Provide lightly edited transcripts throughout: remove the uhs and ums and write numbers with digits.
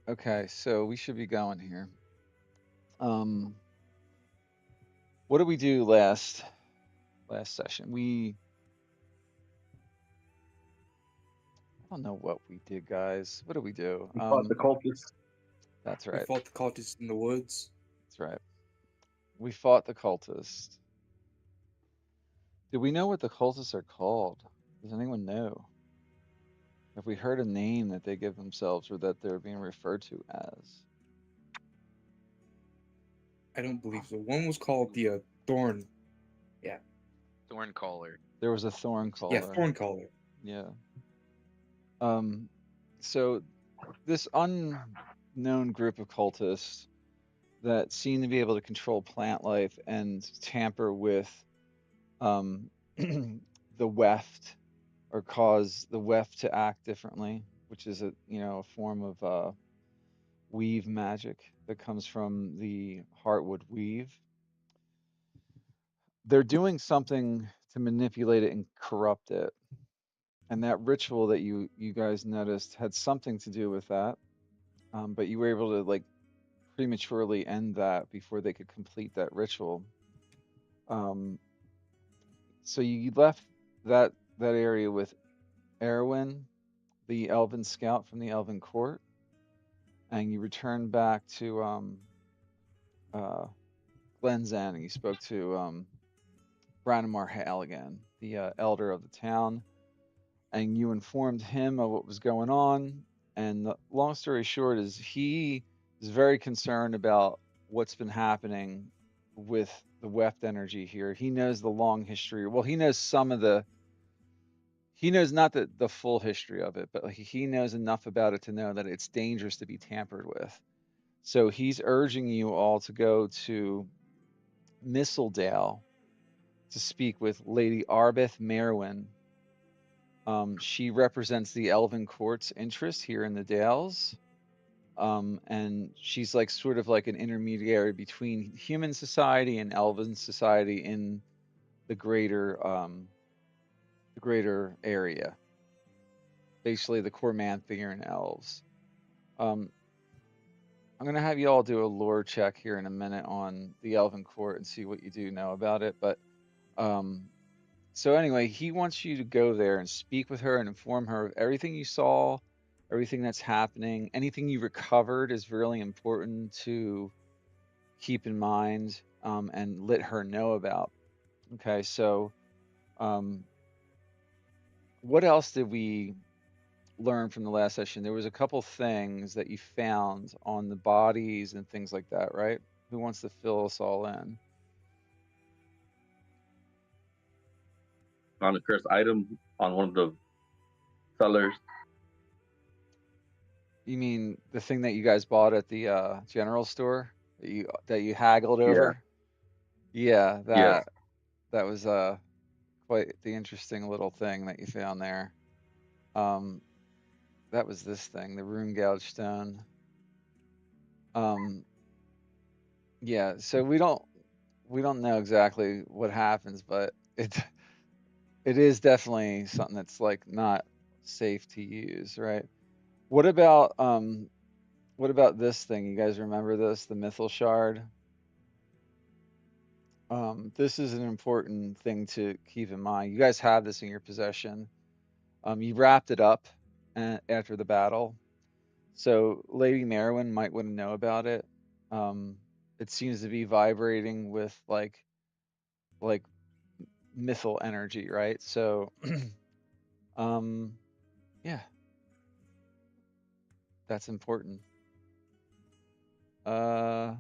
Okay, so we should be going here. Um, what did we do last session? I don't know what we did, guys. What did we do? We fought the cultists. That's We right. fought the cultists in the woods. That's right. We fought the cultists. Do we know what the cultists are called? Does anyone know? Have we heard a name that they give themselves or that they're being referred to as? I don't believe so. One was called the Thorn. Yeah, Thorncaller. There was a thorn yeah, caller. Thorn Caller. Yeah. Um, so this unknown group of cultists that seem to be able to control plant life and tamper with um, the weft or cause the weft to act differently, which is a form of weave magic that comes from the heartwood weave. They're doing something to manipulate it and corrupt it. And that ritual that you guys noticed had something to do with that. But you were able to like prematurely end that before they could complete that ritual. Um, so you left that area with Erwin, the Elven scout from the Elven court, and you returned back to uh, Glenzan, and you spoke to Branimar Halligan, the elder of the town, and you informed him of what was going on. And the long story short is he is very concerned about what's been happening with the weft energy here. He knows the long history. Well, he knows some of the. He knows not the full history of it, but he knows enough about it to know that it's dangerous to be tampered with. So he's urging you all to go to Mistledale to speak with Lady Arbeth Merwin. She represents the Elven Court's interests here in the Dales. And she's like sort of like an intermediary between human society and Elven society in the greater area, basically the Cormanthyr and elves. Um, I'm gonna have you all do a lore check here in a minute on the Elven Court and see what you do know about it. But um, so anyway, he wants you to go there and speak with her and inform her of everything you saw, everything that's happening, anything you recovered is really important to keep in mind and let her know about. Okay, so um, what else did we learn from the last session? There was a couple things that you found on the bodies and things like that, right? Who wants to fill us all in? On a cursed item on one of the sellers. You mean the thing that you guys bought at the general store that you haggled Yeah. over? Yeah, Yes. that was quite the interesting little thing that you found there. Um, that was this thing, the rune gouge stone. Um, yeah, so we don't know exactly what happens, but it is definitely something that's like not safe to use, right? What about what about this thing? You guys remember this, the Mythal Shard? This is an important thing to keep in mind. You guys have this in your possession. You wrapped it up after the battle, so Lady Merwin might want to know about it. Um, it seems to be vibrating with like mythal energy, right? So, um, yeah, that's important. Uh,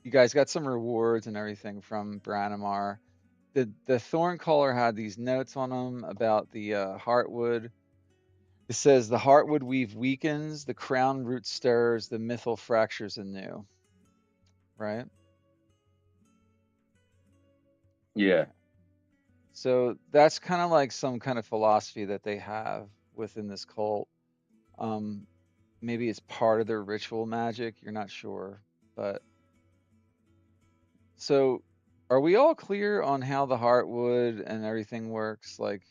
you guys got some rewards and everything from Branimar. The Thorncaller had these notes on them about the Heartwood. It says the Heartwood weave weakens, the crown root stirs, the mythal fractures anew. Right? Yeah. Okay. So that's kind of like some kind of philosophy that they have within this cult. Um, maybe it's part of their ritual magic. You're not sure, but so are we all clear on how the Heartwood and everything works? Like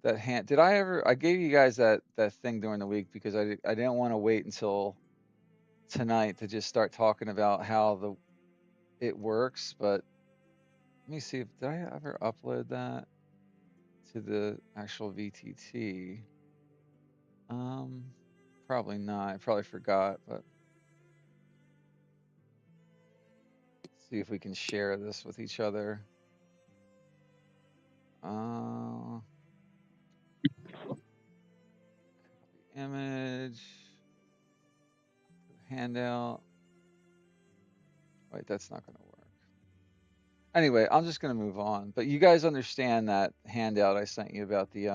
that hand? Did I ever? I gave you guys that thing during the week because I didn't want to wait until tonight to just start talking about how it works, but let me see if did I ever upload that to the actual VTT? Probably not. I probably forgot, but let's see if we can share this with each other. Copy image, handout. Wait, that's not going to work. Anyway, I'm just going to move on. But you guys understand that handout I sent you about the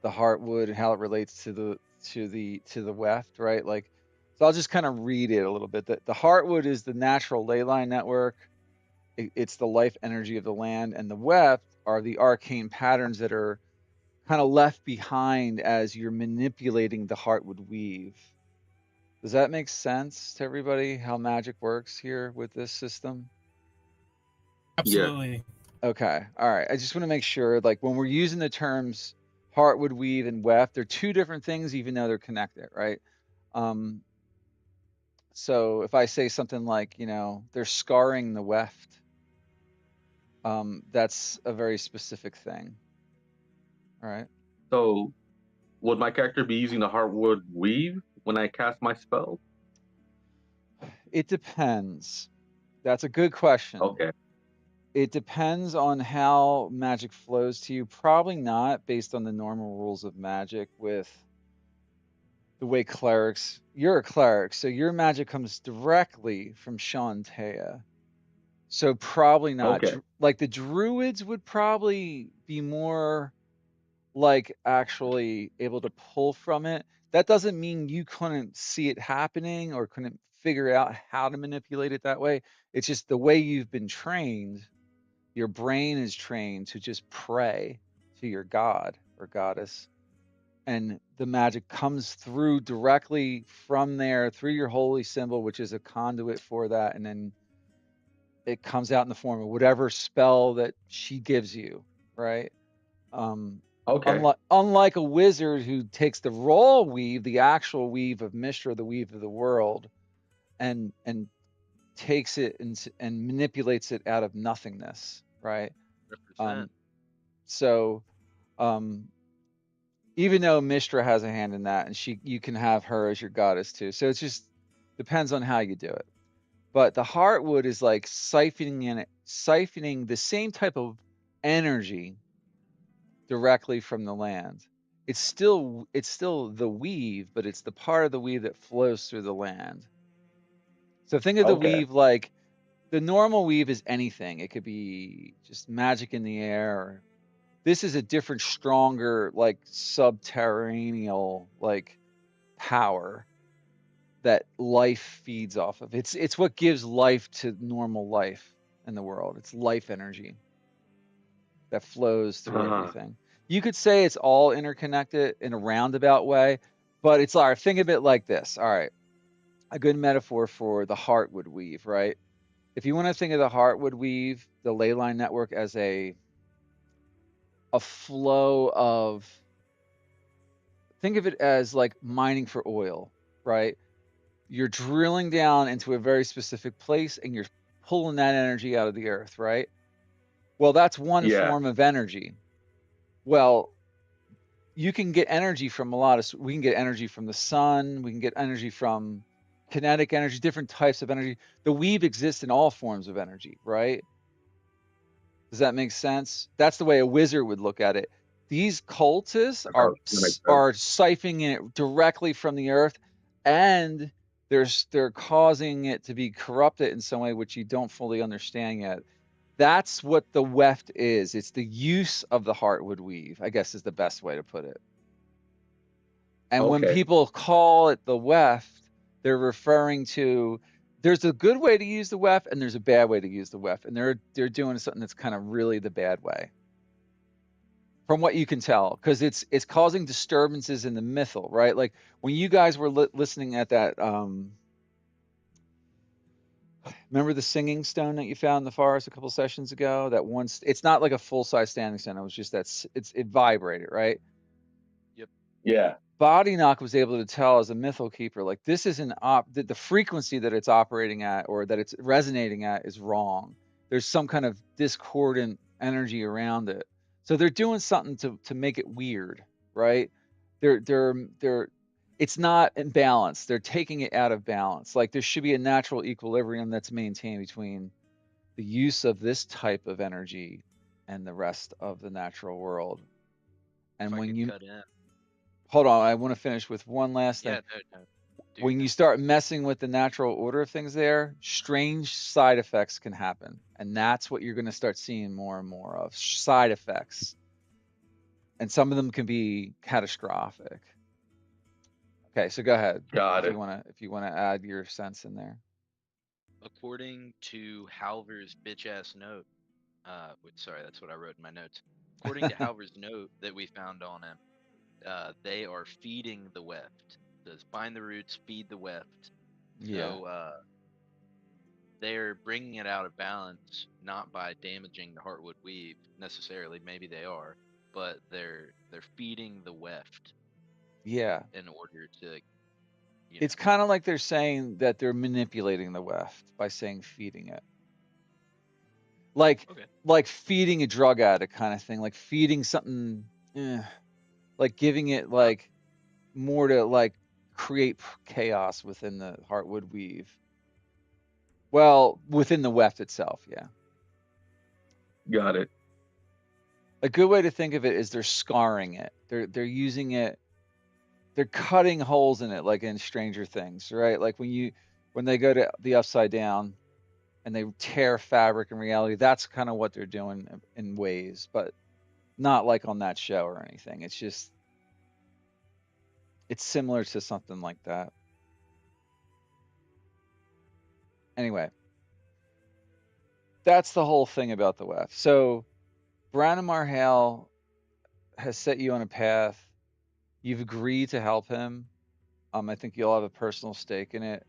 heartwood and how it relates to the weft, right? Like, so I'll just kind of read it a little bit. The heartwood is the natural ley line network. It's the life energy of the land, and the weft are the arcane patterns that are kind of left behind as you're manipulating the heartwood weave. Does that make sense to everybody? How magic works here with this system? Absolutely. Okay. All right. I just want to make sure, like, when we're using the terms heartwood weave and weft, they're two different things, even though they're connected, right? So if I say something like, they're scarring the weft, that's a very specific thing. All right. So, would my character be using the Heartwood Weave when I cast my spell? It depends. That's a good question. Okay. It depends on how magic flows to you. Probably not based on the normal rules of magic with the way clerics, you're a cleric, so your magic comes directly from Shantaea. So probably not. Okay. Like the druids would probably be more like actually able to pull from it. That doesn't mean you couldn't see it happening or couldn't figure out how to manipulate it that way. It's just the way you've been trained. Your brain is trained to just pray to your god or goddess, and the magic comes through directly from there through your holy symbol, which is a conduit for that, and then it comes out in the form of whatever spell that she gives you, right? Okay. Unlike a wizard who takes the raw weave, the actual weave of Mishra, the weave of the world, and takes it and manipulates it out of nothingness, right? 100%. So even though Mishra has a hand in that, and you can have her as your goddess too. So it just depends on how you do it. But the heartwood is like siphoning the same type of energy directly from the land. It's still the weave, but it's the part of the weave that flows through the land. So think of the Okay. weave like the normal weave is anything. It could be just magic in the air. Or this is a different, stronger, like subterranean, like power that life feeds off of. It's what gives life to normal life in the world. It's life energy that flows through everything. You could say it's all interconnected in a roundabout way, but it's all right. Think of it like this. All right. A good metaphor for the heartwood weave, right? If you want to think of the heartwood weave, the ley line network as a flow of, think of it as like mining for oil, right? You're drilling down into a very specific place and you're pulling that energy out of the earth, right? Well, that's one Yeah. form of energy. Well, you can get energy from we can get energy from the sun, we can get energy from kinetic energy, different types of energy. The weave exists in all forms of energy, right? Does that make sense? That's the way a wizard would look at it. These cultists are siphoning it directly from the earth, and they're causing it to be corrupted in some way which you don't fully understand yet. That's what the weft is. It's the use of the heartwood weave, I guess is the best way to put it. And when people call it the weft, they're referring to, there's a good way to use the weft and there's a bad way to use the weft, and they're doing something that's kind of really the bad way, from what you can tell, because it's causing disturbances in the mythal, right? Like when you guys were listening at that, remember the singing stone that you found in the forest a couple sessions ago? That once, it's not like a full size standing stone. It was just it vibrated, right? Yep. Yeah. Body Knock was able to tell as a mythal keeper, like this is the frequency that it's operating at or that it's resonating at is wrong. There's some kind of discordant energy around it. So they're doing something to make it weird, right? They're it's not in balance. They're taking it out of balance. Like there should be a natural equilibrium that's maintained between the use of this type of energy and the rest of the natural world. If And I when could you cut in. hold on, I want to finish with one last thing. Yeah, no. Do When your you thing. start messing with the natural order of things there, strange side effects can happen. And that's what you're going to start seeing more and more of side effects. And some of them can be catastrophic. Okay, so go ahead Got it. if you want to add your sense in there. According to Halver's bitch ass note, sorry, that's what I wrote in my notes. According to Halver's note that we found on him, they are feeding the weft. It says find the roots, feed the weft. Yeah. So they're bringing it out of balance, not by damaging the heartwood weave necessarily. Maybe they are, but they're feeding the weft Yeah. in order to, It's kind of like they're saying that they're manipulating the weft by saying feeding it. Like feeding a drug addict kind of thing, like feeding something, like giving it like more to like create chaos within the heartwood weave. Well, within the weft itself, yeah. Got it. A good way to think of it is they're scarring it. They're using it. They're cutting holes in it, like in Stranger Things, right? Like when they go to the upside down and they tear fabric in reality, that's kind of what they're doing in ways, but not like on that show or anything. It's just it's similar to something like that. Anyway, that's the whole thing about the weft. So Branimar Hale has set you on a path. You've agreed to help him. I think you'll have a personal stake in it.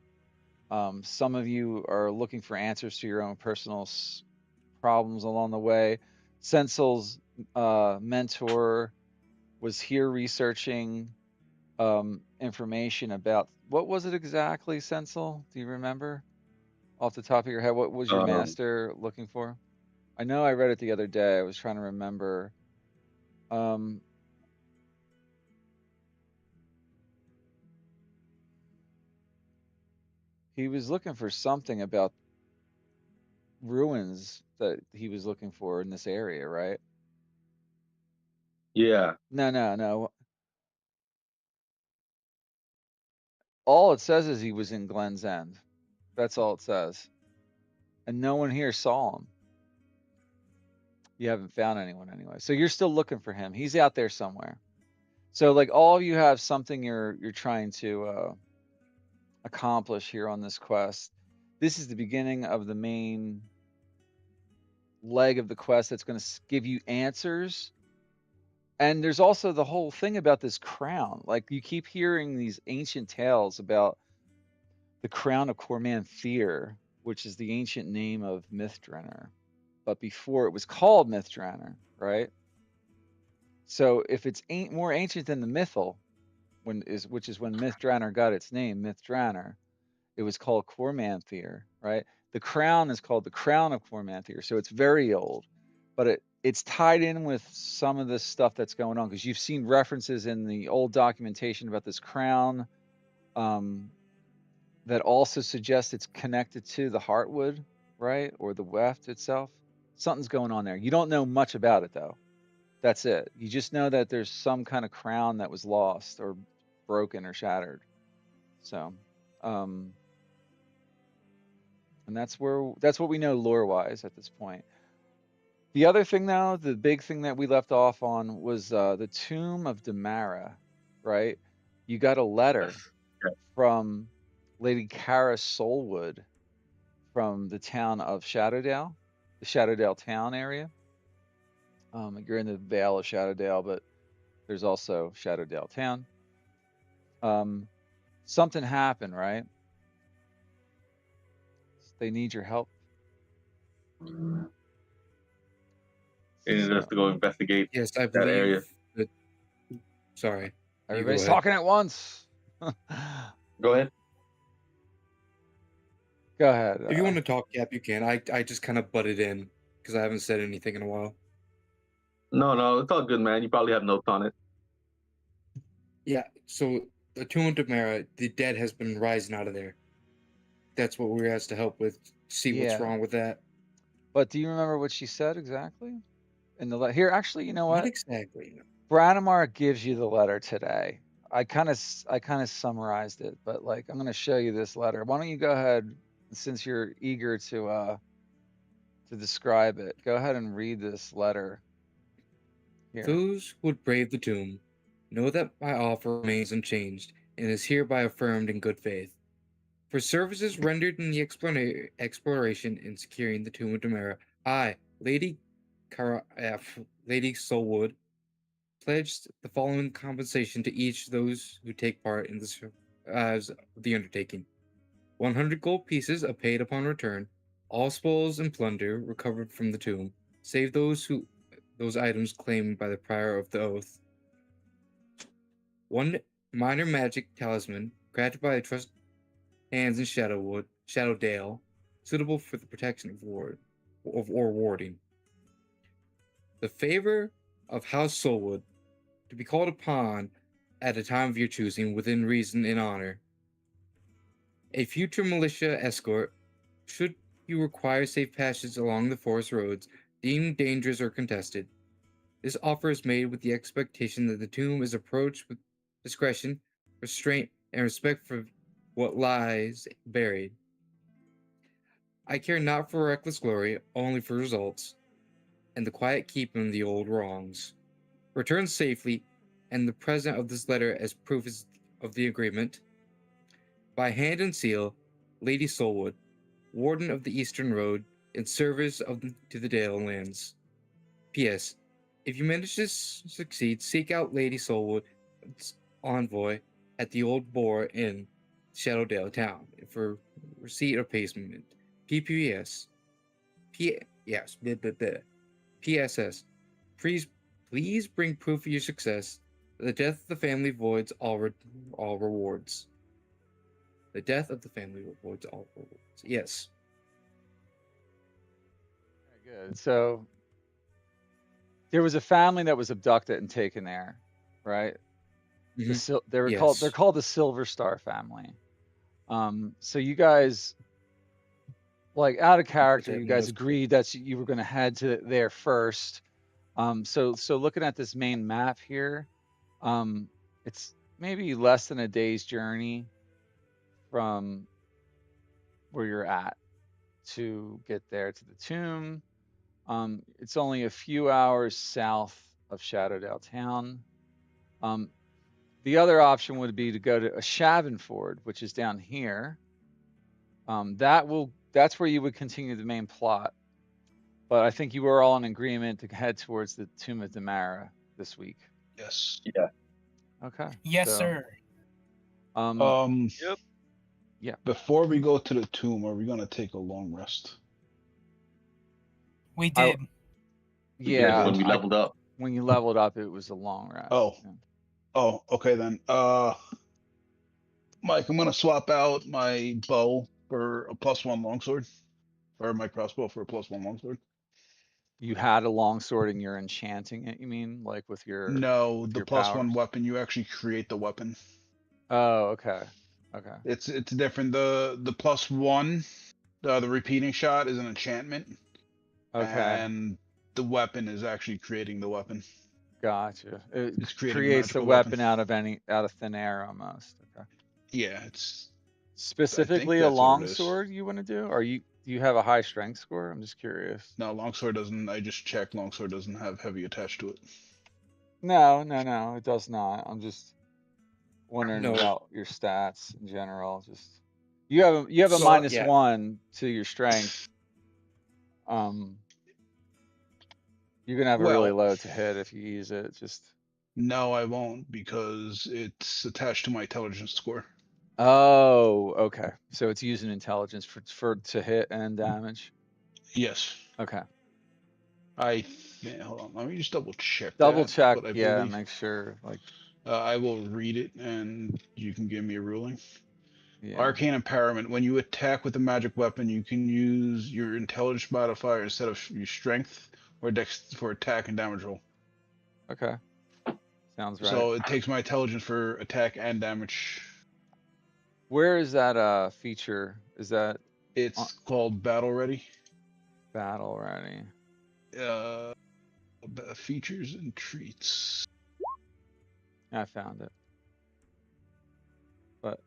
Some of you are looking for answers to your own personal problems along the way. Sensel's mentor was here researching information about what was it exactly, Sensel? Do you remember off the top of your head? What was your master looking for? I know I read it the other day. I was trying to remember. He was looking for something about ruins that he was looking for in this area, right? Yeah. No. All it says is he was in Glen's End. That's all it says. And no one here saw him. You haven't found anyone anyway. So you're still looking for him. He's out there somewhere. So like all of you have something you're trying to accomplish here on this quest. This is the beginning of the main leg of the quest that's going to give you answers. And there's also the whole thing about this crown. Like you keep hearing these ancient tales about the crown of Cormanthyr, which is the ancient name of Mythdraenor. But before it was called Mythdraenor, right? So if it's more ancient than the mythal, which is when Mythdraenor got its name, Mythdraenor, it was called Cormanthyr, right? The crown is called the crown of Cormanthyr, so it's very old, but it's tied in with some of this stuff that's going on because you've seen references in the old documentation about this crown that also suggests it's connected to the heartwood, right, or the weft itself. Something's going on there. You don't know much about it though. That's it. You just know that there's some kind of crown that was lost or broken or shattered. So, and that's what we know lore-wise at this point. The other thing, though, the big thing that we left off on was the Tomb of Damara, right? You got a letter from Lady Kara Soulwood from the town of Shadowdale, the Shadowdale town area. You're in the Vale of Shadowdale, but there's also Shadowdale town. Something happened, right? They need your help. And just to go investigate Yes, I that area. believe that. Sorry. Everybody's ahead. talking at once. Go ahead. Go ahead. If you want to talk, Cap, you can. I just kind of butted in because I haven't said anything in a while. No, it's all good, man. You probably have notes on it. Yeah, so the Tomb of Demara, the dead has been rising out of there. That's what we were asked to help with. See what's Yeah. wrong with that. But do you remember what she said exactly? In the here, actually, you know Not what? exactly. Branimar gives you the letter today. I kind of summarized it, but like I'm going to show you this letter. Why don't you go ahead, since you're eager to describe it, go ahead and read this letter here. Those who would brave the tomb know that my offer remains unchanged and is hereby affirmed in good faith. For services rendered in the exploration and securing the Tomb of Demara, I, Lady Solwood, pledged the following compensation to each of those who take part in the undertaking: 100 gold pieces are paid upon return. All spoils and plunder recovered from the tomb, save those items claimed by the prior of the oath. 1 minor magic talisman granted by the trust hands in Shadowdale, suitable for the protection of warding. The favor of House Solwood, to be called upon at a time of your choosing within reason and honor. A future militia escort, should you require safe passage along the forest roads deemed dangerous or contested. This offer is made with the expectation that the tomb is approached with discretion, restraint, and respect for what lies buried. I care not for reckless glory, only for results, and the quiet keeping of the old wrongs. Return safely, and the present of this letter as proof of the agreement. By hand and seal, Lady Solwood, Warden of the Eastern Road, in service to the Dale lands. P.S. If you manage to succeed, seek out Lady Solwood's envoy at the Old Boar in Shadowdale Town for receipt of payment. PPS. PSS. Please bring proof of your success. The death of the family voids all rewards. The death of the family voids all rewards. Yes. Very good. So there was a family that was abducted and taken there, right? They're called the Silver Star family. So you guys, like out of character, you guys agreed that you were going to head to there first. So looking at this main map here, it's maybe less than a day's journey from where you're at to get there to the tomb. It's only a few hours south of Shadowdale Town. The other option would be to go to Shavenford, which is down here. That's where you would continue the main plot. But I think you were all in agreement to head towards the Tomb of Demara this week. Yes. Yeah. Okay. Yes, so, sir. Yep. Yeah. Before we go to the tomb, are we gonna take a long rest? We did. Yeah. When we leveled up. When you leveled up, it was a long rest. Oh. Yeah. Oh, okay then. Mike, I'm gonna swap out my bow for a +1 longsword, or my crossbow for a +1 longsword. You had a longsword and you're enchanting it, you mean? Like with your No, the your +1 powers? weapon, you actually create the weapon. Oh, okay. Okay. It's different. The +1, the repeating shot is an enchantment. Okay. And the weapon is actually creating the weapon. Gotcha. It It's creating a creates the magical weapon weapon. out of thin air almost. Okay. Yeah, it's Specifically a that's what it is. longsword you want to do? Or do you have a high strength score? I'm just curious. No, longsword doesn't. I just checked. Longsword doesn't have heavy attached to it. No, it does not. I'm just wondering No. about your stats in general. Just you have a So, -1 to your strength. You're gonna have a really low to hit if you use it. Just No, I won't because it's attached to my intelligence score. Oh, okay. So it's using intelligence to hit and damage. Yes. Okay. Hold on. Let me just double check. Double check, But I yeah, believe, make sure. Like, I will read it, and you can give me a ruling. Yeah. Arcane Empowerment. When you attack with a magic weapon, you can use your intelligence modifier instead of your strength or dex for attack and damage roll. Okay. Sounds right. So it takes my intelligence for attack and damage. Where is that feature? Is that It's called Battle Ready. battle ready? Features and treats. I found it. But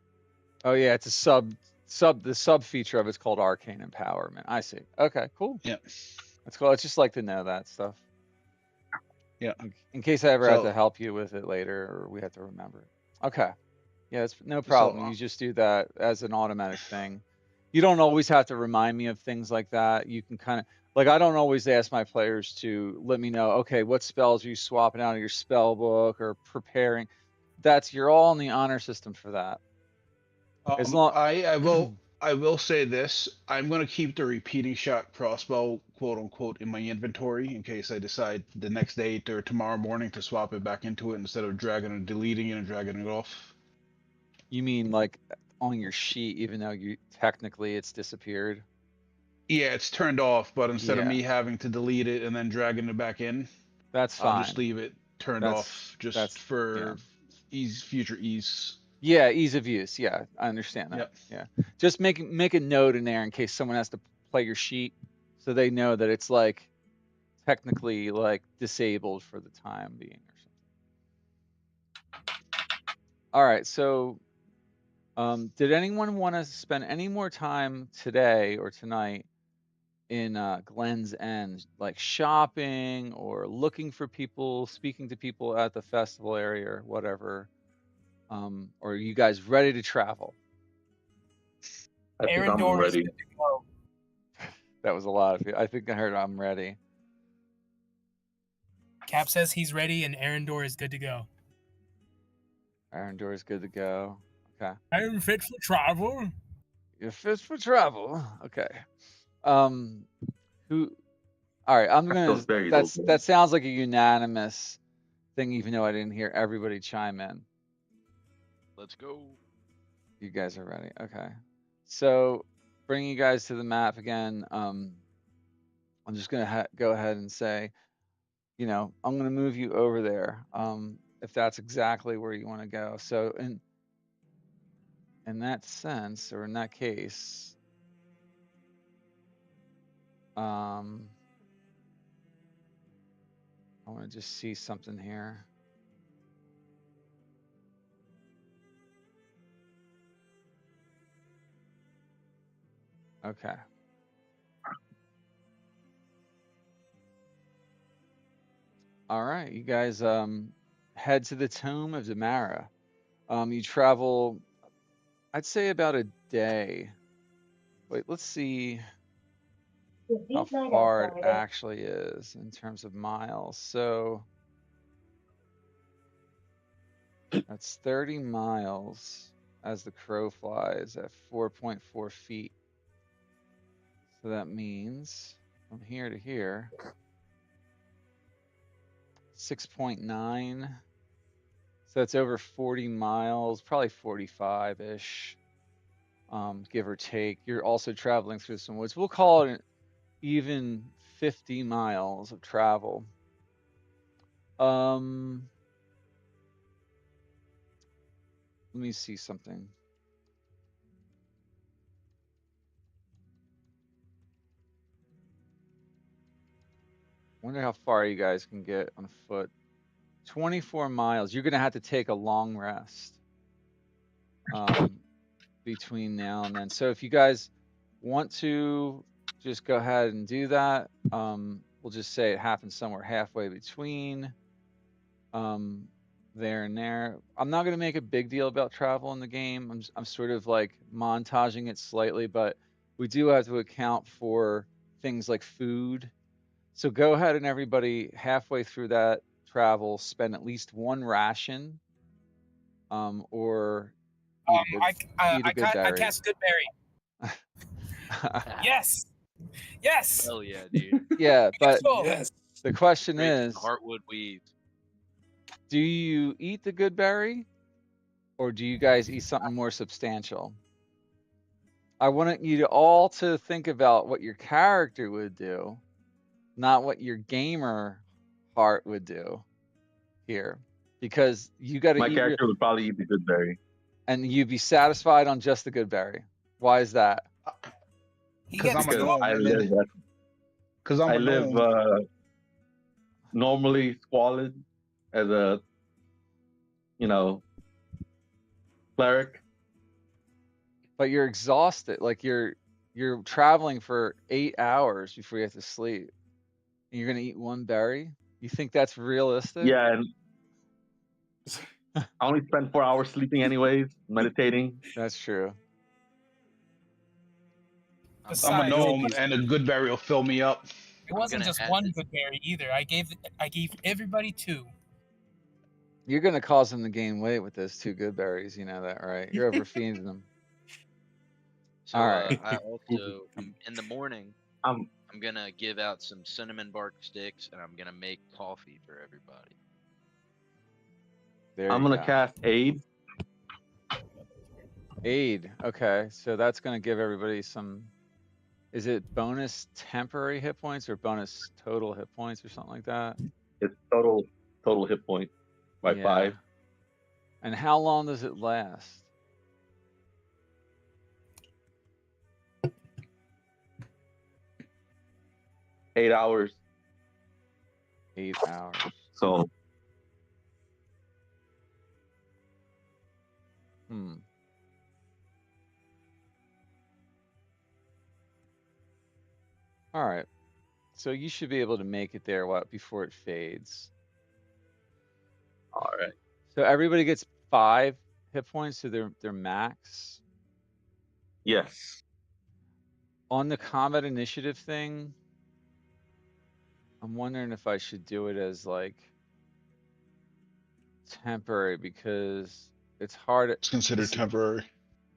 oh yeah, it's a the sub feature of it's called Arcane Empowerment. I see. Okay, cool. Yeah. That's cool. I just like to know that stuff. Yeah. In case I ever have So- to help you with it later, or we have to remember it. Okay. Yeah, it's no So, problem. You just do that as an automatic thing. You don't always have to remind me of things like that. You can kind of like I don't always ask my players to let me know, okay, what spells are you swapping out of your spell book or preparing. You're all in the honor system for that. As long I will say this. I'm going to keep the repeating shot crossbow, quote unquote, in my inventory in case I decide the next day or tomorrow morning to swap it back into it instead of dragging and deleting it and dragging it off. You mean like on your sheet, even though you technically it's disappeared? Yeah, it's turned off, but instead of Yeah. me having to delete it and then dragging it back in, That's fine. I'll just leave it turned off just for future ease. Yeah, ease of use. Yeah, I understand that. Yep. Yeah. Just make a note in there in case someone has to play your sheet so they know that it's like technically like disabled for the time being or something. All right, so did anyone want to spend any more time today or tonight in Glen's End, like shopping or looking for people, speaking to people at the festival area or whatever? Or are you guys ready to travel? I think I'm Arendor is ready. good to go. That was a lot of you. I think I heard I'm ready. Cap says he's ready, and Arendor is good to go. Arendor is good to go. Okay. I am fit for travel. You're fit for travel. Okay. Who? All right. I'm gonna. Those berries open. That sounds like a unanimous thing, even though I didn't hear everybody chime in. Let's go. You guys are ready. Okay. So, bring you guys to the map again. I'm just gonna go ahead and say, you know, I'm gonna move you over there. If that's exactly where you want to go. So, in that sense, or in that case, I want to just see something here. Okay. All right, you guys head to the tomb of Damara. You travel, I'd say about a day. Wait, let's see how far it actually is in terms of miles. So that's 30 miles as the crow flies at 4.4 feet. So that means from here to here, 6.9. So that's over 40 miles, probably 45-ish, give or take. You're also traveling through some woods. We'll call it even 50 miles of travel. Let me see something. Wonder how far you guys can get on foot. 24 miles. You're gonna have to take a long rest between now and then. So if you guys want to just go ahead and do that, we'll just say it happens somewhere halfway between there and there. I'm not gonna make a big deal about travel in the game. I'm sort of like montaging it slightly, but we do have to account for things like food. So go ahead and everybody halfway through that travel, spend at least one ration, or I cast good berry. Yes, yes. Hell yeah, dude. Yeah, but Go. Yes. the question Straight from is, Heartwood weave. Do you eat the good berry, or do you guys eat something more substantial? I want you to all to think about what your character would do, not what your gamer heart would do here, because you got to My eat character would probably eat the good berry. and you'd be satisfied on just the good berry. Why is that? Because I'm a Because gnome. Because I'm I a live gnome. normally squalid as a, cleric. But you're exhausted. Like you're traveling for 8 hours before you have to sleep. And you're gonna eat one berry? You think that's realistic? Yeah, and I only spend 4 hours sleeping anyways, meditating. That's true. I'm a Besides, gnome, and a good berry will fill me up. it wasn't gonna just add one this- good berry either. I gave everybody 2. You're gonna cause them to gain weight with those 2 good berries, you know that, right? You're overfeeding them. So All right. I also in the morning I'm I'm gonna give out some cinnamon bark sticks and I'm gonna make coffee for everybody. There I'm you gonna go. cast aid. Aid. Okay, so that's gonna give everybody some. Is it bonus temporary hit points or bonus total hit points or something like that? It's total hit point by Yeah. 5. And how long does it last? $8 hours. 8 hours. So Hmm. All right. So you should be able to make it there before it fades. all right. So everybody gets 5 hit points to their max. Yes. On the combat initiative thing, I'm wondering if I should do it as like temporary because it's hard. It's considered temporary,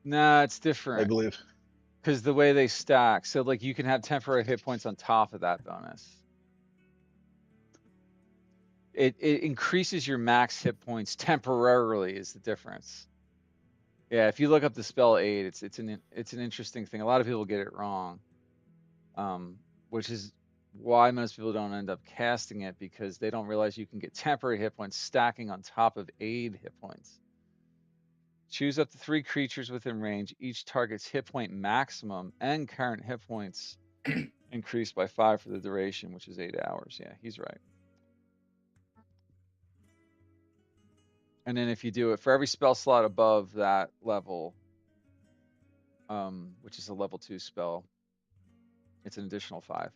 Nah, it's I different believe. because the way they stack. So like you can have temporary hit points on top of that bonus. It increases your max hit points temporarily is the difference. Yeah, if you look up the spell aid, it's an interesting thing. A lot of people get it wrong, which is why most people don't end up casting it because they don't realize you can get temporary hit points stacking on top of aid hit points. Choose up to 3 creatures within range. Each target's hit point maximum and current hit points increased by 5 for the duration, which is 8 hours. Yeah, he's right. And then if you do it for every spell slot above that level, which is a level 2 spell, it's an additional 5.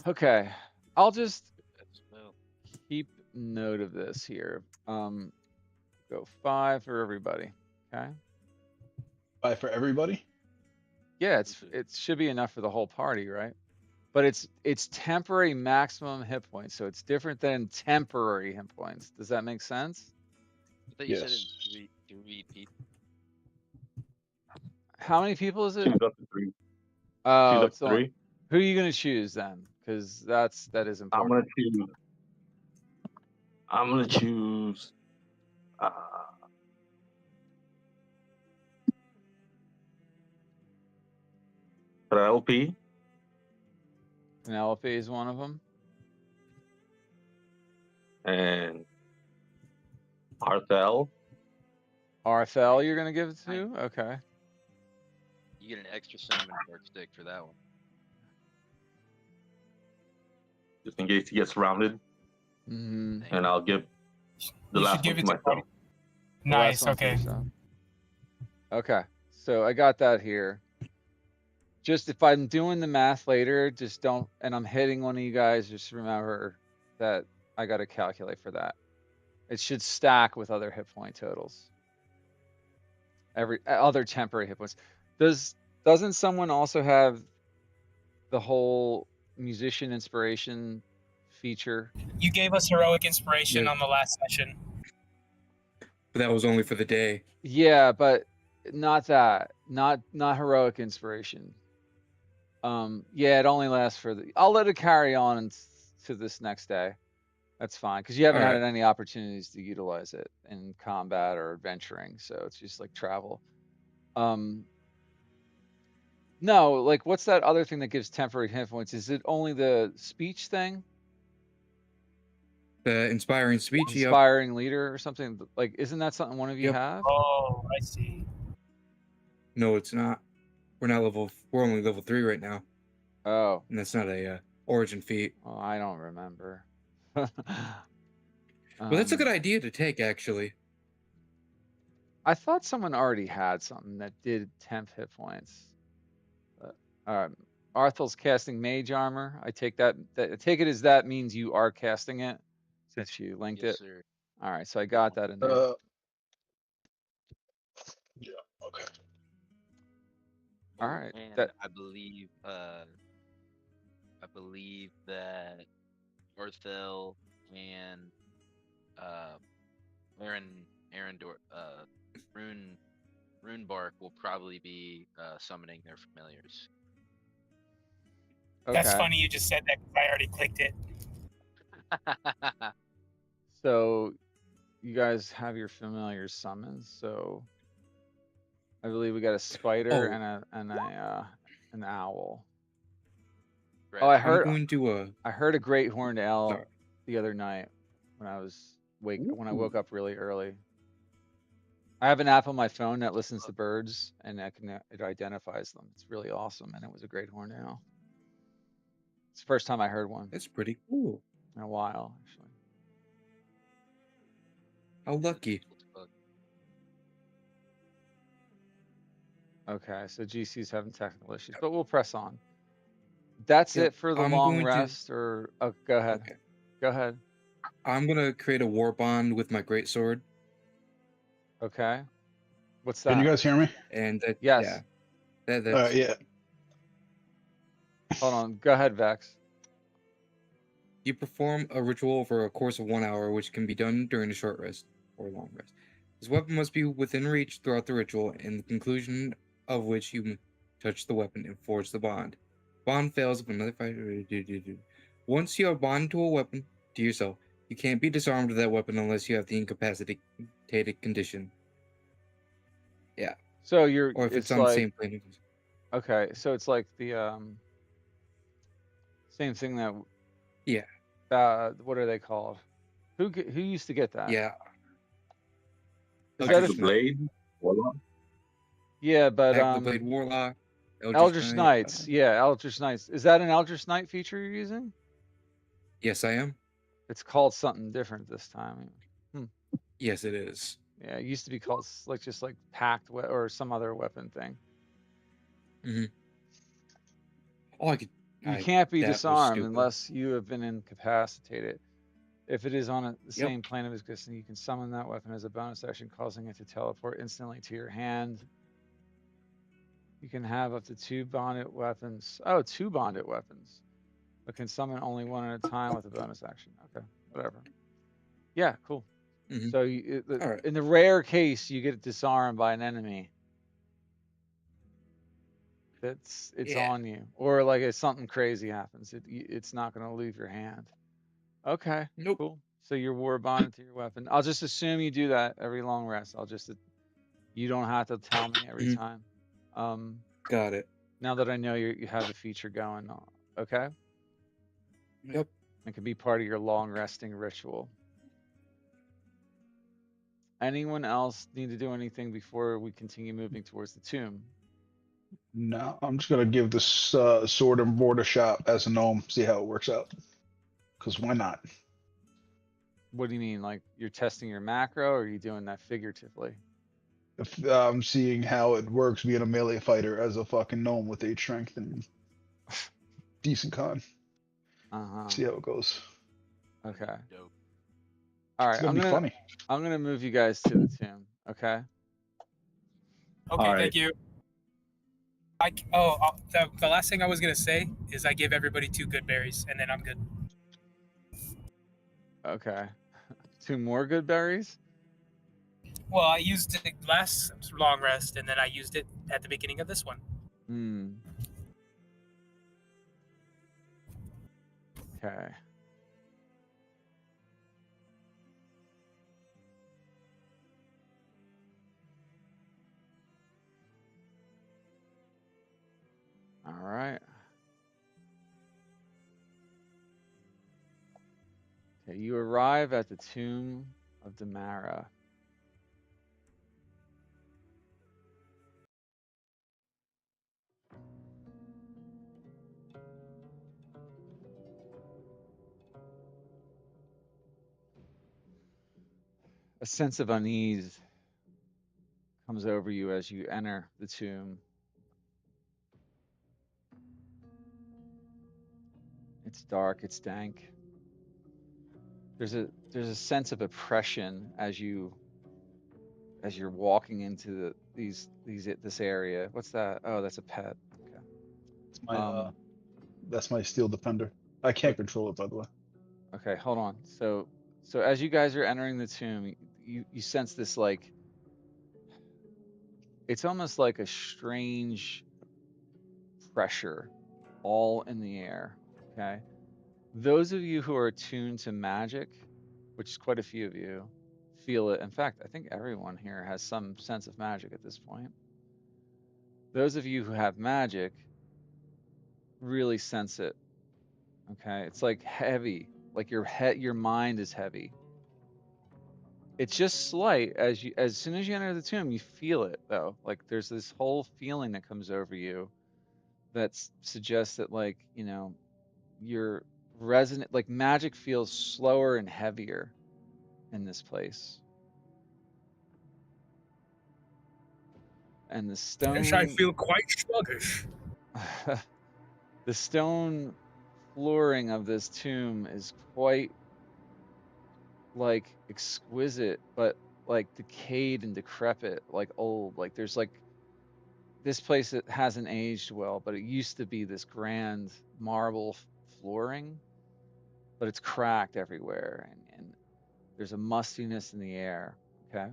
Okay, I'll just keep note of this here. Go 5 for everybody. Okay. 5 for everybody? Yeah, it should be enough for the whole party, right? But it's temporary maximum hit points, so it's different than temporary hit points. Does that make sense? I thought you said Yes. it was 3 people. How many people is it? Choose up to 3. Oh, Choose up it's to only, 3. who are you gonna choose then? Because that is I'm gonna important. choose. I'm gonna choose. Penelope. Penelope is one of them. And Arthel. RFL, you're gonna give it to? Okay. You get an extra cinnamon bark stick for that one. Just in case he gets surrounded. Mm-hmm. And I'll give the You should last give one it to to myself. Nice. Okay. Okay, so I got that here. Just if I'm doing the math later, just don't, and I'm hitting one of you guys, just remember that I got to calculate for that. It should stack with other hit point totals. Every other temporary hit points. Doesn't someone also have the whole musician inspiration feature? You gave us heroic inspiration Yeah. on the last session. But that was only for the day. Yeah, but not that. Not heroic inspiration. Yeah, it only lasts for I'll let it carry on to this next day. That's fine because you haven't had Alright. any opportunities to utilize it in combat or adventuring, so it's just like travel. No, like what's that other thing that gives temporary hit points? Is it only the speech thing? The inspiring speech. Yep. Inspiring leader or something? Like, isn't that something one of you Yep. have? Oh, I see. No, it's not. We're not level. We're only level 3 right now, Oh, and that's not a origin feat. well, I don't remember. Well, that's a good Um, idea to take, actually. I thought someone already had something that did temp hit points. But, Arthel's casting mage armor. I take I take it as that means you are casting it since you linked Yes, it. sir. All right, so I got that in there. Yeah. Okay. All right, And that I believe that Arthel and uh, Rune Runebark will probably be summoning their familiars. okay. That's funny you just said that 'cause I already clicked it. So you guys have your familiar summons. So I believe we got a spider Oh. and an owl. Right. Oh, I I'm heard going to I heard a great horned owl Sorry. the other night when when I Ooh. woke up really early. I have an app on my phone that listens to birds and it identifies them. It's really awesome, and it was a great horned owl. It's the first time I heard one That's pretty cool. in a while, actually. How lucky. Okay, so GC's having technical issues, but we'll press on. That's Yep, it for the I'm long going to. rest, or oh, go ahead. Okay. Go ahead. I'm gonna create a war bond with my greatsword, Okay. What's Can you that? guys hear me? and that Yes. that's Yeah. Hold on. Go ahead, Vex. you perform a ritual over a course of 1 hour, which can be done during a short rest or long rest. This weapon must be within reach throughout the ritual, and the conclusion of which you touch the weapon and forge the bond. Bond fails if another fighter. Once you have bond to a weapon to yourself, you can't be disarmed with that weapon unless you have the incapacitated condition. Yeah. So Or if it's it's on the like, same plane. okay, so it's like the same thing that Yeah. what are they called? Who used to get that? Yeah. Is Back that to a the blade. Warlock. yeah, but Back to the Blade Warlock. Eldritch Knight, Knights. Yeah, Eldritch Knights. Is that an Eldritch Knight feature you're using? yes, I am. It's called something different this time. Yes, it is. Yeah, it used to be called like just like packed or some other weapon thing. Mm-hmm. Oh, I could. You can't be that was disarmed stupid. unless you have been incapacitated. If it is on the Yep. same plane of existence, you can summon that weapon as a bonus action, causing it to teleport instantly to your hand. You can have up to 2 bonded weapons. Oh, 2 bonded weapons, but can summon only one at a time with a bonus action. Okay, whatever. Yeah, cool. Mhm. So All right. in the rare case you get disarmed by an enemy, it's Yeah. on you, or like if something crazy happens, it's not going to leave your hand. Okay, Nope. cool. So you're war bonded to your weapon. I'll just assume you do that every long rest. You don't have to tell me every Mhm. time. Got it. Now that I know you have the feature going on, okay? Yep. It can be part of your long resting ritual. Anyone else need to do anything before we continue moving towards the tomb? No, I'm just gonna give this sword and board a shot as a gnome, see how it works out. Because why not? What do you mean? Like you're testing your macro, or are you doing that figuratively? If I'm seeing how it works being a melee fighter as a fucking gnome with 8 strength and decent con. Uh-huh. See how it goes. Okay. Dope. All It's right. gonna be funny. I'm gonna move you guys to the tomb. Okay. Okay, All right. thank you. The last thing I was gonna say is I give everybody 2 good berries, and then I'm good. Okay. 2 more good berries? Well, I used it last long rest, and then I used it at the beginning of this one. Hmm. Okay. you arrive at the tomb of Damara. A sense of unease comes over you as you enter the tomb. It's dark, it's dank. There's a sense of oppression as you're walking into this area. What's that? Oh, that's a pet. Okay. It's my Um, that's my steel defender. I can't control it, by the way. okay, hold on. So as you guys are entering the tomb, you sense this, like, it's almost like a strange pressure all in the air. Okay. Those of you who are attuned to magic, which is quite a few of you, feel it. In fact, I think everyone here has some sense of magic at this point. Those of you who have magic really sense it. Okay. It's like heavy, like your mind is heavy. It's just slight. As soon as you enter the tomb, you feel it though. Like there's this whole feeling that comes over you that suggests that, like, you're resonant, like magic feels slower and heavier in this place. And the Yes, I stone feel quite sluggish. the stone flooring of this tomb is quite, like, exquisite, but like decayed and decrepit, like old. Like there's like this place that hasn't aged well, but it used to be this grand marble flooring, but it's cracked everywhere, and there's a mustiness in the air. Okay.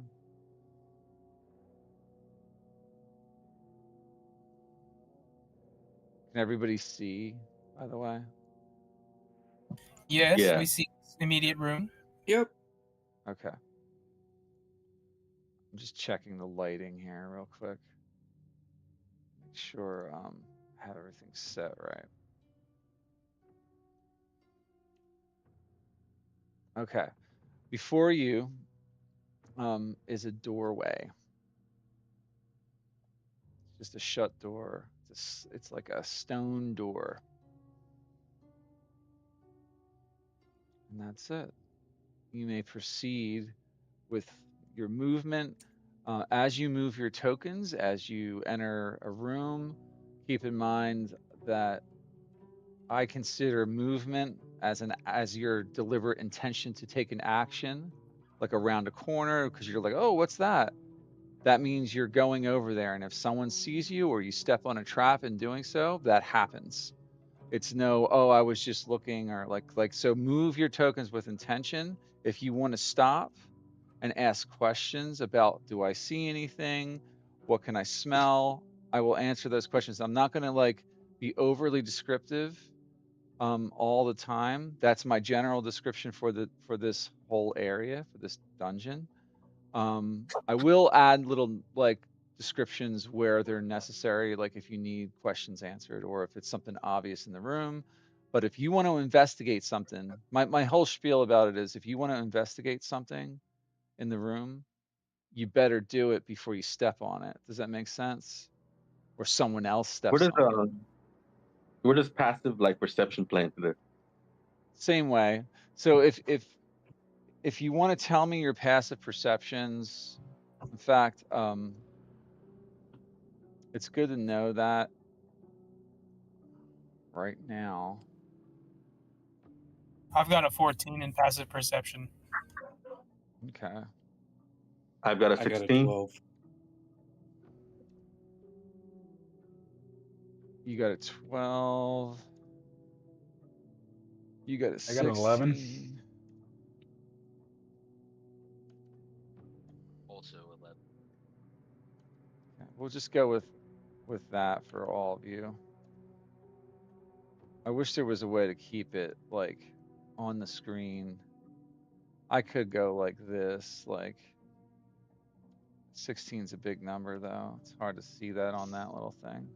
Can everybody see, by the way? Yes, Yeah. we see immediate room. Yep. Okay. I'm just checking the lighting here real quick. Make sure I have everything set right. Okay. Before you is a doorway. It's just a shut door. It's like a stone door. And that's it. You may proceed with your movement. As you move your tokens, as you enter a room, keep in mind that I consider movement as your deliberate intention to take an action, like around a corner, because you're like, oh, what's that? That means you're going over there, and if someone sees you or you step on a trap in doing so, that happens. It's no, oh, I was just looking, or like so. Move your tokens with intention. If you want to stop and ask questions about, do I see anything? What can I smell? I will answer those questions. I'm not going to, like, be overly descriptive all the time. That's my general description for this whole area, for this dungeon. I will add little, like, descriptions where they're necessary, like if you need questions answered or if it's something obvious in the room. But if you want to investigate something, my whole spiel about it is, if you want to investigate something in the room, you better do it before you step on it. Does that make sense? Or someone else Where steps does on it. passive like perception play into this? Same way. So if you want to tell me your passive perceptions, in fact, it's good to know that right now. I've got a 14 in passive perception. Okay. I've got a I got a 16. 12. You got a 12. You got a I got an 11. 16. Also 11. Okay. We'll just go with that for all of you. I wish there was a way to keep it, like, on the screen. I could go like this, like 16 is a big number though. It's hard to see that on that little thing.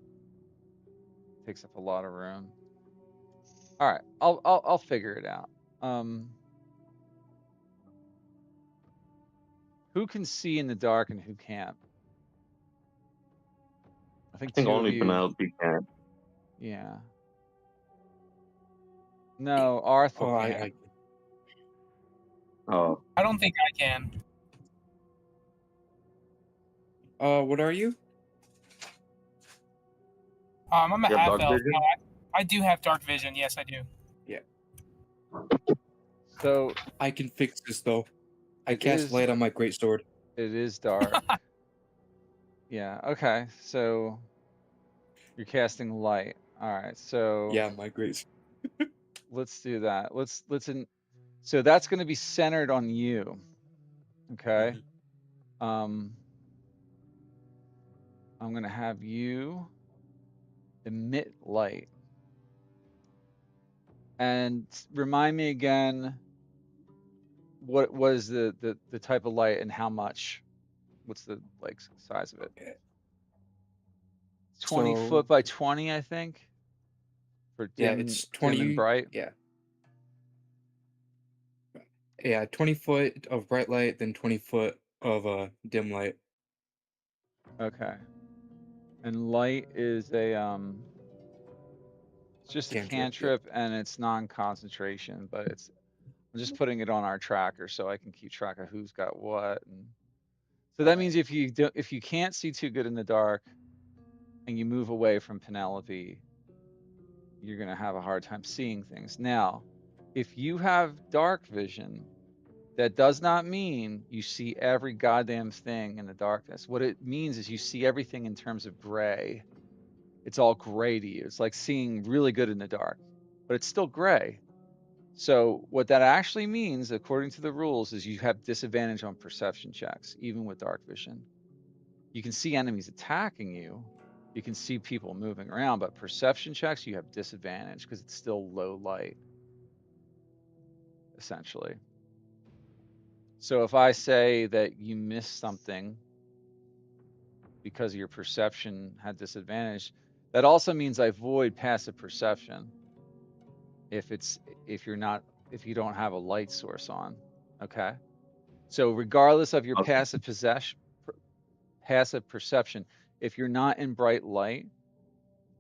Takes up a lot of room. All right, I'll figure it out. Who can see in the dark and who can't? I I think think two of only you. Penelope can. Yeah. No, Arthur Oh, can't. Oh, I don't think I can. what are you? I'm a you have half dark elf. vision? No, I do have dark vision. Yes, I do. So I can fix this though. I it cast is light on my greatsword. it is dark. Yeah. Okay. So you're casting light. All right. So Yeah, my great. let's do that. So that's going to be centered on you. Okay. Um, I'm going to have you emit light. And remind me again, what was the type of light and how much? What's the like size of it? 20 So foot by 20, I think, for yeah, dim it's dim and 20. bright. Yeah, 20 foot of bright light, then 20 foot of dim light. Okay. And light is it's just a Cantrip. Yep. cantrip and it's non-concentration, but I'm just putting it on our tracker so I can keep track of who's got what. And so that means if you can't see too good in the dark and you move away from Penelope, you're gonna have a hard time seeing things. Now, if you have dark vision, that does not mean you see every goddamn thing in the darkness. What it means is you see everything in terms of gray. It's all gray to you. It's like seeing really good in the dark, but it's still gray. So what that actually means, according to the rules, is you have disadvantage on perception checks, even with dark vision. You can see enemies attacking you. You can see people moving around, but perception checks, you have disadvantage because it's still low light, essentially. So if I say that you missed something because your perception had disadvantage, that also means I void passive perception if it's if you're not if you don't have a light source on. Okay. So regardless of your Okay. passive perception, if you're not in bright light,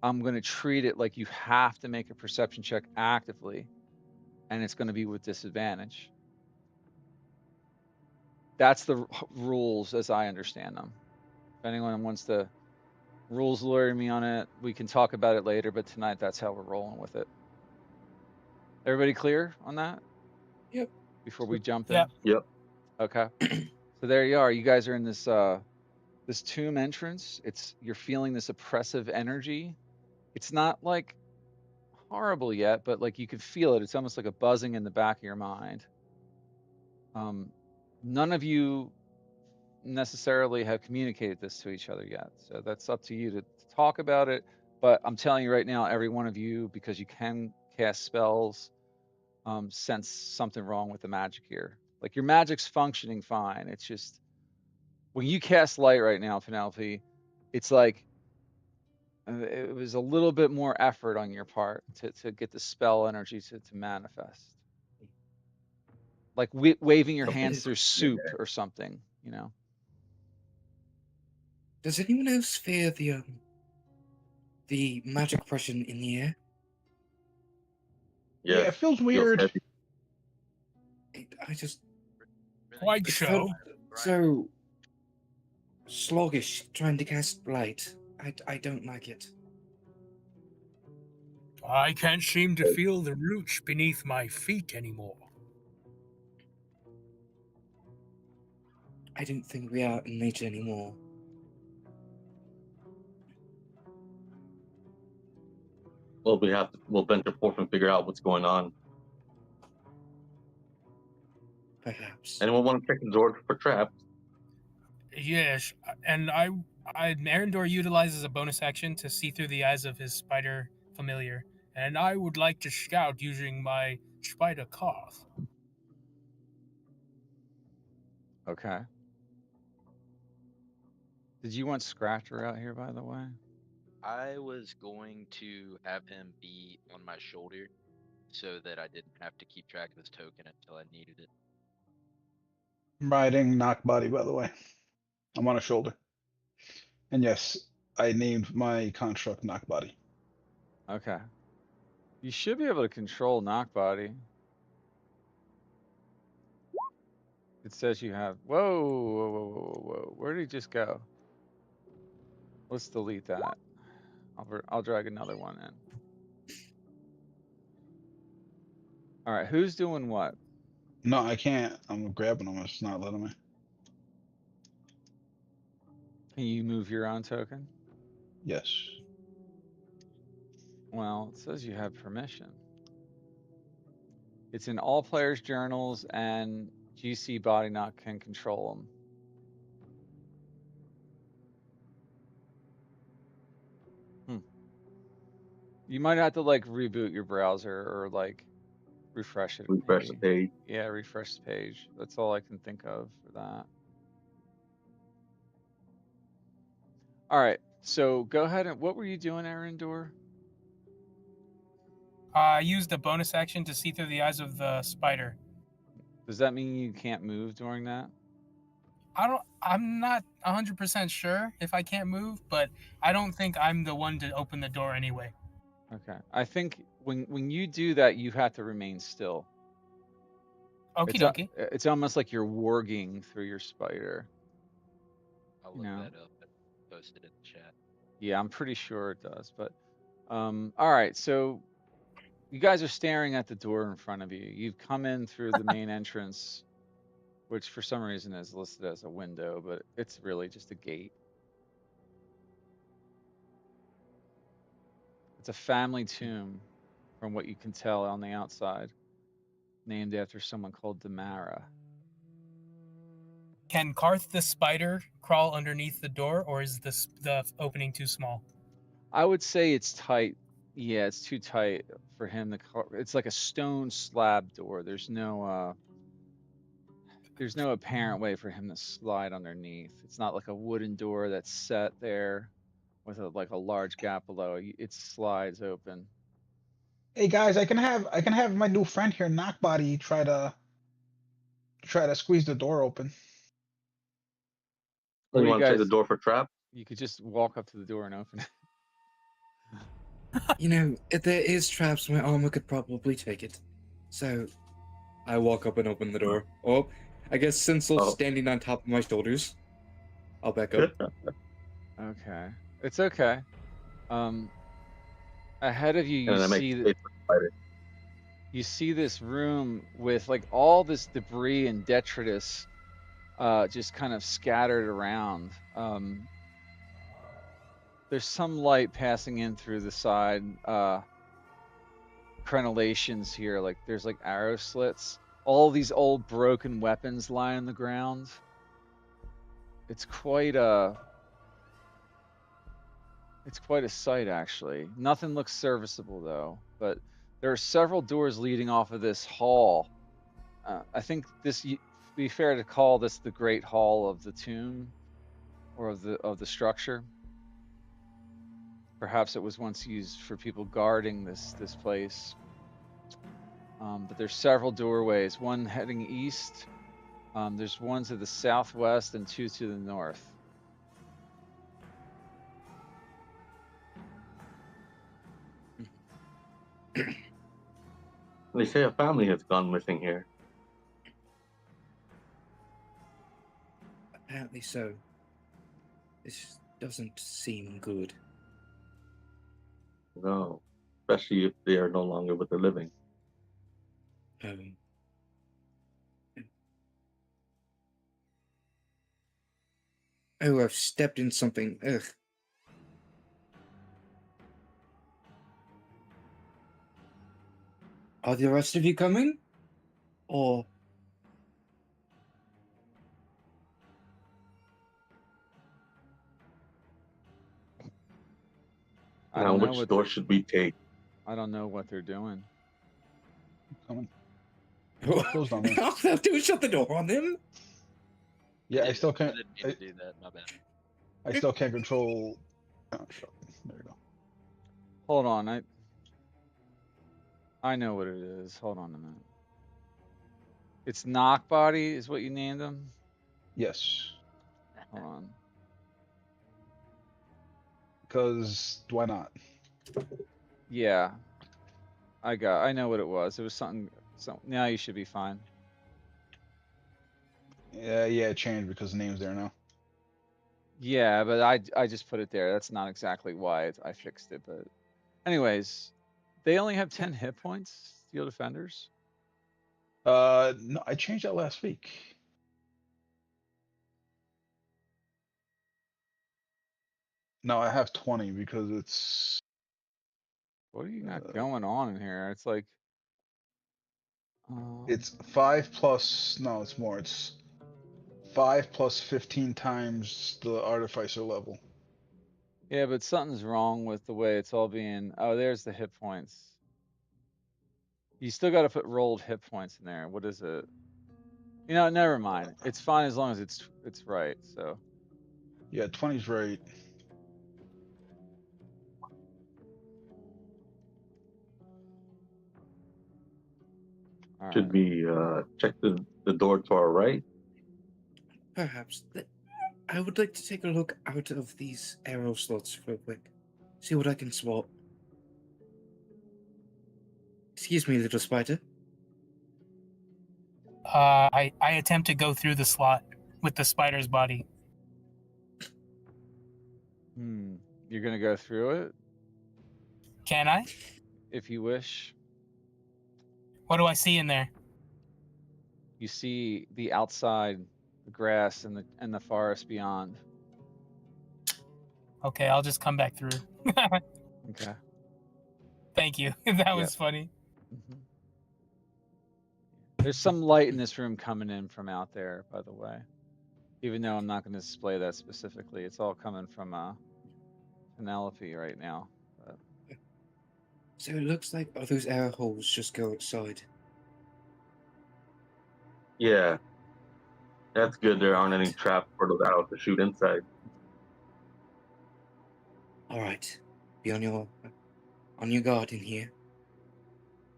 I'm going to treat it like you have to make a perception check actively, and it's going to be with disadvantage. That's the rules as I understand them. If anyone wants to rules lawyer me on it, we can talk about it later, but tonight that's how we're rolling with it. Everybody clear on that Yep. before we jump Yeah. in? Yep. Okay. So there you are. You guys are in this tomb entrance. You're feeling this oppressive energy. It's not like horrible yet, but like you could feel it. It's almost like a buzzing in the back of your mind. None of you necessarily have communicated this to each other yet, so that's up to you to talk about it. But I'm telling you right now, every one of you, because you can cast spells, sense something wrong with the magic here. Like your magic's functioning fine. It's just when you cast light right now, Penelope, it's like it was a little bit more effort on your part to get the spell energy to manifest. Like waving your hands through soup or something, you know? Does anyone else fear the magic pressure in the air? Yeah, Yes. it feels Feels weird. heavy. I just Quite it so. felt so sluggish trying to cast light. I don't like it. I can't seem to feel the roots beneath my feet anymore. I don't think we are in nature anymore. Well, we'll venture forth and figure out what's going on. Perhaps. Anyone want to check the door for traps? Yes, and Arendor utilizes a bonus action to see through the eyes of his spider familiar, and I would like to scout using my spider cough. Okay. Did you want Scratcher out here, by the way? I was going to have him be on my shoulder so that I didn't have to keep track of his token until I needed it. I'm riding knock body, by the way. I'm on a shoulder. And yes, I named my construct knock body. Okay. You should be able to control knock body. It says you have. Whoa, whoa, whoa, whoa, whoa, whoa. Where did he just go? Let's delete that. I'll drag another one in. All right, who's doing what? No, I can't. I'm grabbing them. It's not letting me. Can you move your own token? Yes. Well, it says you have permission. It's in all players' journals, and GC Body Knock can control them. You might have to like reboot your browser or like refresh it. Refresh the Maybe. page. Yeah, refresh the page. That's all I can think of for that. All right. So go ahead and what were you doing, Arendor? I used the bonus action to see through the eyes of the spider. Does that mean you can't move during that? I'm not 100% sure if I can't move, but I don't think I'm the one to open the door anyway. Okay. I think when you do that, you have to remain still. Okie dokie. It's almost like you're warging through your spider. I'll You look know. that up and post it in the chat. Yeah, I'm pretty sure it does. But all right. So you guys are staring at the door in front of you. You've come in through the main entrance, which for some reason is listed as a window, but it's really just a gate. It's a family tomb, from what you can tell on the outside, named after someone called Damara. Can Karth the spider crawl underneath the door, or is the opening too small? I would say it's tight. Yeah, it's too tight for him to. It's like a stone slab door. There's no apparent way for him to slide underneath. It's not like a wooden door that's set there with like a large gap below. It slides open. Hey guys, I can have my new friend here, knock body, try to squeeze the door open. What You do you want to check the guys? door for trap? You could just walk up to the door and open it. You know, if there is traps, my armor could probably take it. So, I walk up and open the door. Oh, I guess Sinsel's Oh. standing on top of my shoulders. I'll back up. Okay, it's okay. Ahead of you, And then I make space for the spider. you see this room with like all this debris and detritus, just kind of scattered around. There's some light passing in through the side crenellations here. Like there's like arrow slits. All these old broken weapons lie on the ground. It's quite a sight, actually. Nothing looks serviceable though, but there are several doors leading off of this hall. I think this be fair to call this the Great Hall of the tomb, or of the structure. Perhaps it was once used for people guarding this place. But there's several doorways. One heading east. There's one to the southwest and two to the north. They say a family has gone missing here. Apparently so. This doesn't seem good. No, especially if they are no longer with the living. Oh, I've stepped in something. Ugh. Are the rest of you coming? Or I Now, don't know which what door should we take? I don't know what they're doing. Coming. Closed on me. I'll have to shut the door on them. Yeah, I still I can't. didn't mean to do that. My bad. I still can't control. Oh, shut. There you go. Hold on, I know what it is. Hold on a minute. It's Knockbody is what you named him? Yes. Hold on. Because why not? Yeah. I know what it was. It was something, now you should be fine. Yeah, it changed because the name's there now. Yeah, but I just put it there. That's not exactly why I fixed it, but anyways, they only have 10 hit points, Steel Defenders. No, I changed that last week. No, I have 20 because it's What are you got going on in here? It's like it's 5 plus, no, it's more. It's 5 plus 15 times the artificer level. yeah, but something's wrong with the way it's all being. Oh, there's the hit points. You still got to put rolled hit points in there. What is it? You know, never mind. It's fine as long as it's right. So Yeah, 20's right. all Should right. we check the door to our right? Perhaps. I would like to take a look out of these arrow slots real quick. See what I can spot. Excuse me, little spider. I attempt to go through the slot with the spider's body. You're gonna go through it Can I? if you wish. What do I see in there? You see the outside, the grass, and the forest beyond. Okay, I'll just come back through. Okay. Thank you. That Yep. was funny. Mhm. There's some light in this room coming in from out there, by the way. Even though I'm not going to display that specifically, it's all coming from Penelope right now. But So it looks like those arrow holes just go outside. Yeah, that's good. There aren't any traps for those arrows to shoot inside. All right, be on your guard in here.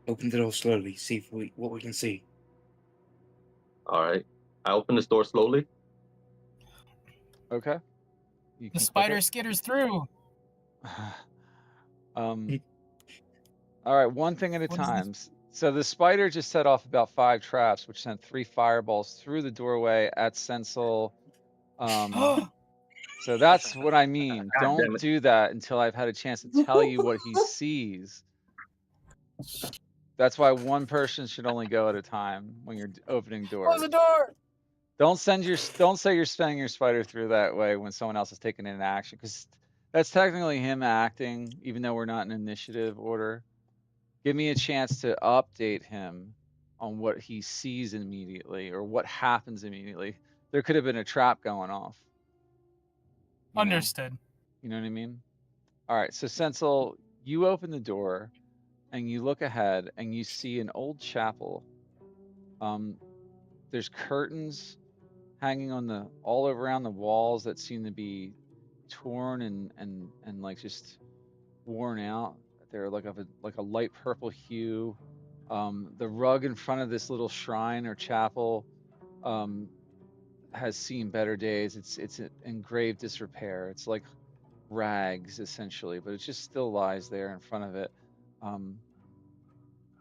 Open the door slowly. See if what we can see. All right. I open this door slowly. okay, you The can click spider it. skitters through. um, all right, one thing at a What is time. So the spider just set off about 5 traps, which sent 3 fireballs through the doorway at Sensel. So that's what I mean. God damn Don't it. do that until I've had a chance to tell you what he sees. That's why one person should only go at a time when you're opening Close the doors. door. Don't say you're sending your spider through that way when someone else is taking an action, because that's technically him acting, even though we're not in initiative order. Give me a chance to update him on what he sees immediately or what happens immediately. There could have been a trap going off. Understood. You know what I mean? All right. So Sensel, you open the door and you look ahead and you see an old chapel. There's curtains hanging on all around the walls that seem to be torn and like just worn out. They're like like a light purple hue. The rug in front of this little shrine or chapel um, has seen better days. It's in grave disrepair. It's like rags essentially, but it just still lies there in front of it. Um,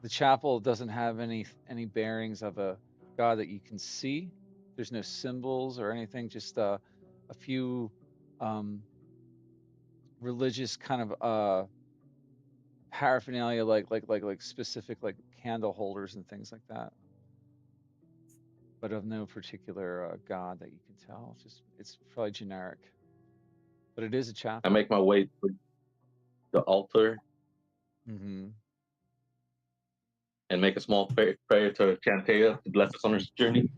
the chapel doesn't have any bearings of a god that you can see. There's no symbols or anything, just a few um, religious kind of paraphernalia, like specific like candle holders and things like that, but of no particular god that you can tell. It's probably generic, but it is a I chapel. make my way to the altar Mm-hmm. and make a small prayer to Chantea to bless us on our journey.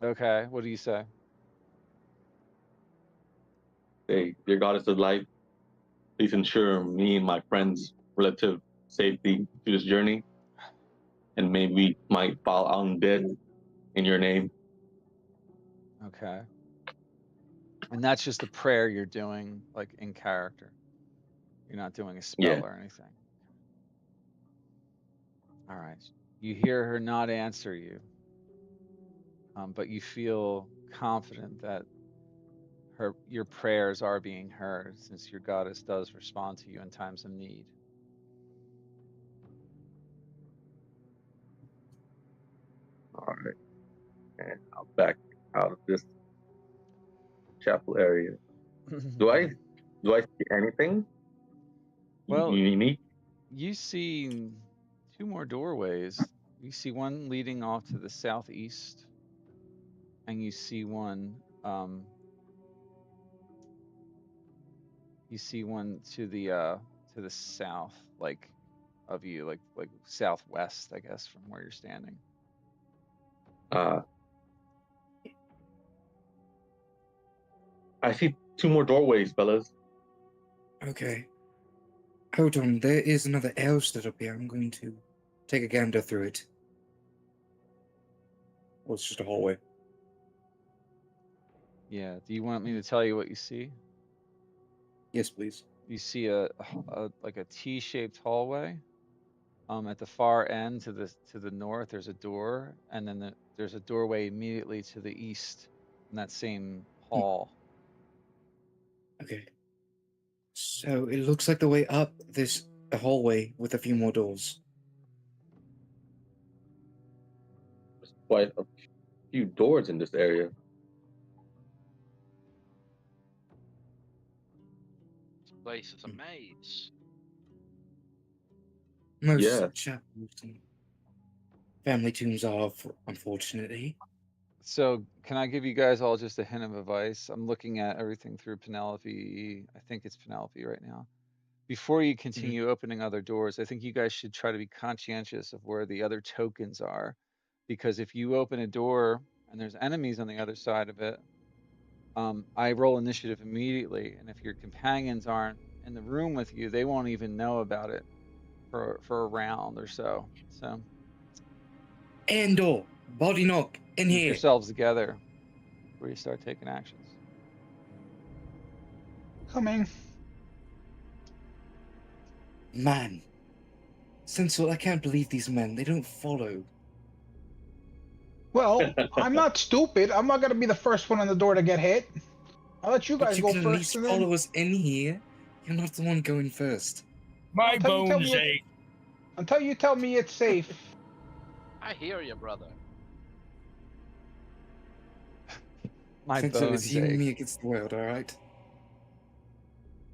Okay, what do you say? Say, dear goddess of life, please ensure me and my friends' relative safety through this journey, and may we might fall undead in your name. Okay, and that's just a prayer you're doing, like in character. You're not doing a Yeah. spell or anything. All right. You hear her not answer you, but you feel confident that your prayers are being heard, since your goddess does respond to you in times of need. All right, and I'll back out of this chapel area. Do I see anything Well, unique? you see two more doorways. You see one leading off to the southeast, and you see one to the south, like of you, like southwest, I guess, from where you're standing. Uh, I see two more doorways, fellas. Okay. Hold on, there is another L stood up here. I'm going to take a gander through it. Well, it's just a hallway. Yeah. Do you want me to tell you what you see? Yes, please. You see a like a T-shaped hallway. At the far end to the north, there's a door, and then there's a doorway immediately to the east in that same hall. Okay. So it looks like the way up this a hallway with a few more doors. There's quite a few doors in this area. This place is a maze. Most Yeah. chapels and family tombs are, unfortunately. So, can I give you guys all just a hint of advice? I'm looking at everything through Penelope. I think it's Penelope right now. Before you continue opening other doors, I think you guys should try to be conscientious of where the other tokens are. Because if you open a door and there's enemies on the other side of it, I roll initiative immediately. And if your companions aren't in the room with you, they won't even know about it for a round or so. So Andor, body knock, in keep here. yourselves together before you start taking actions. Coming. Man. Sensual, I can't believe these men. They don't follow. Well, I'm not stupid. I'm not gonna be the first one on the door to get hit. I'll let you But guys you go can at first, least and then follow us in here. You're not the one going first. My until you tell bones me ache. until you tell me it's safe. I hear you, brother. My Sensual, bones it's you and ache. me against the world, alright?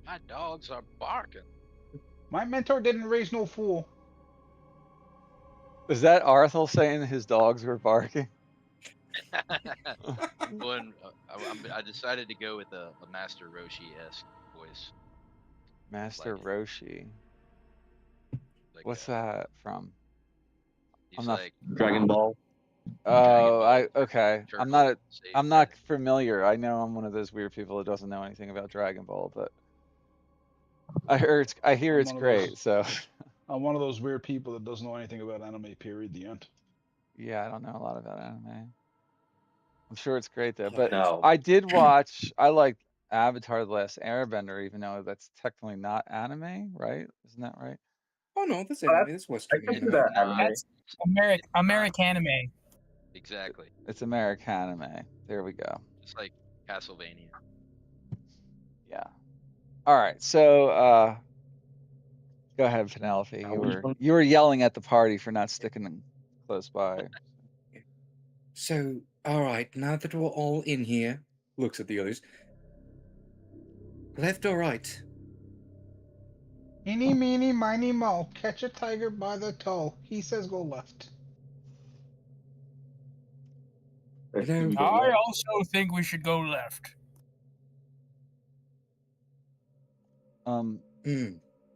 My dogs are barking. My mentor didn't raise no fool. Is that Arthel saying his dogs were barking? When I decided to go with a Master Roshi-esque voice. Master Like it. Roshi. Like, What's that from? He's I'm not. like, Dragon Ball. Oh, Ball, okay. I'm Turtle, not. I'm Savior. not familiar. I know I'm one of those weird people that doesn't know anything about Dragon Ball, but I hear I'm it's one of great. those. So I'm one of those weird people that doesn't know anything about anime. Period. The end. yeah, I don't know a lot about anime. I'm sure it's great though. But Now, I did watch. I liked Avatar: The Last Airbender, even though that's technically not anime, right? Isn't that right? Oh no, this I anime, this Western consider anime. that anime. That's Americanime. Exactly. It's American anime. There we go. Just like Castlevania. Yeah. All right. So go ahead, Penelope. You were yelling at the party for not sticking close by. So, alright, now that we're all in here, looks at the others. Left or right? Eeny, meeny, miny, mo. Catch a tiger by the toe. He says go left. Let's You know, do the I left. also think we should go left.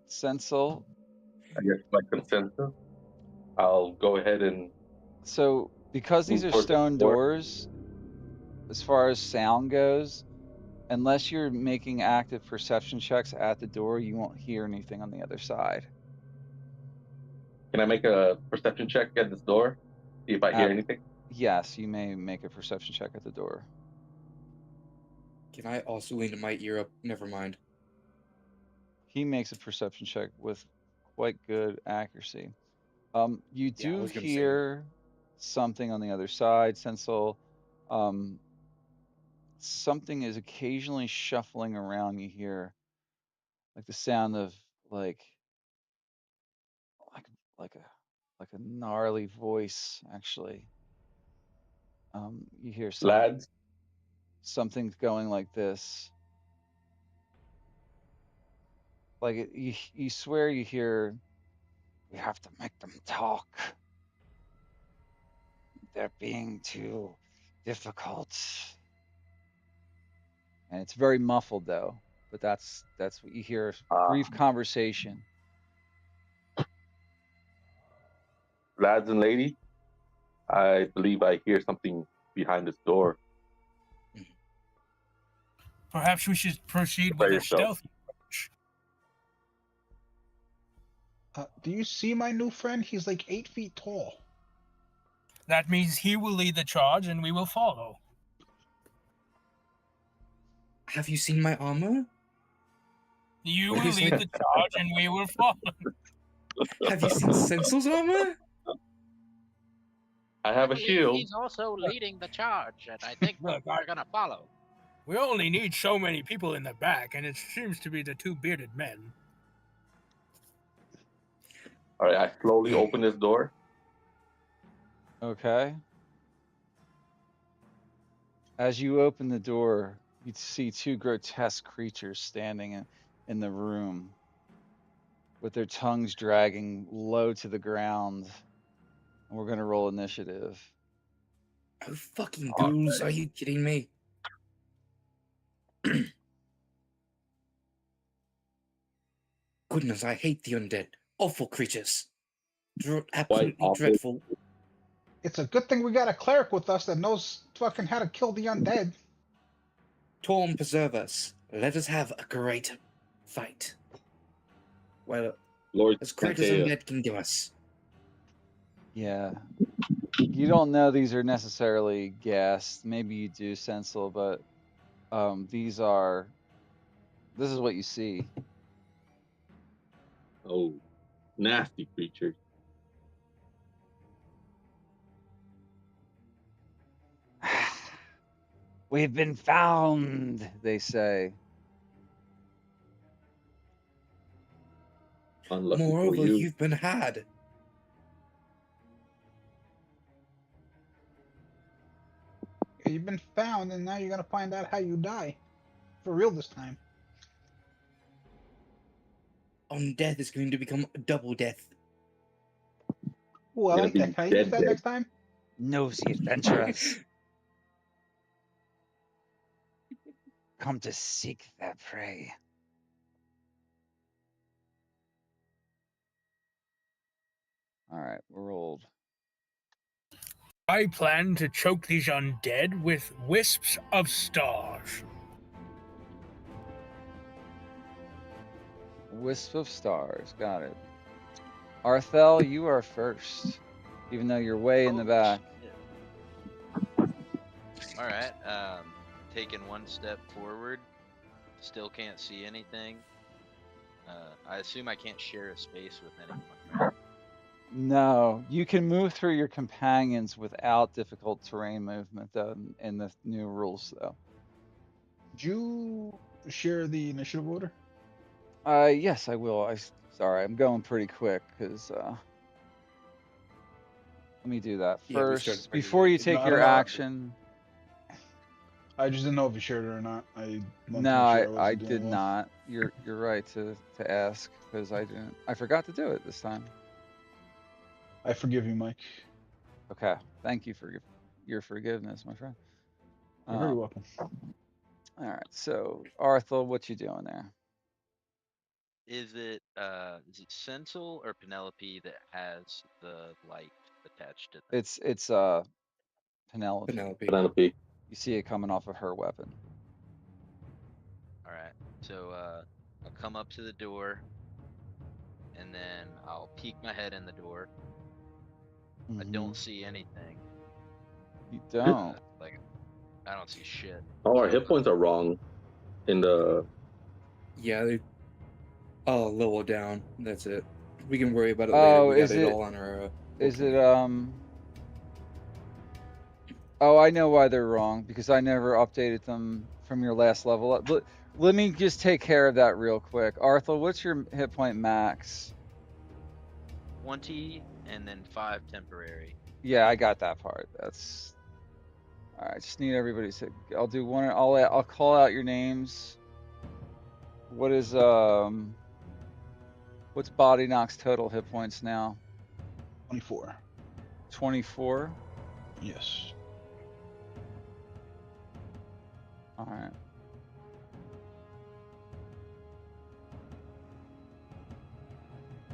Sensel. I guess by consensus, I'll go ahead and So because these move are towards the stone door. doors, as far as sound goes, unless you're making active perception checks at the door, you won't hear anything on the other side. Can I make a perception check at this door? See if I hear anything? Yes, you may make a perception check at the door. Can I also lean my ear up? Never mind. He makes a perception check with quite good accuracy. You Yeah, I do was gonna say. hear something on the other side, Sensel. Um, something is occasionally shuffling around. You hear like the sound of like like like a gnarly voice actually. You hear Lads, something going like this. Like you swear you hear. We have to make them talk. They're being too difficult. And it's very muffled though. But that's what you hear. uh, Brief conversation. lads and lady, I believe I hear something behind this door. Perhaps we should proceed Prepare with a yourself. stealthy approach. Do you see my new friend? He's like 8 feet tall. That means he will lead the charge and we will follow. Have you seen my armor? You Where will is lead my- the charge and we will follow. Have you seen Sensel's armor? I have a believe shield. He's also leading the charge, and I think Look, we're gonna follow. We only need so many people in the back, and it seems to be the two bearded men. All right, I slowly open this door. Okay. As you open the door, you see two grotesque creatures standing in the room with their tongues dragging low to the ground. And we're going to roll initiative. Oh, fucking ghouls, are you kidding me? Goodness, I hate the undead. Awful creatures. Absolutely awful. dreadful. It's a good thing we got a cleric with us that knows fucking how to kill the undead. Torm, preserve us. Let us have a great fight. Well, Lord as great as Cormanthyr. undead can give us. Yeah. You don't know these are necessarily guests. Maybe you do, Sensel, but this is what you see. Oh, nasty creatures. We've been found, they say. Unlucky for Moreover, you. you've been had. You've been found, and now you're gonna find out how you die. For real this time. On death is going to become double death. Ooh, I You're like gonna that. be Can I dead, use that dead. next time? Nosy adventurers. Come to seek their prey. All right, we're rolled. I plan to choke these undead with wisps of stars. Wisp of stars, got it. Arthel, you are first, even though you're way in the Holy back. shit. All right. Taking one step forward. Still can't see anything. I assume I can't share a space with anyone, right? No, you can move through your companions without difficult terrain movement, though, in the new rules, though. Did you share the initiative order? Yes, I will. Sorry, I'm going pretty quick because let me do that Yeah, we started first pretty before you late. take No, I your don't know. action. I just didn't know if you shared it or not. I wanted No, to make sure I I wasn't doing did well. not. You're right to ask because I didn't. I forgot to do it this time. I forgive you, Mike. Okay, thank you for your forgiveness, my friend. You're very welcome. All right, so Arthur, what you doing there? Is it Sensel or Penelope that has the light attached to them? It's Penelope. Penelope. Penelope. You see it coming off of her weapon. All right. So I'll come up to the door, and then I'll peek my head in the door. I don't see anything. You don't. Like, I don't see shit. Oh, our hit points are wrong in the. Yeah, they. Oh, lower down. That's it. We can worry about it later. Oh, We got is it it? all on our. Is it bookmark. Oh, I know why they're wrong because I never updated them from your last level up. But let me just take care of that real quick. Arthur, what's your hit point max? 20 and then 5 temporary. Yeah, I got that part. That's all right. Just need everybody to. I'll do one. I'll call out your names. What is what's Body Knock's total hit points now? 24. 24. Yes. All right.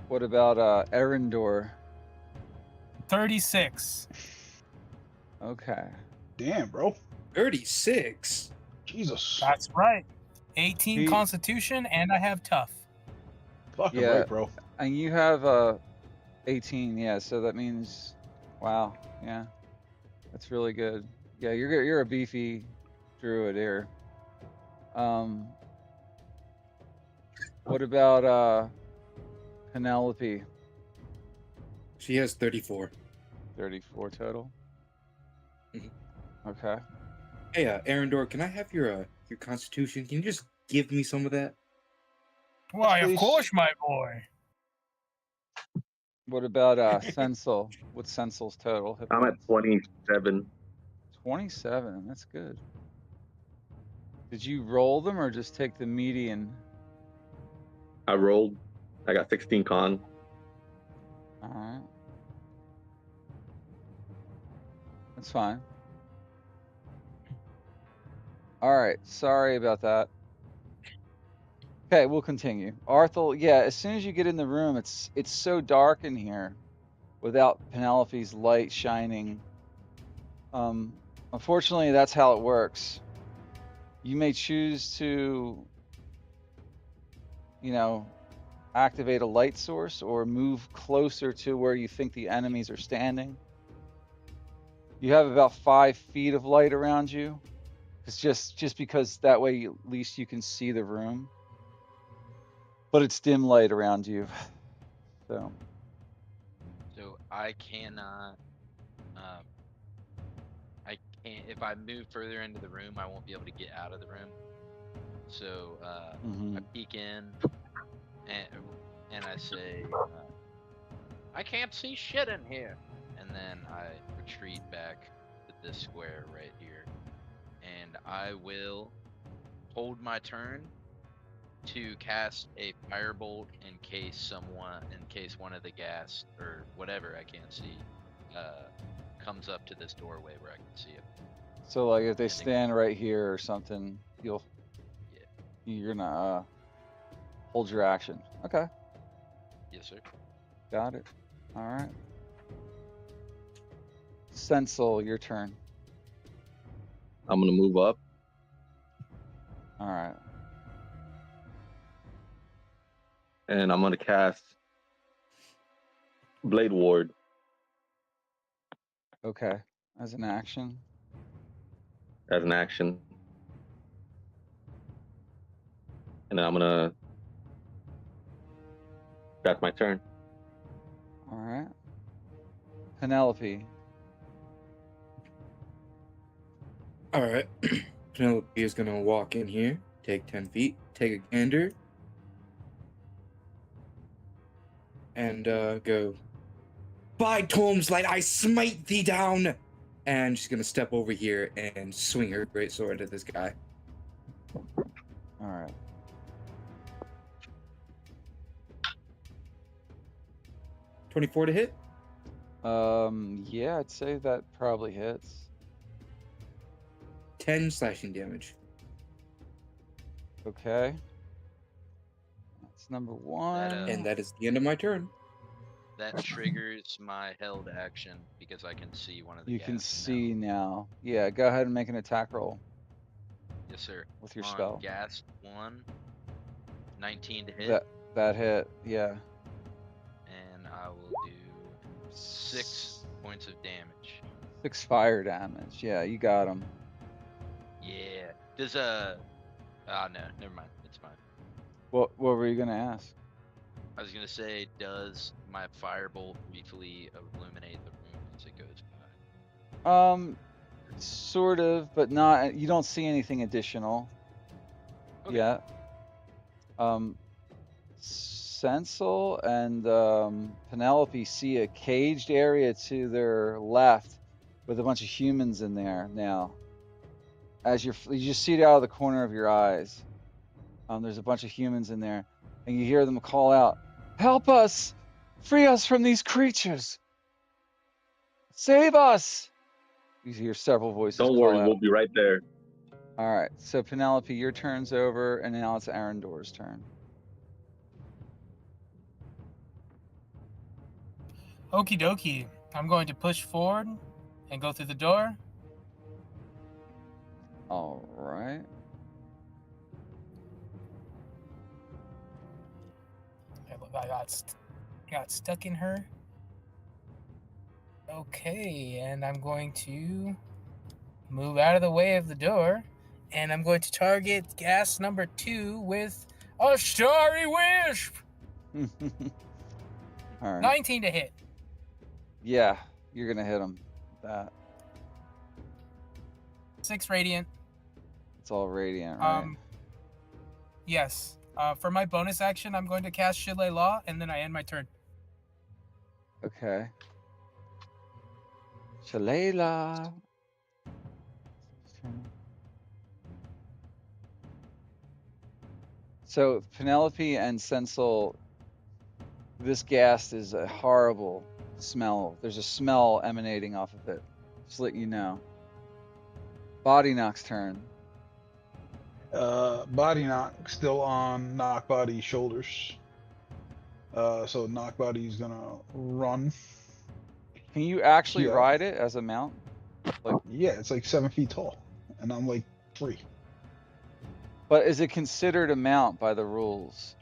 What about Erendor? 36. Okay. Damn, bro. 36. Jesus. That's right. 18 He- Constitution, and I have tough. Fucking Yeah. right, bro. And you have 18, yeah, so that means wow, yeah. That's really good. Yeah, you're a beefy druid here. What about Penelope? She has 34. 34 total. Mhm. Okay. Hey, Arendor, can I have your Constitution? Can you just give me some of that? Why, of please. course, my boy. What about Sensil? What's Sensil's total hit I'm at points? 27. 27, that's good. Did you roll them or just take the median? I rolled. I got 16 con. All right. That's fine. All right. Sorry about that. Okay, we'll continue. Arthur, yeah, as soon as you get in the room, it's so dark in here without Penelope's light shining. Unfortunately, that's how it works. You may choose to, you know, activate a light source or move closer to where you think the enemies are standing. You have about 5 feet of light around you. It's just because that way at least you can see the room. But it's dim light around you. So So I cannot. I can't. If I move further into the room, I won't be able to get out of the room. So I peek in, and I say, I can't see shit in here. and then I retreat back to this square right here, and I will hold my turn to cast a firebolt in case one of the gas or whatever I can't see comes up to this doorway where I can see it. So like if they And then- stand right here or something, you're gonna hold your action. Okay, Yes, sir. got it. All right. Sensil, your turn. I'm gonna move up. All right. And I'm gonna cast Blade Ward. Okay. As an action. As an action. And then I'm gonna. That's my turn. All right. Penelope. All right. Penelope is gonna walk in here, take 10 feet, take a gander, and go. By Tom's light, I smite thee down. And she's gonna step over here and swing her great sword at this guy. All right. $24 to hit. Yeah, I'd say that probably hits. 10 slashing damage. Okay. That's number one. And that is the end of my turn. That triggers my held action because I can see one of the You can gas see now. now. Yeah, go ahead and make an attack roll Yes, sir. with your On spell. gas 1, 19 to hit, That hit, yeah. and I will do 6 points of damage. 6 fire damage. Yeah, you got him. Yeah. Does no, never mind. It's fine. What were you gonna ask? I was gonna say, does my firebolt briefly illuminate the room as it goes by? Sort of, but not. You don't see anything additional Okay. yet. Sensel and Penelope see a caged area to their left with a bunch of humans in there now. As you just see it out of the corner of your eyes. There's a bunch of humans in there, and you hear them call out, "Help us! Free us from these creatures! Save us!" You hear several voices Don't call worry, out. we'll be right there. All right, so Penelope, your turn's over, and now it's Arendor's turn. Okie dokie. I'm going to push forward and go through the door. All right. I got stuck in her. Okay, and I'm going to move out of the way of the door, and I'm going to target gas number 2 with a starry wisp. All right. 19 to hit. Yeah, you're gonna hit him with that. 6 radiant. It's all radiant, right? Yes. For my bonus action, I'm going to cast Shillelagh Law, and then I end my turn. Okay. Shalala. So Penelope and Sensel, this gas is a horrible smell. There's a smell emanating off of it. Just let you know. Body Knock's turn. Body knock still on knock body's shoulders. So knock body's gonna run. Can you actually Yeah. ride it as a mount? Yeah, it's like 7 feet tall, and I'm like 3. But is it considered a mount by the rules?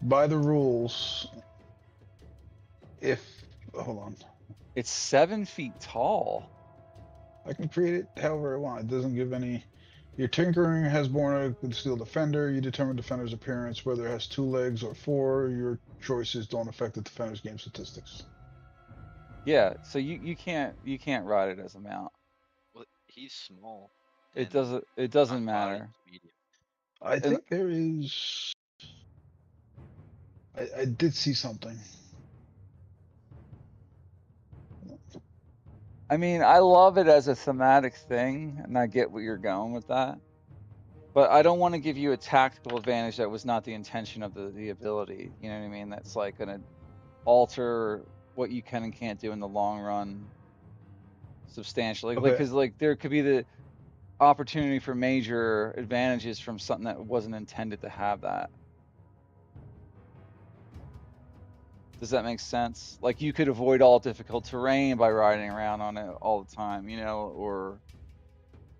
By the rules, hold on, It's 7 feet tall. I can create it however I want. It doesn't give any. Your tinkering has born a steel defender. You determine defender's appearance, whether it has 2 legs or 4. Your choices don't affect the defender's game statistics. Yeah, so you can't ride it as a mount. Well, he's small. It and doesn't my body's matter. medium. I think there is. I did see something. I mean, I love it as a thematic thing, and I get what you're going with that. But I don't want to give you a tactical advantage that was not the intention of the ability. You know what I mean? That's like going to alter what you can and can't do in the long run substantially. Like, Okay. because like there could be the opportunity for major advantages from something that wasn't intended to have that. Does that make sense? Like you could avoid all difficult terrain by riding around on it all the time, you know, or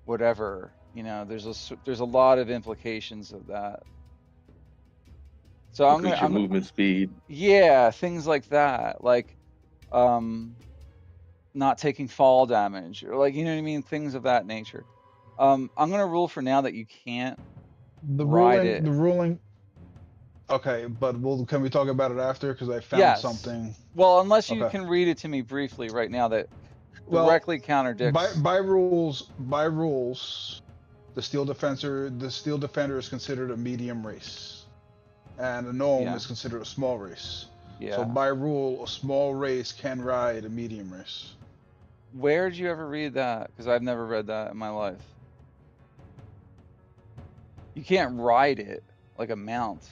whatever. You know, there's a lot of implications of that. So Increase your movement speed. Yeah, things like that, like not taking fall damage, or like, you know what I mean, things of that nature. I'm gonna rule for now that you can't ride it. The ruling. Okay, but can we talk about it after? Because I found Yes. something. Well, unless you Okay. can read it to me briefly right now that directly contradicts. By rules, the steel defender is considered a medium race, and a gnome is considered a small race. Yeah. So by rule, a small race can ride a medium race. Where did you ever read that? Because I've never read that in my life. You can't ride it like a mount.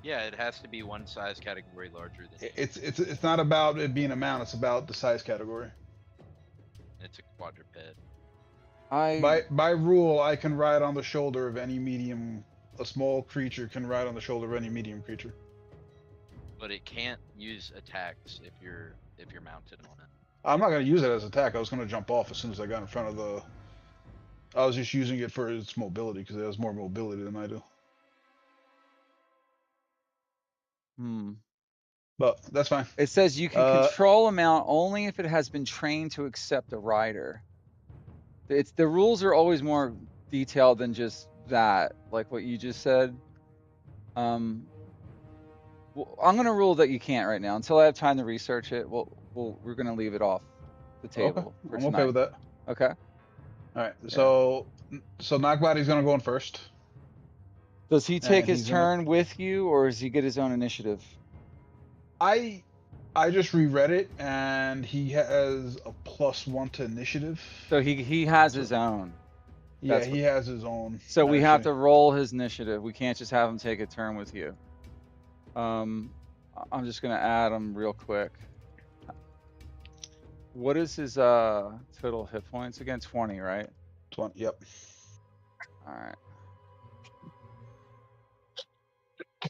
Yeah, it has to be one size category larger than you. It's not about it being a mount. It's about the size category. It's a quadruped. By rule, I can ride on the shoulder of any medium. A small creature can ride on the shoulder of any medium creature. But it can't use attacks if you're mounted on it. I'm not going to use it as attack. I was going to jump off as soon as I got in front of the. I was just using it for its mobility because it has more mobility than I do. But that's fine. It says you can control a mount only if it has been trained to accept a rider. The rules are always more detailed than just that, like what you just said. Well, I'm gonna rule that you can't right now until I have time to research it. We're gonna leave it off the Okay, table for I'm okay tonight. with that. Okay. All right, Yeah. so Knockbody's gonna go in first, Does he take and his he's gonna. turn with you, or does he get his own initiative? I just reread it, and he has a +1 to initiative. So he has So his own. yeah, That's he has his own. So we have Actually, to roll his initiative. We can't just have him take a turn with you. I'm just gonna add him real quick. What is his total hit points again? 20, right? 20. Yep. All right.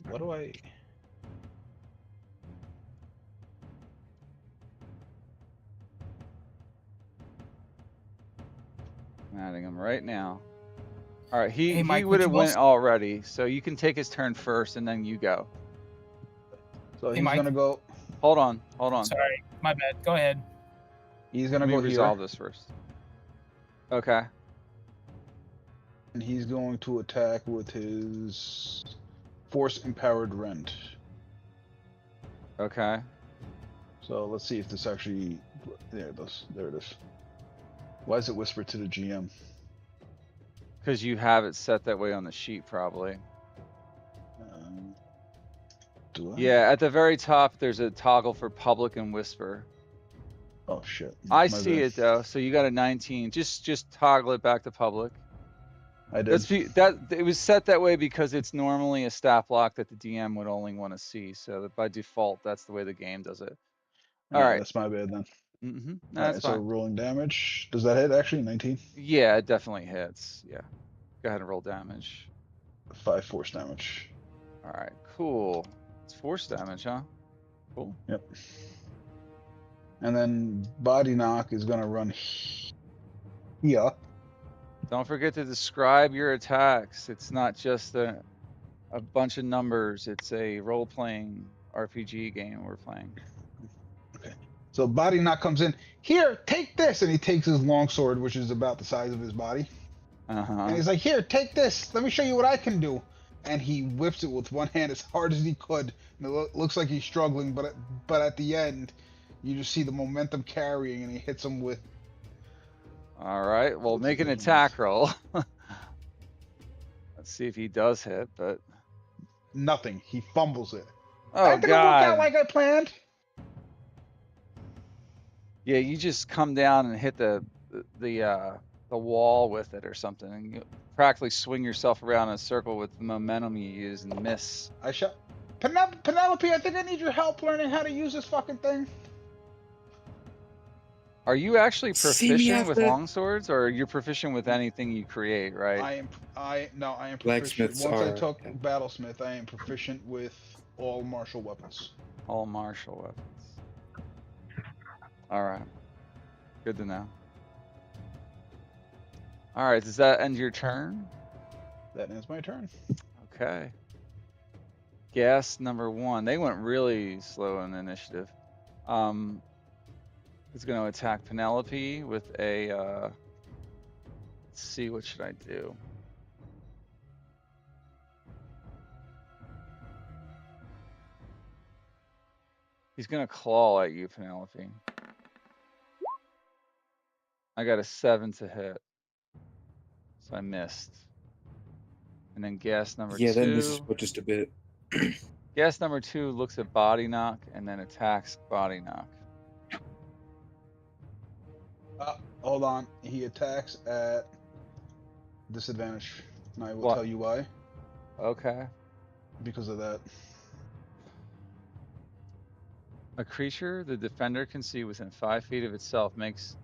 What do I? I'm adding him right now. All right, he Hey, Mike, would would have you went also? already, so you can take his turn first, and then you go. So Hey, he's Mike. gonna go. Hold on. Sorry, my bad. Go ahead. He's Let gonna me go resolve here, this first. Okay. and he's going to attack with his force empowered rend. Okay. So let's see if this actually. There it is. There it is. Why is it whispered to the GM? Because you have it set that way on the sheet, probably. Do I? Yeah, at the very top, there's a toggle for public and whisper. Oh shit. I My see bad. it though. So you got a 19. Just toggle it back to public. I did. That it was set that way because it's normally a stat block that the DM would only want to see. So that by default, that's the way the game does it. All right. That's my bad then. No, All that's right, so fine. rolling damage. Does that hit actually? 19? Yeah, it definitely hits. Yeah. Go ahead and roll damage. 5 force damage. All right, cool. It's force damage, huh? Cool. Yep. And then body knock is gonna run here. Don't forget to describe your attacks. It's not just a bunch of numbers. It's a role-playing RPG game we're playing. Okay. So body knock comes in. Here, take this, and he takes his longsword, which is about the size of his body, and he's like, "Here, take this. Let me show you what I can do." And he whips it with one hand as hard as he could. And it looks like he's struggling, but at the end, you just see the momentum carrying, and he hits him with. All right. Well, What's make his an attack roll. Let's see if he does hit, but Nothing. He fumbles it. oh That didn't work out god. like I planned. Yeah, you just come down and hit the wall with it or something, and you practically swing yourself around in a circle with the momentum you use and miss. I shot. Penelope, I think I need your help learning how to use this fucking thing. Are you actually See me proficient with after- longswords, or you're proficient with anything you create, right? I am proficient. Blacksmiths Once I are- took Battlesmith, I am proficient with all martial weapons. All martial weapons. All right. Good to know. All right, does that end your turn? That ends my turn. Okay. Guess number 1. They went really slow in initiative. Is going to attack Penelope with a. Let's see, what should I do? He's going to claw at you, Penelope. I got a 7 to hit, so I missed. And then guess number 2. Yeah, that misses by just a bit. Guess number 2 looks at body knock and then attacks body knock. Hold on. He attacks at disadvantage, and I will What? tell you why. Okay. Because of that. A creature the defender can see within 5 feet of itself makes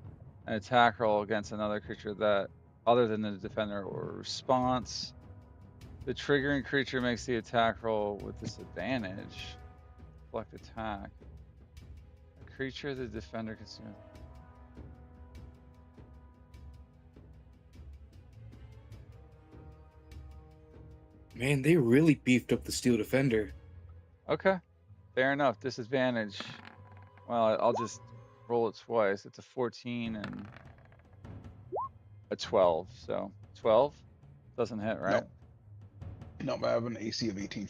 an attack roll against another creature that other than the defender or response. The triggering creature makes the attack roll with disadvantage. Deflect attack. A creature the defender can see. Man, they really beefed up the Steel Defender. Okay. Fair enough. Disadvantage. Well, I'll just roll it twice. It's a 14 and a 12. So 12 doesn't hit, right? No, I have an AC of 18.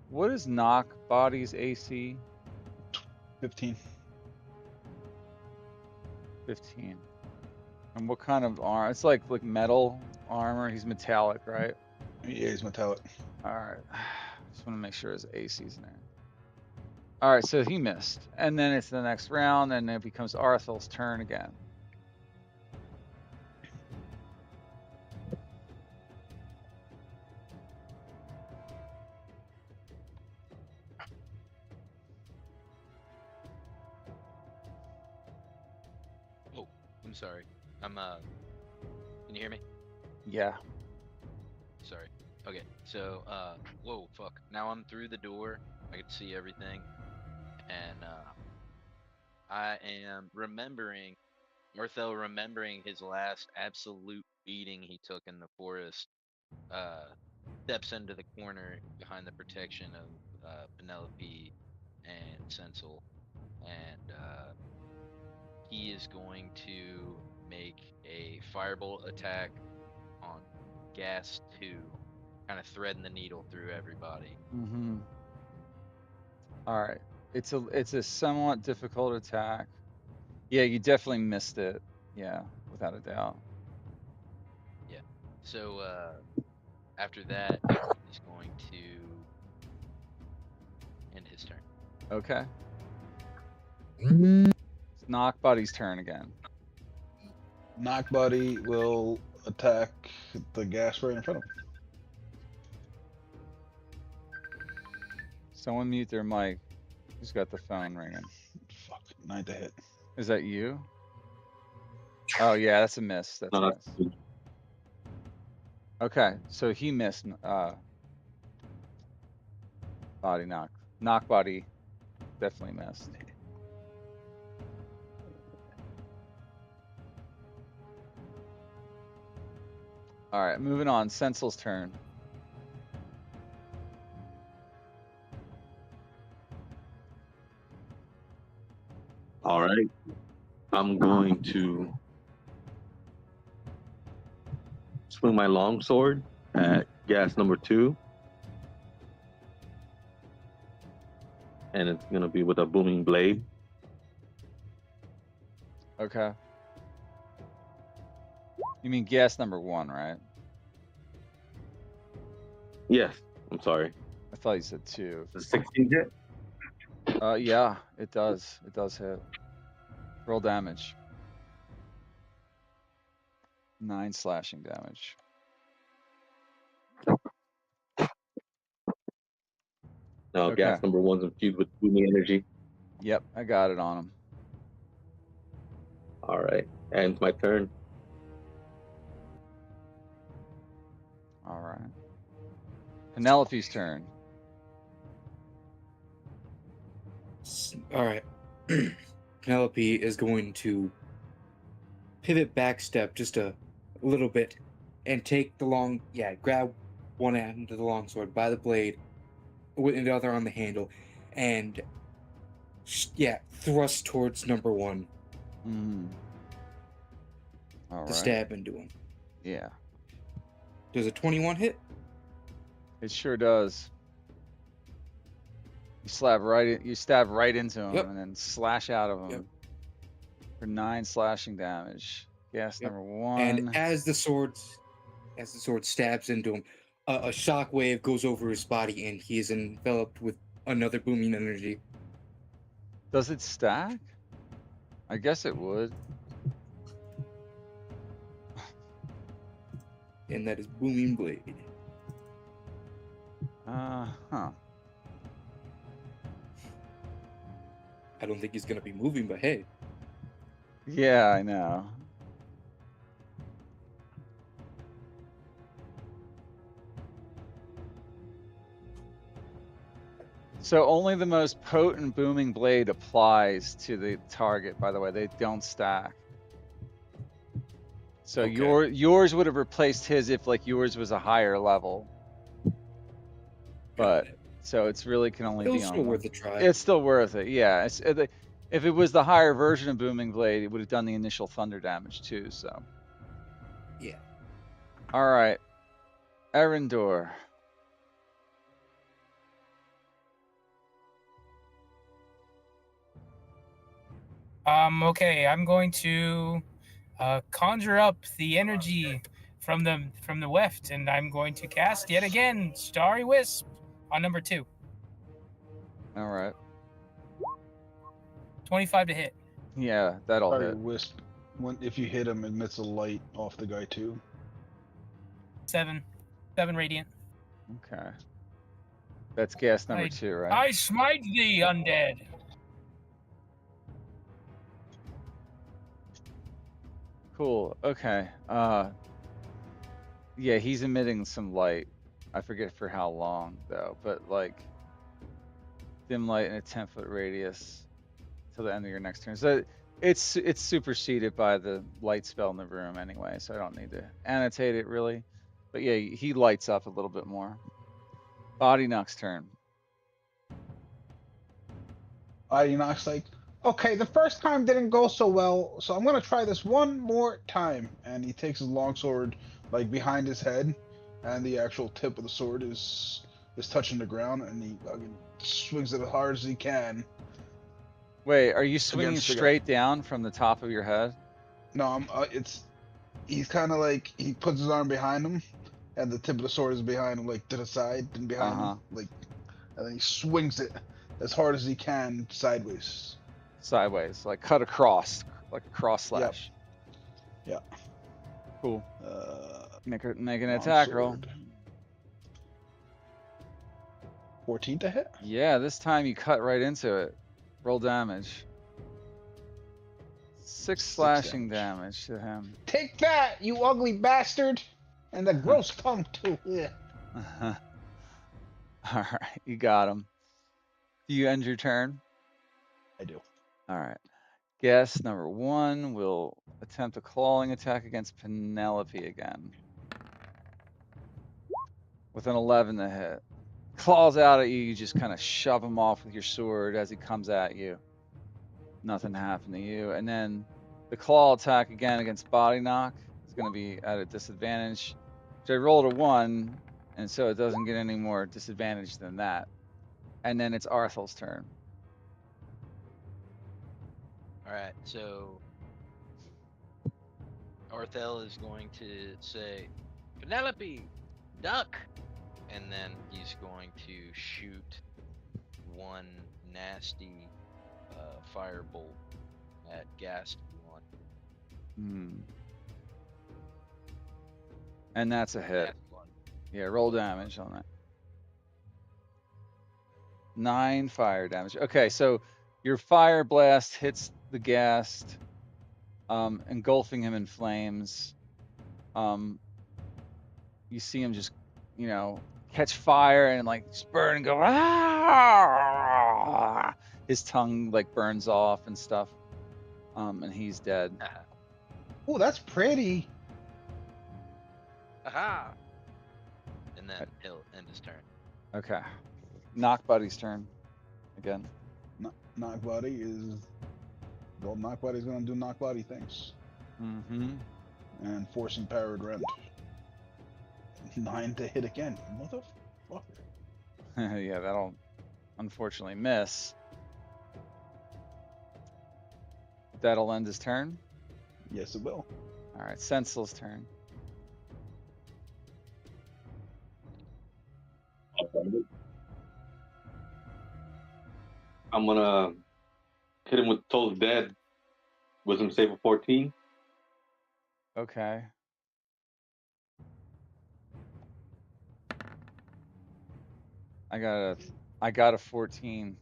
What is knock body's AC? 15. 15. And what kind of armor? It's like metal armor. He's metallic, right? Yeah, he's metallic. All right. Just want to make sure his AC's in there. All right, so he missed. And then it's the next round, and it becomes Arthel's turn again. Oh, I'm sorry. I'm Can you hear me? Yeah. Sorry. Okay. So whoa, fuck. Now I'm through the door. I can see everything, and I am remembering, Orthel remembering his last absolute beating he took in the forest. Steps into the corner behind the protection of Penelope and Sensel, and he is going to make a firebolt attack on Gas 2, kind of threading the needle through everybody. Mm-hmm. All right. It's a somewhat difficult attack. Yeah, you definitely missed it. Yeah, without a doubt. Yeah. So after that, he's going to end his turn. Okay. It's Knockbody's turn again. Knockbody will attack the gas right in front of him. Someone mute their mic. Who's got the phone ringing? Fuck, 9 to hit. Is that you? Oh yeah, that's a miss. That's a No, miss. that's Okay, so he missed body knock. Knock body definitely missed. All right, moving on. Sensel's turn. all right. I'm going to swing my longsword at gas number 2. And it's going to be with a booming blade. Okay. You mean gas number 1, right? Yes, I'm sorry. I thought you said 2. The 16 hit? Yeah, it does. It does hit. Roll damage. 9 slashing damage. No, Okay. gas number 1's infused with booming energy. Yep, I got it on him. All right. Ends my turn. All right. Penelope's turn. All right. Penelope is going to pivot back step just a little bit and take the grab one end of the longsword by the blade with the other on the handle and thrust towards number 1 All to right. stab into him. Yeah, Does a 21 hit? it sure does. You stab right into him Yep. and then slash out of him Yep. for 9 slashing damage. Gas Yep. number 1. And as the sword stabs into him, a shock wave goes over his body and he is enveloped with another booming energy. Does it stack? I guess it would. And that is booming blade. Huh. I don't think he's gonna be moving, but hey. Yeah, I know. So only the most potent booming blade applies to the target, by the way. They don't stack. So Okay. yours would have replaced his if yours was a higher level. But Got it. so it's really can only It be was on still one. worth a try. It's still worth it. Yeah. If it was the higher version of booming blade, it would have done the initial thunder damage too. So. Yeah. All right. Erendor. Okay, I'm going to conjure up the energy from the weft, and I'm going to cast yet again Starry Wisp on number 2. All right. 25 to hit. Yeah, that'll Sorry, hit. Wisp. If you hit him, it emits a light off the guy too. 7 radiant. Okay. That's gas number I- 2, right? I smite thee, undead. Cool. Okay. Yeah, he's emitting some light. I forget for how long though, but like dim light in a 10-foot radius till the end of your next turn. So it's superseded by the light spell in the room anyway, so I don't need to annotate it really. But yeah, he lights up a little bit more. Body Knock's turn. Knox like, okay, the first time didn't go so well, so I'm gonna try this one more time. And he takes his longsword like behind his head, and the actual tip of the sword is touching the ground, and he swings it as hard as he can. Wait, are you swinging Against the guy. straight down from the top of your head? No, he's kind of like he puts his arm behind him, and the tip of the sword is behind him, like to the side and behind him, like, and then he swings it as hard as he can sideways. Sideways, like cut across, like a cross slash. Yep. Cool. Make an Long attack roll. sword. 14 to hit. Yeah, this time you cut right into it. Roll damage. 6 slashing damage to him. Take that, you ugly bastard! And the gross tongue too. Yeah. All right, you got him. Do you end your turn? I do. All right. Guess number 1 will attempt a clawing attack against Penelope again. With an 11 to hit. Claws out at you, you just kind of shove him off with your sword as he comes at you. Nothing happened to you. And then the claw attack again against Body Knock is going to be at a disadvantage. So I rolled a 1, and so it doesn't get any more disadvantage than that. And then it's Arthel's turn. All right, so Arthel is going to say, Penelope, duck! And then he's going to shoot one nasty firebolt at Ghast 1. And that's a hit. Yeah, roll damage on that. 9 fire damage. Okay, so your fire blast hits the Ghast, engulfing him in flames. You see him just, catch fire and like spurt and go, ah! His tongue like burns off and stuff. And he's dead. Oh, that's pretty. Aha! And then he'll end his turn. Okay. Knock Buddy's turn again. Knock Buddy is. Well, Knock Buddy's gonna do Knock Buddy things. Mm-hmm. And force empowered rend. 9 to hit again. Motherfucker. Yeah, that'll unfortunately miss. That'll end his turn. Yes, it will. All right, Sensel's turn. I'm gonna hit him with Toll's Dead. Wisdom save of 14. Okay. I got a 14.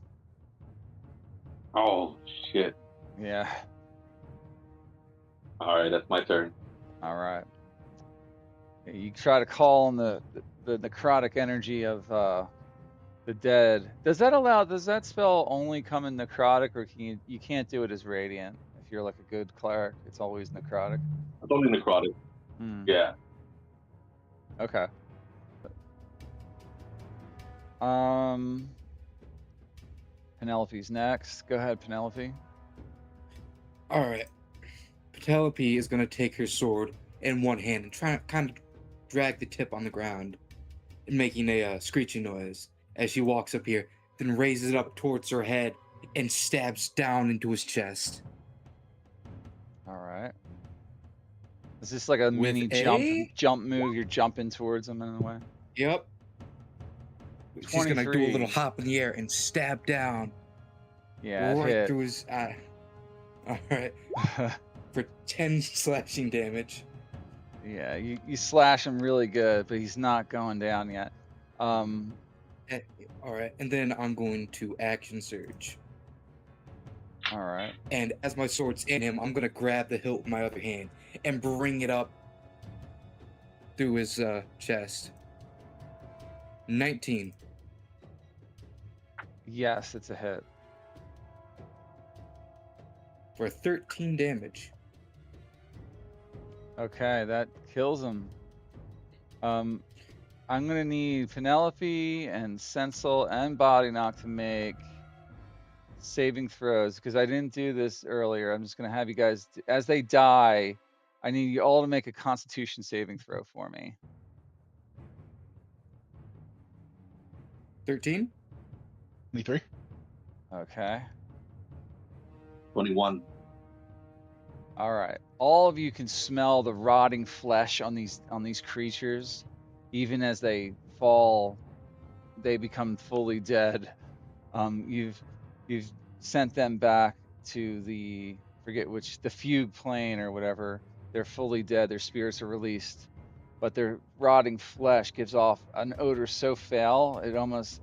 Oh shit. Yeah. All right, that's my turn. All right. You try to call on the necrotic energy of the dead. Does that spell only come in necrotic, or you can't do it as radiant? If you're like a good cleric, it's always necrotic. It's only necrotic. Yeah. Okay. Penelope's next. Go ahead, Penelope. All right. Penelope is going to take her sword in one hand and try to kind of drag the tip on the ground, making a screeching noise as she walks up here, then raises it up towards her head and stabs down into his chest. All right. Is this like a With mini a jump move? You're jumping towards him in a way. Yep. She's gonna do a little 23. hop in the air and stab down Yeah, it right hit. through his eye. All right, for 10 slashing damage. Yeah, you slash him really good, but he's not going down yet. All right, and then I'm going to action surge. All right. And as my sword's in him, I'm gonna grab the hilt with my other hand and bring it up through his chest. 19. Yes, it's a hit. For 13 damage. Okay, that kills him. I'm gonna need Penelope and Sensel and Body Knock to make saving throws because I didn't do this earlier. I'm just gonna have you guys, as they die, I need you all to make a Constitution saving throw for me. 13? 23. Okay. 21. All right. All of you can smell the rotting flesh on these creatures. Even as they fall, they become fully dead. You've sent them back to the fugue plane or whatever. They're fully dead. Their spirits are released, but their rotting flesh gives off an odor so foul it almost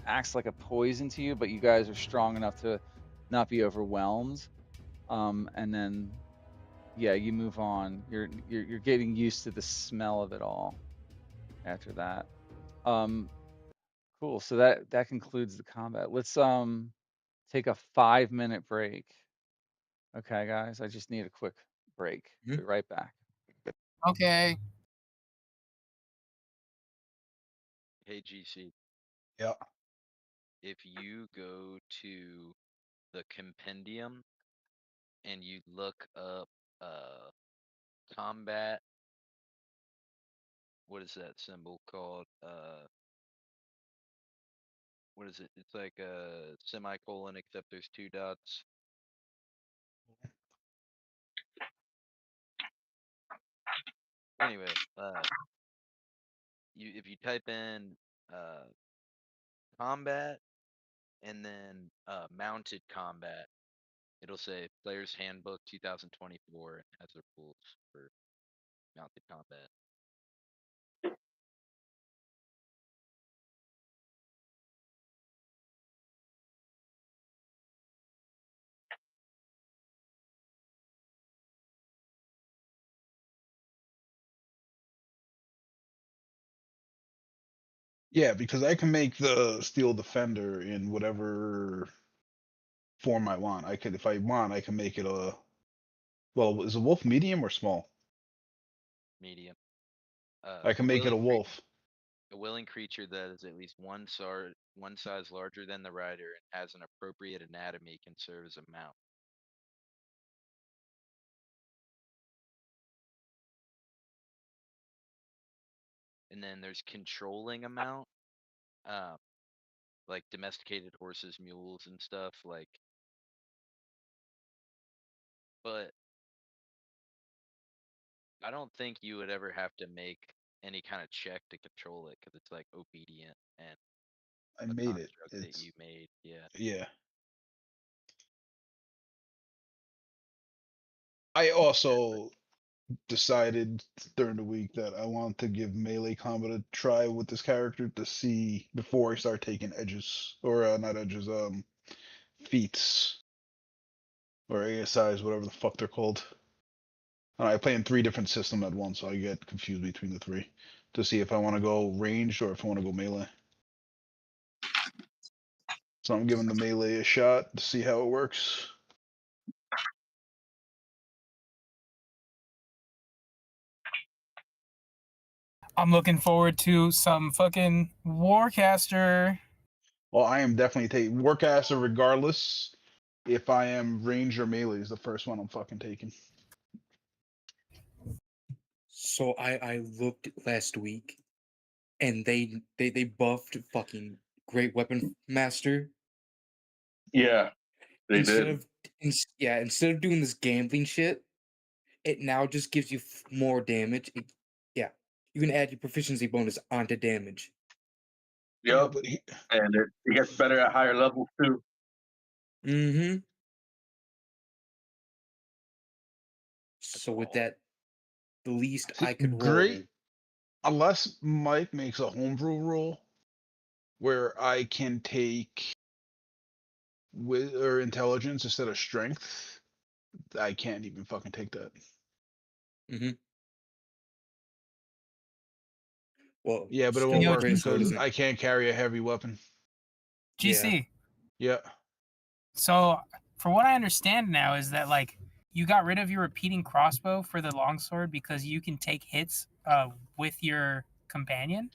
acts like a poison to you. But you guys are strong enough to not be overwhelmed. And then, yeah, you move on. You're getting used to the smell of it all after that. Cool. So that concludes the combat. Let's take a 5-minute break. Okay, guys, I just need a quick break. Be right back. Okay. Hey, GC, Yeah. if you go to the compendium and you look up combat, what is that symbol called? What is it? It's like a semicolon except there's 2 dots. Anyway, if you type in combat and then mounted combat, it'll say Player's Handbook 2024 and has their rules for mounted combat. Yeah, because I can make the Steel Defender in whatever form I want. I could, if I want, I can make it a. Well, is a wolf medium or small? Medium. I can make it a wolf. A willing creature that is at least one size larger than the rider and has an appropriate anatomy can serve as a mount. And then there's controlling a mount, like domesticated horses, mules, and stuff. But I don't think you would ever have to make any kind of check to control it because it's like obedient and I a made it. construct that It's you made. Yeah. yeah. I also decided during the week that I want to give melee combat a try with this character to see before I start taking edges or not edges, feats or ASIs, whatever the fuck they're called. And I play in 3 different systems at once, so I get confused between the 3 to see if I want to go ranged or if I want to go melee. So I'm giving the melee a shot to see how it works. I'm looking forward to some fucking Warcaster. Well, I am definitely taking Warcaster regardless. If I am range or melee is the first one I'm fucking taking. So I looked last week, and they buffed fucking Great Weapon Master. Yeah, they Instead did. of instead of doing this gambling shit, it now just gives you more damage. Yeah, you can add your proficiency bonus onto damage. Yeah, Yep. but And it gets better at higher levels too. Mm-hmm. So with that, the least I could roll. great. Unless Mike makes a homebrew rule where I can take wit or intelligence instead of strength, I can't even fucking take that. Mm-hmm. Well, Yeah, but it still won't Yo, work great sword because isn't. I can't carry a heavy weapon. GC. Yeah. So, for what I understand now is that like you got rid of your repeating crossbow for the longsword because you can take hits with your companion.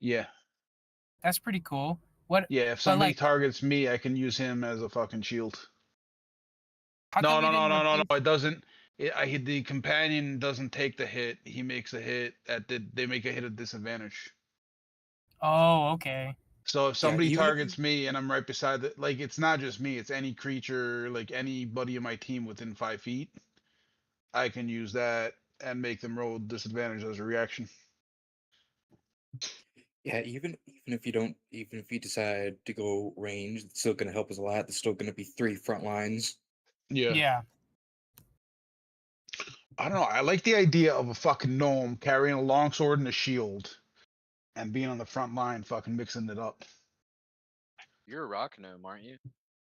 Yeah. That's pretty cool. What? Yeah, if But somebody like, targets me, I can use him as a fucking shield. how No, come no, you no, didn't no, no, repeat? no. It doesn't. The companion doesn't take the hit. He makes a hit they make a hit at disadvantage. Oh, okay. So if Yeah, somebody even if targets me and I'm right beside it, like it's not just me, it's any creature, like anybody in my team within 5 feet, I can use that and make them roll disadvantage as a reaction. yeah, even if you don't, even if you decide to go range, it's still gonna help us a lot. There's still gonna be 3 front lines. Yeah. Yeah. I don't know. I like the idea of a fucking gnome carrying a longsword and a shield and being on the front line, fucking mixing it up. You're a rock gnome, aren't you?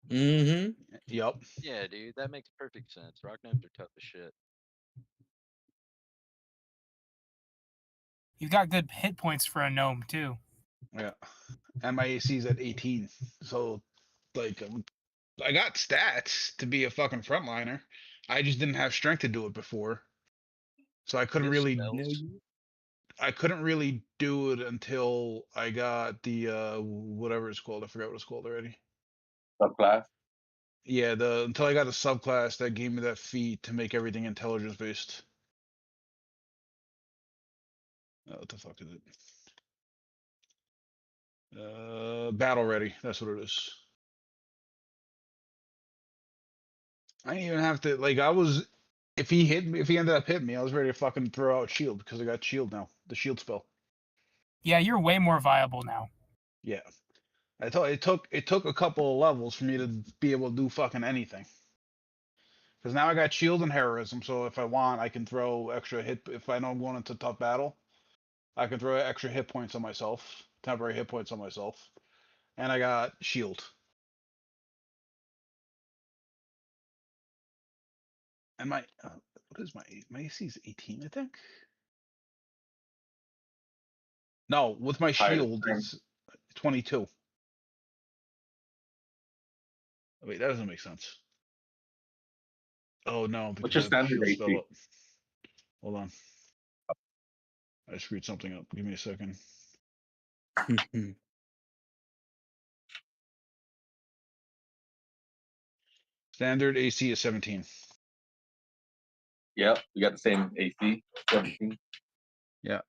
Mm-hmm. Yep. Yeah, dude, that makes perfect sense. Rock gnomes are tough as shit. You got good hit points for a gnome too. Yeah. And my AC is at 18. So, like, I got stats to be a fucking frontliner. I just didn't have strength to do it before. So I couldn't You have really spells. do it until I got the whatever it's called. I forgot what it's called already. Subclass. Yeah, until I got a subclass that gave me that feat to make everything intelligence based. What the fuck is it? Battle ready. That's what it is. I didn't even have to like. If he ended up hitting me, I was ready to fucking throw out shield because I got shield now. The shield spell. Yeah, you're way more viable now. Yeah. I thought it took a couple of levels for me to be able to do fucking anything. Because now I got shield and heroism, so if I want, I can throw extra hit. If I know I'm going into tough battle, I can throw extra hit points on myself, temporary hit points on myself, and I got shield. And my what is my AC is 18, I think. No, with my Higher shield strength. it's 22. Wait, that doesn't make sense. Oh no, What's because your I have the standard shield spell AC? up. Hold on. I screwed something up. Give me a second. Standard AC is 17. Yep, we got the same AC. 17. Yeah.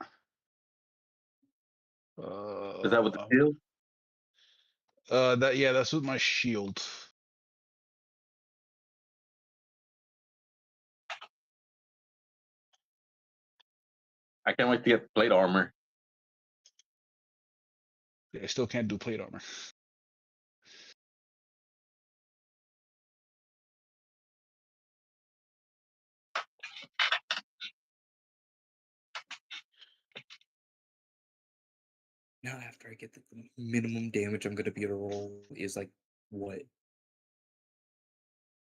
Is that with the shield? That's with my shield. I can't wait to get plate armor. Yeah, I still can't do plate armor. Now after I get the minimum damage I'm gonna be able to roll is like what?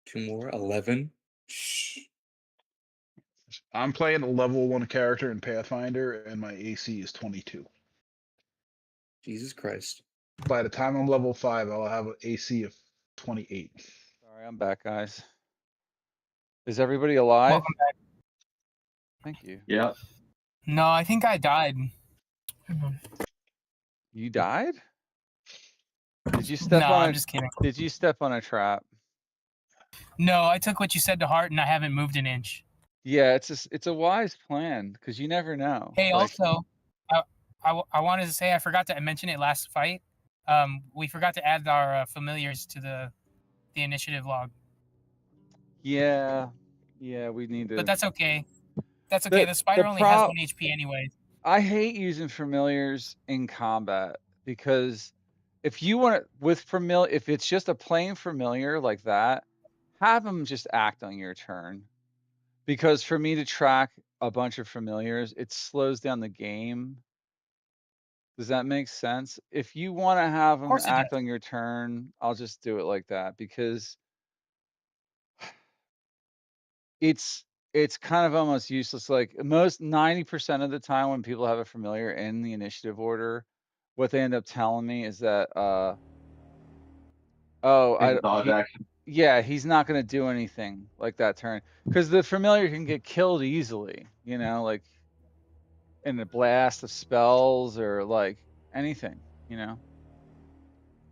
2 more? 11? Shh. I'm playing a level 1 character in Pathfinder, and my AC is 22. Jesus Christ. By the time I'm level 5, I'll have an AC of 28. Sorry, I'm back, guys. Is everybody alive? Welcome back. Thank you. Yeah. No, I think I died. You died? Did you No, step on I'm a just kidding. Did you step on a trap? No, I took what you said to heart and I haven't moved an inch. Yeah, it's a wise plan because you never know. Hey, Like, also, I wanted to say I forgot to mention it last fight. We forgot to add our familiars to the initiative log. yeah, Yeah, we need to. But that's okay. That's okay. The spider only has 1 HP anyways. I hate using familiars in combat because if you want to with familiar, if it's just a plain familiar like that, have them just act on your turn. Because for me to track a bunch of familiars, it slows down the game. Does that make sense? If you want to have Of them course it act does. on your turn, I'll just do it like that because it's kind of almost useless. Like most 90% of the time when people have a familiar in the initiative order, what they end up telling me is that Take dodge action. yeah, he's not going to do anything like that turn because the familiar can get killed easily, like in a blast of spells or like anything,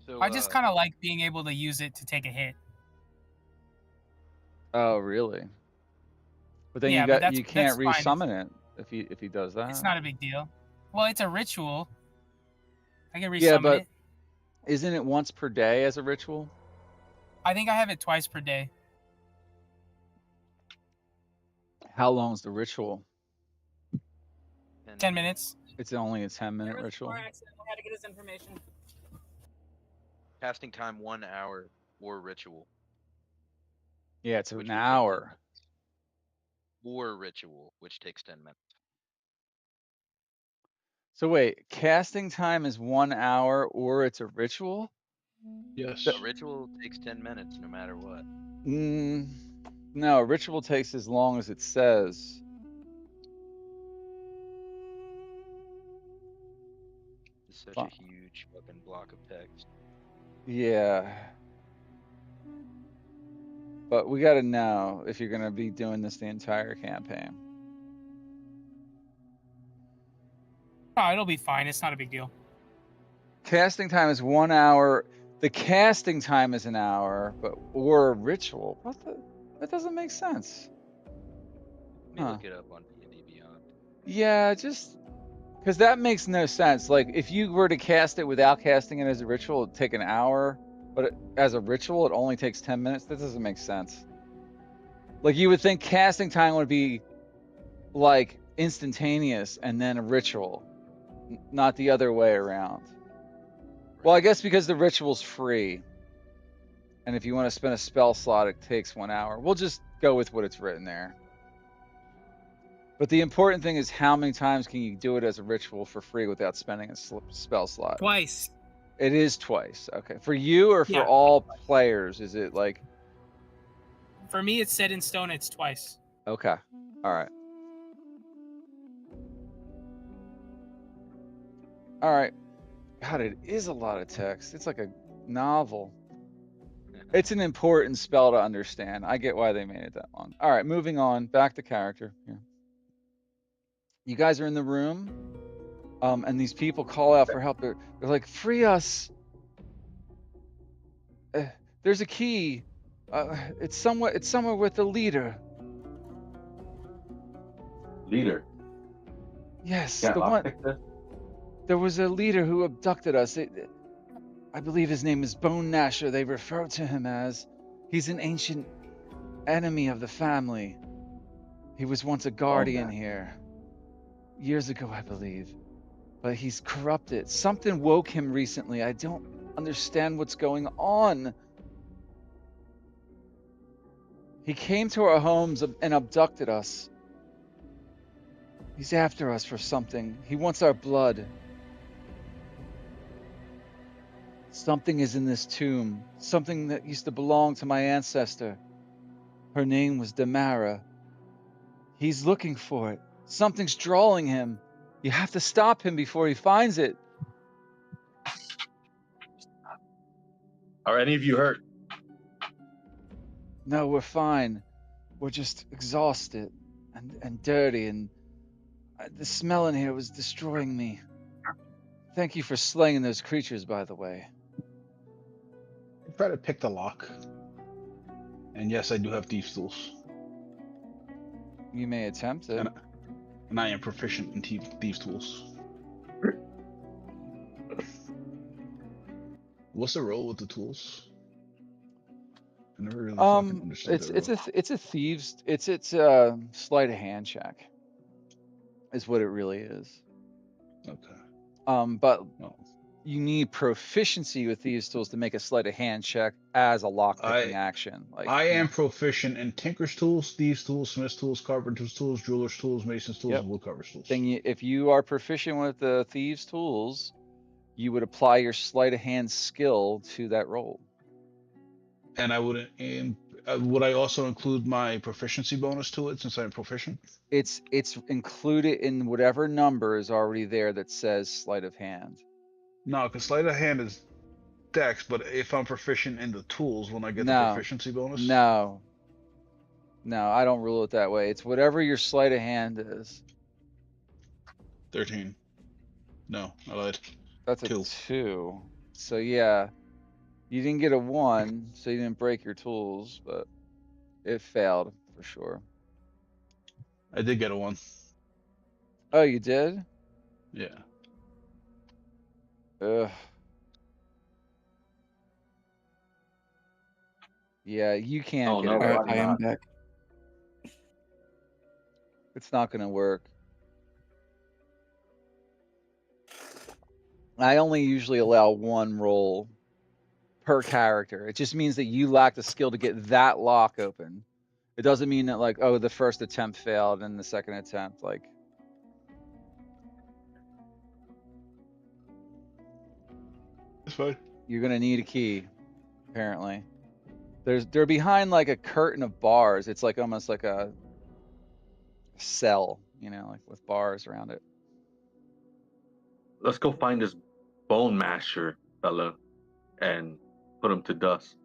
So I just kind of like being able to use it to take a hit. Oh, really? But then Yeah, but you that's can't fine. resummon it if he does that. It's not a big deal. Well, it's a ritual. I can Yeah, resummon but it. isn't it once per day as a ritual? I think I have it twice per day. How long is the ritual? 10 minutes. It's only a 10-minute ritual. Accidentally had to get his information. Casting time 1 hour or ritual. Yeah, it's which an would take 10 hour. minutes. Or ritual, which takes 10 minutes. So wait, casting time is 1 hour or it's a ritual? Yes. A ritual takes 10 minutes no matter what. No, a ritual takes as long as it says. It's such a huge fucking block of text. Yeah. But we got to know if you're going to be doing this the entire campaign. Oh, it'll be fine. It's not a big deal. Casting time is 1 hour. The casting time is an hour, or a ritual. That doesn't make sense. Let me look it up on D&D Beyond. Yeah, just because that makes no sense. Like if you were to cast it without casting it as a ritual, it'd take an hour, but as a ritual, it only takes 10 minutes. That doesn't make sense. Like you would think casting time would be like instantaneous and then a ritual, not the other way around. Well, I guess because the ritual's free. And if you want to spend a spell slot, it takes 1 hour. We'll just go with what it's written there. But the important thing is how many times can you do it as a ritual for free without spending a spell slot? Twice. It is twice. Okay. For you or for Yeah. all players? Is it like... For me, it's set in stone. It's twice. Okay. All right. All right. God, it is a lot of text. It's like a novel. It's an important spell to understand. I get why they made it that long. All right, moving on. Back to character. Here. You guys are in the room, and these people call out for help. They're like, "Free us! There's a key. It's somewhere with the leader." Leader. Yes, Can't the one. lockpick this? There was a leader who abducted us. I believe his name is Bone Gnasher. They refer to him as. He's an ancient enemy of the family. He was once a guardian here. Years ago, I believe. But he's corrupted. Something woke him recently. I don't understand what's going on. He came to our homes and abducted us. He's after us for something. He wants our blood. Something is in this tomb. Something that used to belong to my ancestor. Her name was Damara. He's looking for it. Something's drawing him. You have to stop him before he finds it. Are any of you hurt? No, we're fine. We're just exhausted and dirty, and the smell in here was destroying me. Thank you for slaying those creatures, by the way. Try to pick the lock. And yes, I do have thieves' tools. You may attempt it. And I am proficient in thieves' tools. What's the roll with the tools? I never really fucking understood that rule. It's a thieves. It's sleight of hand check. Is what it really is. Okay. But Well, you need proficiency with thieves tools to make a sleight of hand check as a lockpicking I action. Like I am proficient in tinker's tools, thieves tools, smith's tools, carpenter's tools, jeweler's tools, mason's tools, Yep. and woodcarver's tools. Then if you are proficient with the thieves tools, you would apply your sleight of hand skill to that roll. And I would I also include my proficiency bonus to it since I'm proficient? It's included in whatever number is already there that says sleight of hand. No, because sleight of hand is dex, but if I'm proficient in the tools, when I get the No. proficiency bonus? No, I don't rule it that way. It's whatever your sleight of hand is. 13. No, I lied. That's a 2. 2. So yeah, you didn't get a 1, so you didn't break your tools, but it failed for sure. I did get a 1. Oh, you did? Yeah. Ugh. Yeah, you can't Oh, get no, it All right, up. I am back. It's not going to work. I only usually allow 1 roll per character. It just means that you lack the skill to get that lock open. It doesn't mean that like, oh, the first attempt failed and the second attempt, like. It's fine. You're gonna need a key, apparently. They're behind like a curtain of bars. It's like almost like a cell, like with bars around it. Let's go find this bone masher fella and put him to dust.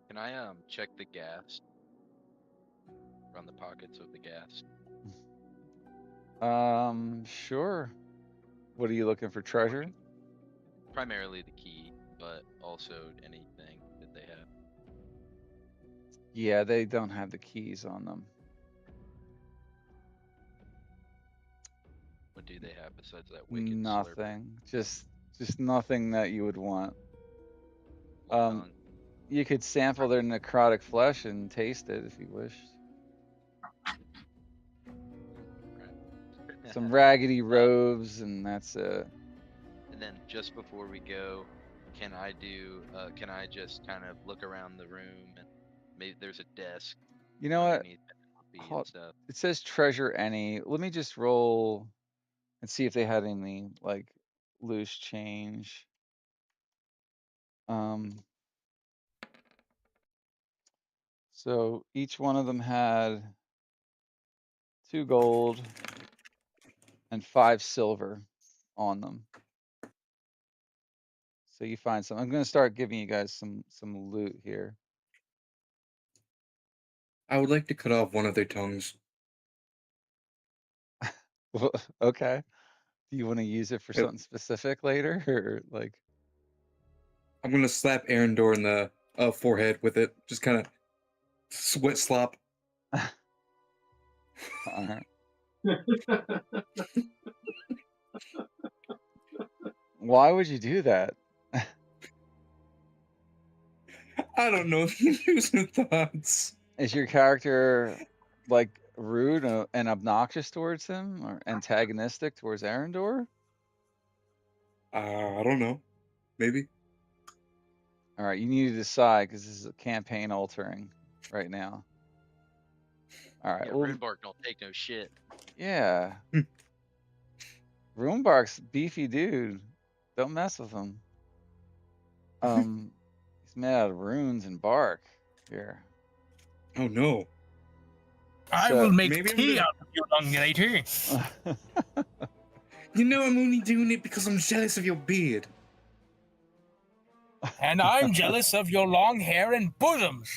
Can I check the gas? Run the pockets of the gas. Sure. What are you looking for? Treasure? Primarily the key, but also anything that they have. Yeah, they don't have the keys on them. What do they have besides that wicked slurper? Nothing. Just nothing that you would want. Well, You could sample their necrotic flesh and taste it if you wished. Some raggedy robes, and that's it. And then just before we go, can I just kind of look around the room and maybe there's a desk. You know what? underneath it and Hold- stuff. It says treasure any. Let me just roll and see if they had any like loose change. So each one of them had 2 gold and 5 silver on them. So you find some. I'm gonna start giving you guys some loot here. I would like to cut off one of their tongues. Okay. Do you want to use it for something specific later, or like? I'm gonna slap Arendor in the forehead with it. Just kind of sweat slop. All right. Why would you do that? I don't know. Using thoughts. Is your character like rude and obnoxious towards him, or antagonistic towards Arendor? I don't know. Maybe. All right, you need to decide because this is a campaign altering right now. All right. Yeah, Well, Runebark don't take no shit. yeah. Runebark's beefy dude. Don't mess with him. He's made out of runes and bark. Here. Oh no. I So- will make Maybe I'm tea gonna- out of you, long later. You know I'm only doing it because I'm jealous of your beard. And I'm jealous of your long hair and bosoms.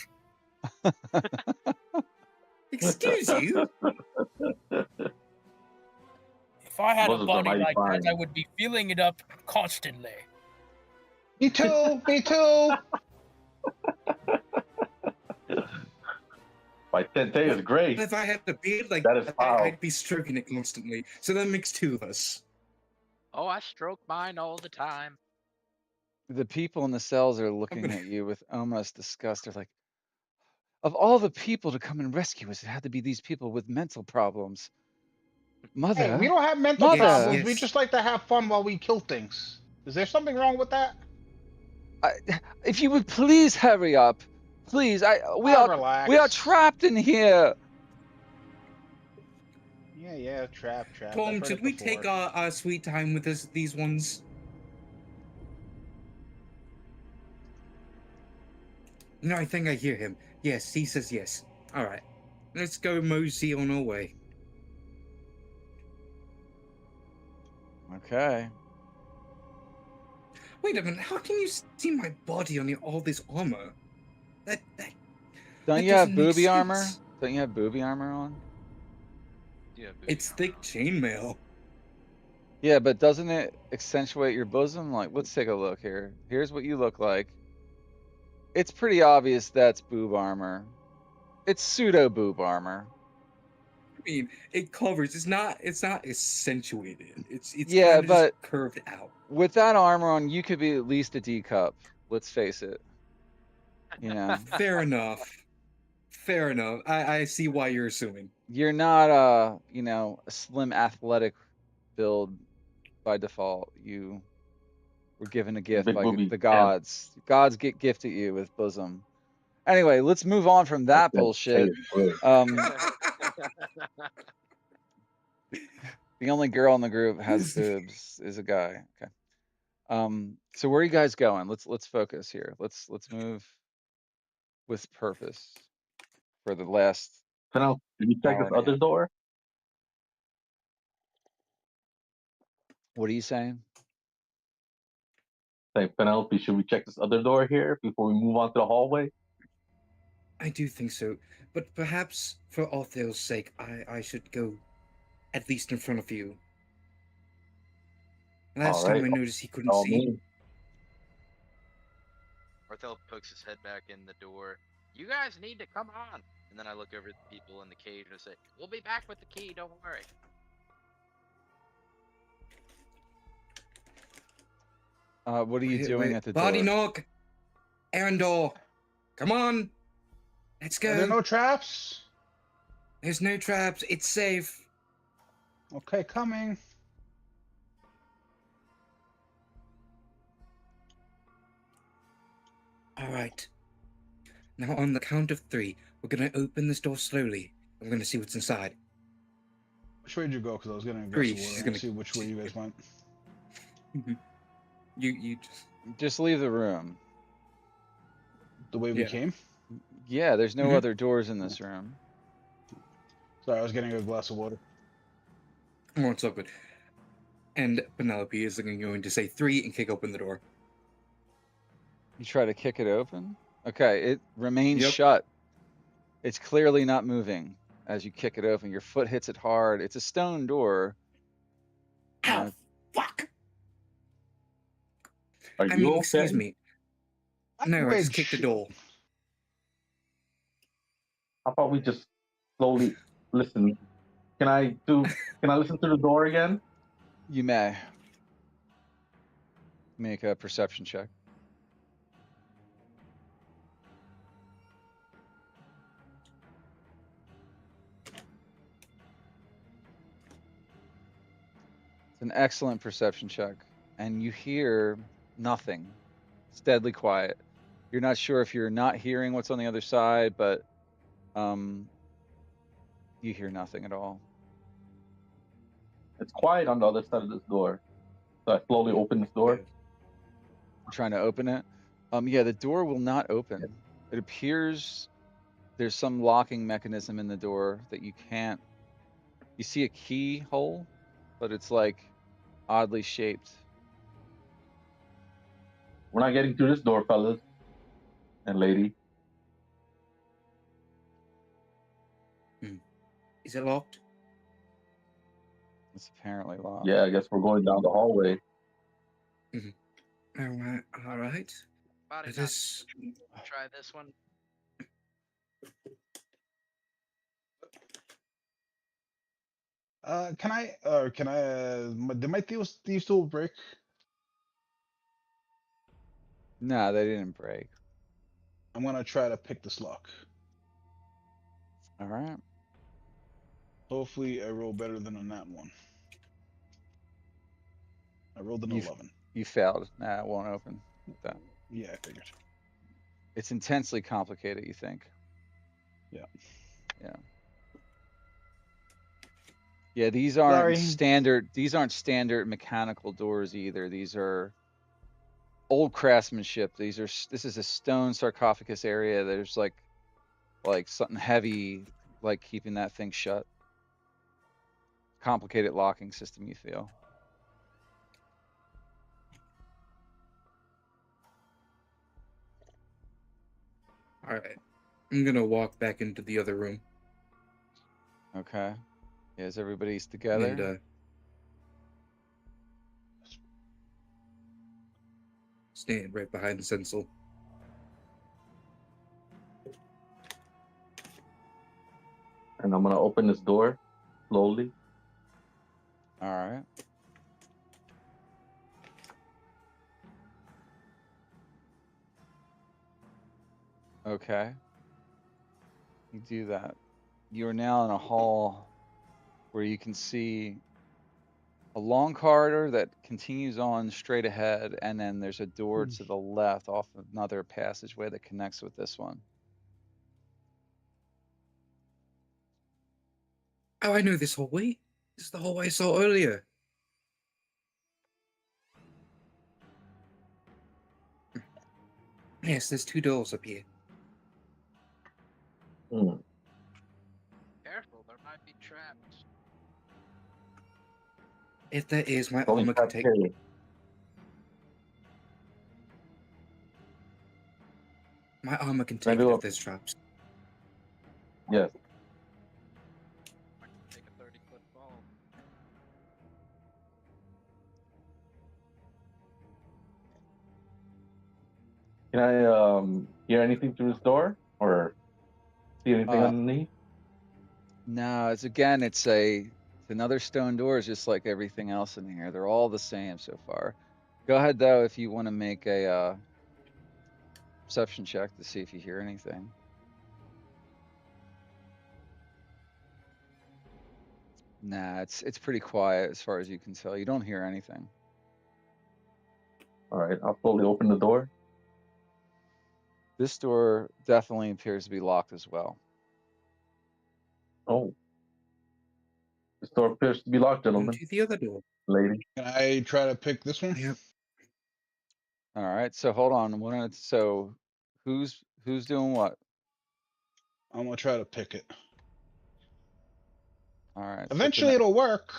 Excuse you? If I had a Bosoms are body mighty like that, fine. I would be filling it up constantly. Me too. Me too. My Tente is great. If I had a beard like That is foul. I'd be stroking it constantly. So that makes 2 of us. Oh, I stroke mine all the time. The people in the cells are looking gonna- at you with almost disgust. They're like, of all the people to come and rescue us, it had to be these people with mental problems. Hey, we Mother, don't have mental Yes, problems. mother, We yes. just like to have fun while we kill things. Is there something wrong with that? I, if you would please hurry up, please. We are Relax. trapped in here. Yeah, trap. I've Tom, heard should it we before. take our sweet time with these ones? No, I think I hear him. Yes, he says yes. All right, let's go mosey on our way. Okay. Wait a minute, how can you see my body on all this armor? That Don't that you have doesn't make booby armor? sense. Don't you have booby armor on? Yeah, It's thick chainmail. Yeah, but doesn't it accentuate your bosom? Like, let's take a look here. Here's what you look like. It's pretty obvious that's boob armor. It's pseudo boob armor. I mean, it covers. It's not accentuated. It's Yeah, kind of just but curved out. with that armor on, you could be at least a D cup. Let's face it. You know, Fair enough. Fair enough. I see why you're assuming. you're not a slim athletic build by default. You were given a gift Big by booby the pants. gods. Gods get gifted you with bosom. Anyway, let's move on from that Hey, bullshit. bro. The only girl in the group has boobs is a guy. Okay. So where are you guys going? Let's focus here. Let's move with purpose for the last Now, can you check hour this and a other half. door? What are you saying? Say, Penelope, should we check this other door here before we move on to the hallway? I do think so, but perhaps for Othel's sake, I should go at least in front of you. Last All time right, I noticed he couldn't all see. me. Arthel pokes his head back in the door. You guys need to come on. And then I look over at the people in the cage and say, "We'll be back with the key. Don't worry." What are you doing at the Body door? knock. Arendor, come on. Let's Are there go. no traps? There's no traps. It's safe. Okay, coming. All right. Now on the count of 3, we're gonna open this door slowly. I'm gonna see what's inside. Which way did you go? Because I was getting a glass 3. of water. She's I gonna want to see which way you guys went. You just Just leave the room. The way we Yeah. came? Yeah, there's no Mhm. other doors in this room. Sorry, I was getting a glass of water. Oh, it's all good. And Penelope is going to say 3 and kick open the door. You try to kick it open? Okay, it remains Yep. shut. It's clearly not moving as you kick it open. Your foot hits it hard. It's a stone door. You Ow! know, Fuck! Are I you mean, okay? excuse me. No, I just kicked the door. How about we just slowly listen? Can I listen to the door again? you may make a perception check. It's an excellent perception check, and you hear nothing. It's deadly quiet. You're not sure if you're not hearing what's on the other side, but you hear nothing at all. It's quiet on the other side of this door. So I slowly open this door. I'm trying to open it. Yeah, the door will not open. It appears there's some locking mechanism in the door that you can't. You see a keyhole, but it's like oddly shaped. We're not getting through this door, fellas and lady. Is it locked? It's apparently locked. Yeah, I guess we're going down the hallway. All right. Body Let knock. us. Try this one. Can I? Did my thieves tool break? No, they didn't break. I'm gonna try to pick this lock. All right. Hopefully, I roll better than on that one. I rolled an You 11. you failed. Nah, it won't open with that. Yeah, I figured. It's intensely complicated, you think? Yeah. Yeah. Yeah, these aren't Sorry. standard. These aren't standard mechanical doors either. These are old craftsmanship. This is a stone sarcophagus area. There's like something heavy, like keeping that thing shut. Complicated locking system, you feel? All right. I'm gonna walk back into the other room Okay. Yeah, is everybody's and together? stand right behind the Sensel. And I'm gonna open this door slowly. All right. Okay. You do that. You are now in a hall where you can see a long corridor that continues on straight ahead, and then there's a door to the left off another passageway that connects with this one. Oh, I know this hallway. This is the hallway I saw earlier. Yes, there's 2 doors up here. Hmm. Careful, there might be traps. If there is, my Only armor can traps take. here. My armor can Can I take it do if a there's traps. yes? I can take a 30-foot fall. Can I hear anything through this door or see anything Uh, underneath? no, it's another stone door, just like everything else in here. They're all the same so far. Go ahead though if you want to make a perception check to see if you hear anything. Nah, it's pretty quiet as far as you can tell. You don't hear anything. All right, I'll slowly open the door. This door definitely appears to be locked as well. Oh, this door appears to be locked, gentlemen, Into the other door. lady. Can I try to pick this one? Yep. All right, so hold on. So who's doing what? I'm gonna try to pick it. All right, so Eventually, it'll work.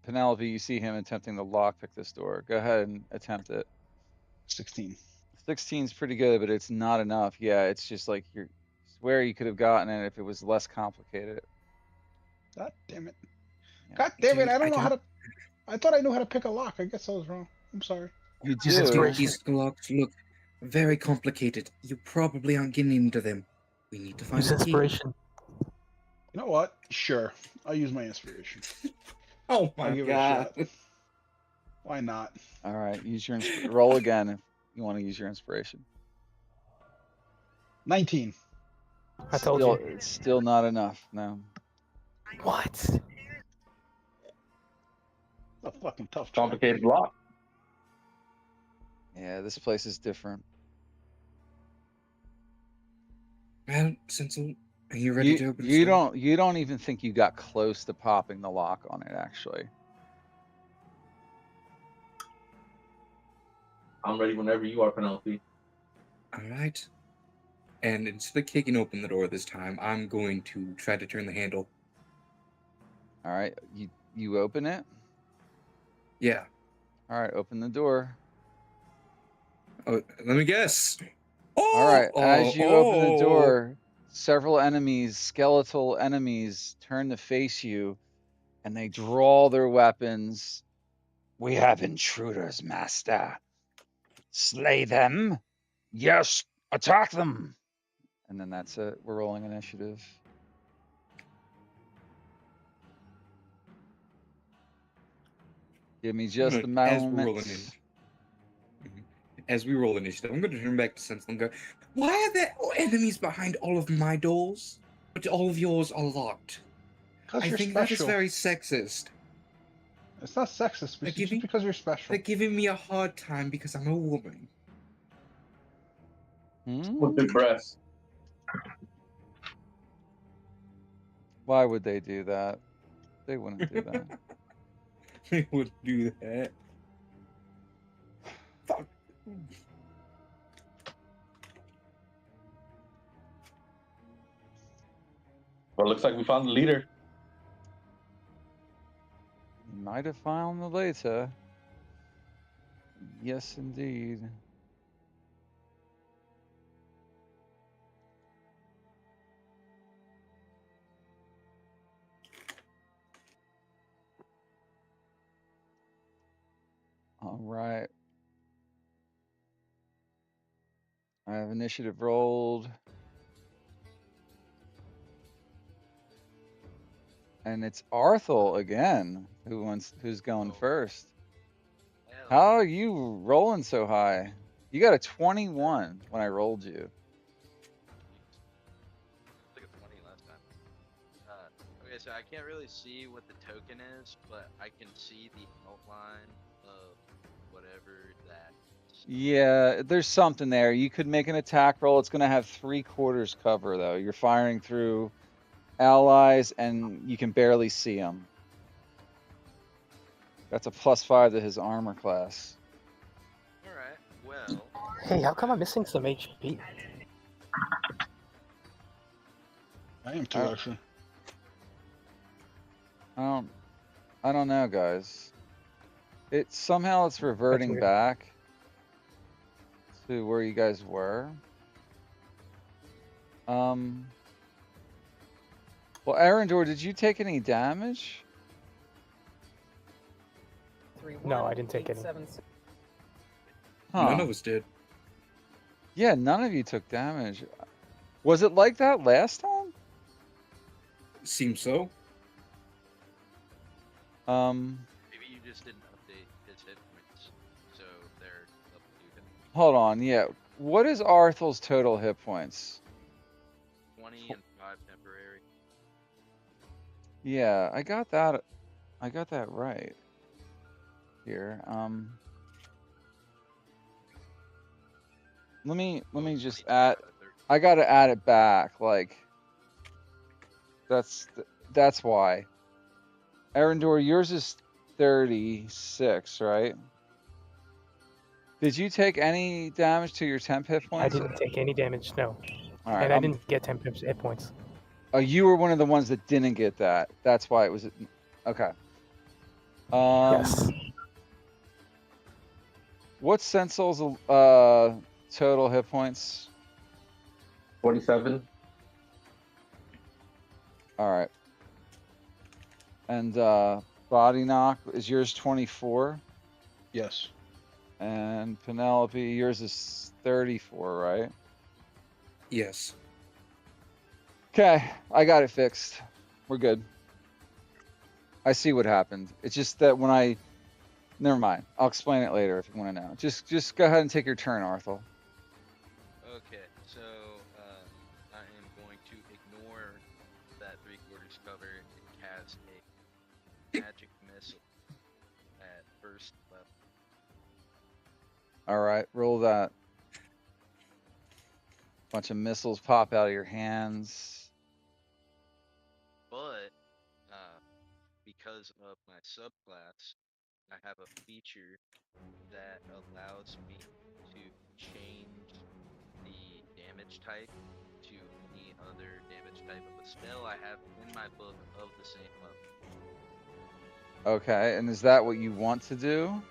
Penelope, you see him attempting to lockpick this door. Go ahead and attempt it. 16. 16 is pretty good, but it's not enough. Yeah, it's just like you swear you could have gotten it if it was less complicated. God damn it. Yeah. God damn it. Dude, I don't I know how can. to. I thought I knew how to pick a lock. I guess I was wrong. I'm sorry. You Use do. Dude, inspiration. these locks look very complicated. You probably aren't getting into them. We need to find Use a key. inspiration. You know what? Sure. I'll use my inspiration. Oh I'll my give god. it a shot. Why not? All right, use your roll again if you want to use your inspiration. 19. I told you. It's still not enough. No. What? It's a fucking tough job. Complicated lock. Yeah, this place is different. Well, Sensel, are you ready to open this door? You don't even think you got close to popping the lock on it actually. I'm ready whenever you are, Penelope. All right. And instead of kicking open the door this time, I'm going to try to turn the handle. All right, you open it. Yeah. All right, open the door. Oh, let me guess. Oh, All right, as you open the oh. door, several enemies, skeletal enemies, turn to face you, and they draw their weapons. We have intruders, master. Slay them. Yes, attack them. And then that's it. We're rolling initiative. Give me just the As we're moment. rolling in. As we roll initiative, I'm going to turn back to Sentinel and go, why are there enemies behind all of my doors, but all of yours are locked? Because I you're think special. that is very sexist. It's not sexist, They're it's just because you're special. They're giving me a hard time because I'm a woman. With the breast. Why would they do that? They wouldn't do that. They would do that. Fuck. Well, looks like we found the leader. You might have found the later. Yes, indeed. All right. I have initiative rolled. And it's Arthel again who's going first. Hell, How are you rolling so high? You got a 21 when I rolled you. I took a 20 last time. Okay, so I can't really see what the token is, but I can see the outline of whatever that is. Yeah, there's something there. You could make an attack roll. It's going to have 3/4 cover, though. You're firing through allies, and you can barely see them. That's a +5 to his armor class. Alright, well, Hey, how come I'm missing some HP? I am too, Oh. actually. I don't know, guys. Somehow it's reverting weird. back to where you guys were. Well, Arendor, did you take any damage? No, I didn't take any. Huh. None of us did. Yeah, none of you took damage. Was it like that last time? Seems so. maybe you just didn't update his hit points, so they're up to him. Hold on, yeah. What is Arthel's total hit points? 20 and 5 temporary. Yeah, I got that right. Here. Let me just 22 add. out of 30. I gotta add it back. Like, that's why. Arendor, yours is 36, right? Did you take any damage to your temp hit I points? didn't take any damage, no. All right. And I didn't get 10 hit points. Oh, you were one of the ones that didn't get that. That's why it was. Okay. Yes. What's Sensel's total hit points? 47. All right. And body knock is yours 24, Yes. and Penelope, yours is 34, right? Yes. Okay, I got it fixed. We're good. I see what happened. It's just that when I never mind. I'll explain it later if you want to know. Just go ahead and take your turn, Arthel. Okay, so I am going to ignore that 3/4 cover and cast a magic missile at first level. All right, roll that. Bunch of missiles pop out of your hands. But because of my subclass, I have a feature that allows me to change the damage type to any other damage type of a spell I have in my book of the same level. Okay, and is that what you want to do?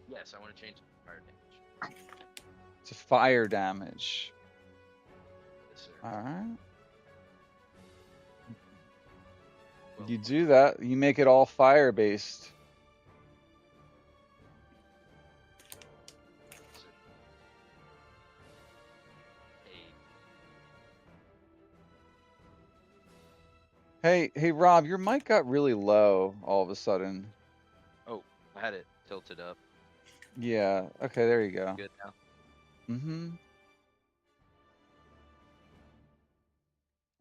Yes, I want to change it to fire damage. To fire damage. Yes, sir. All right. Well, You do that, you make it all fire based. so, Hey, Rob, your mic got really low all of a sudden. oh, I had it tilted up. Yeah. Okay, there you go. Good now. Mm-hmm.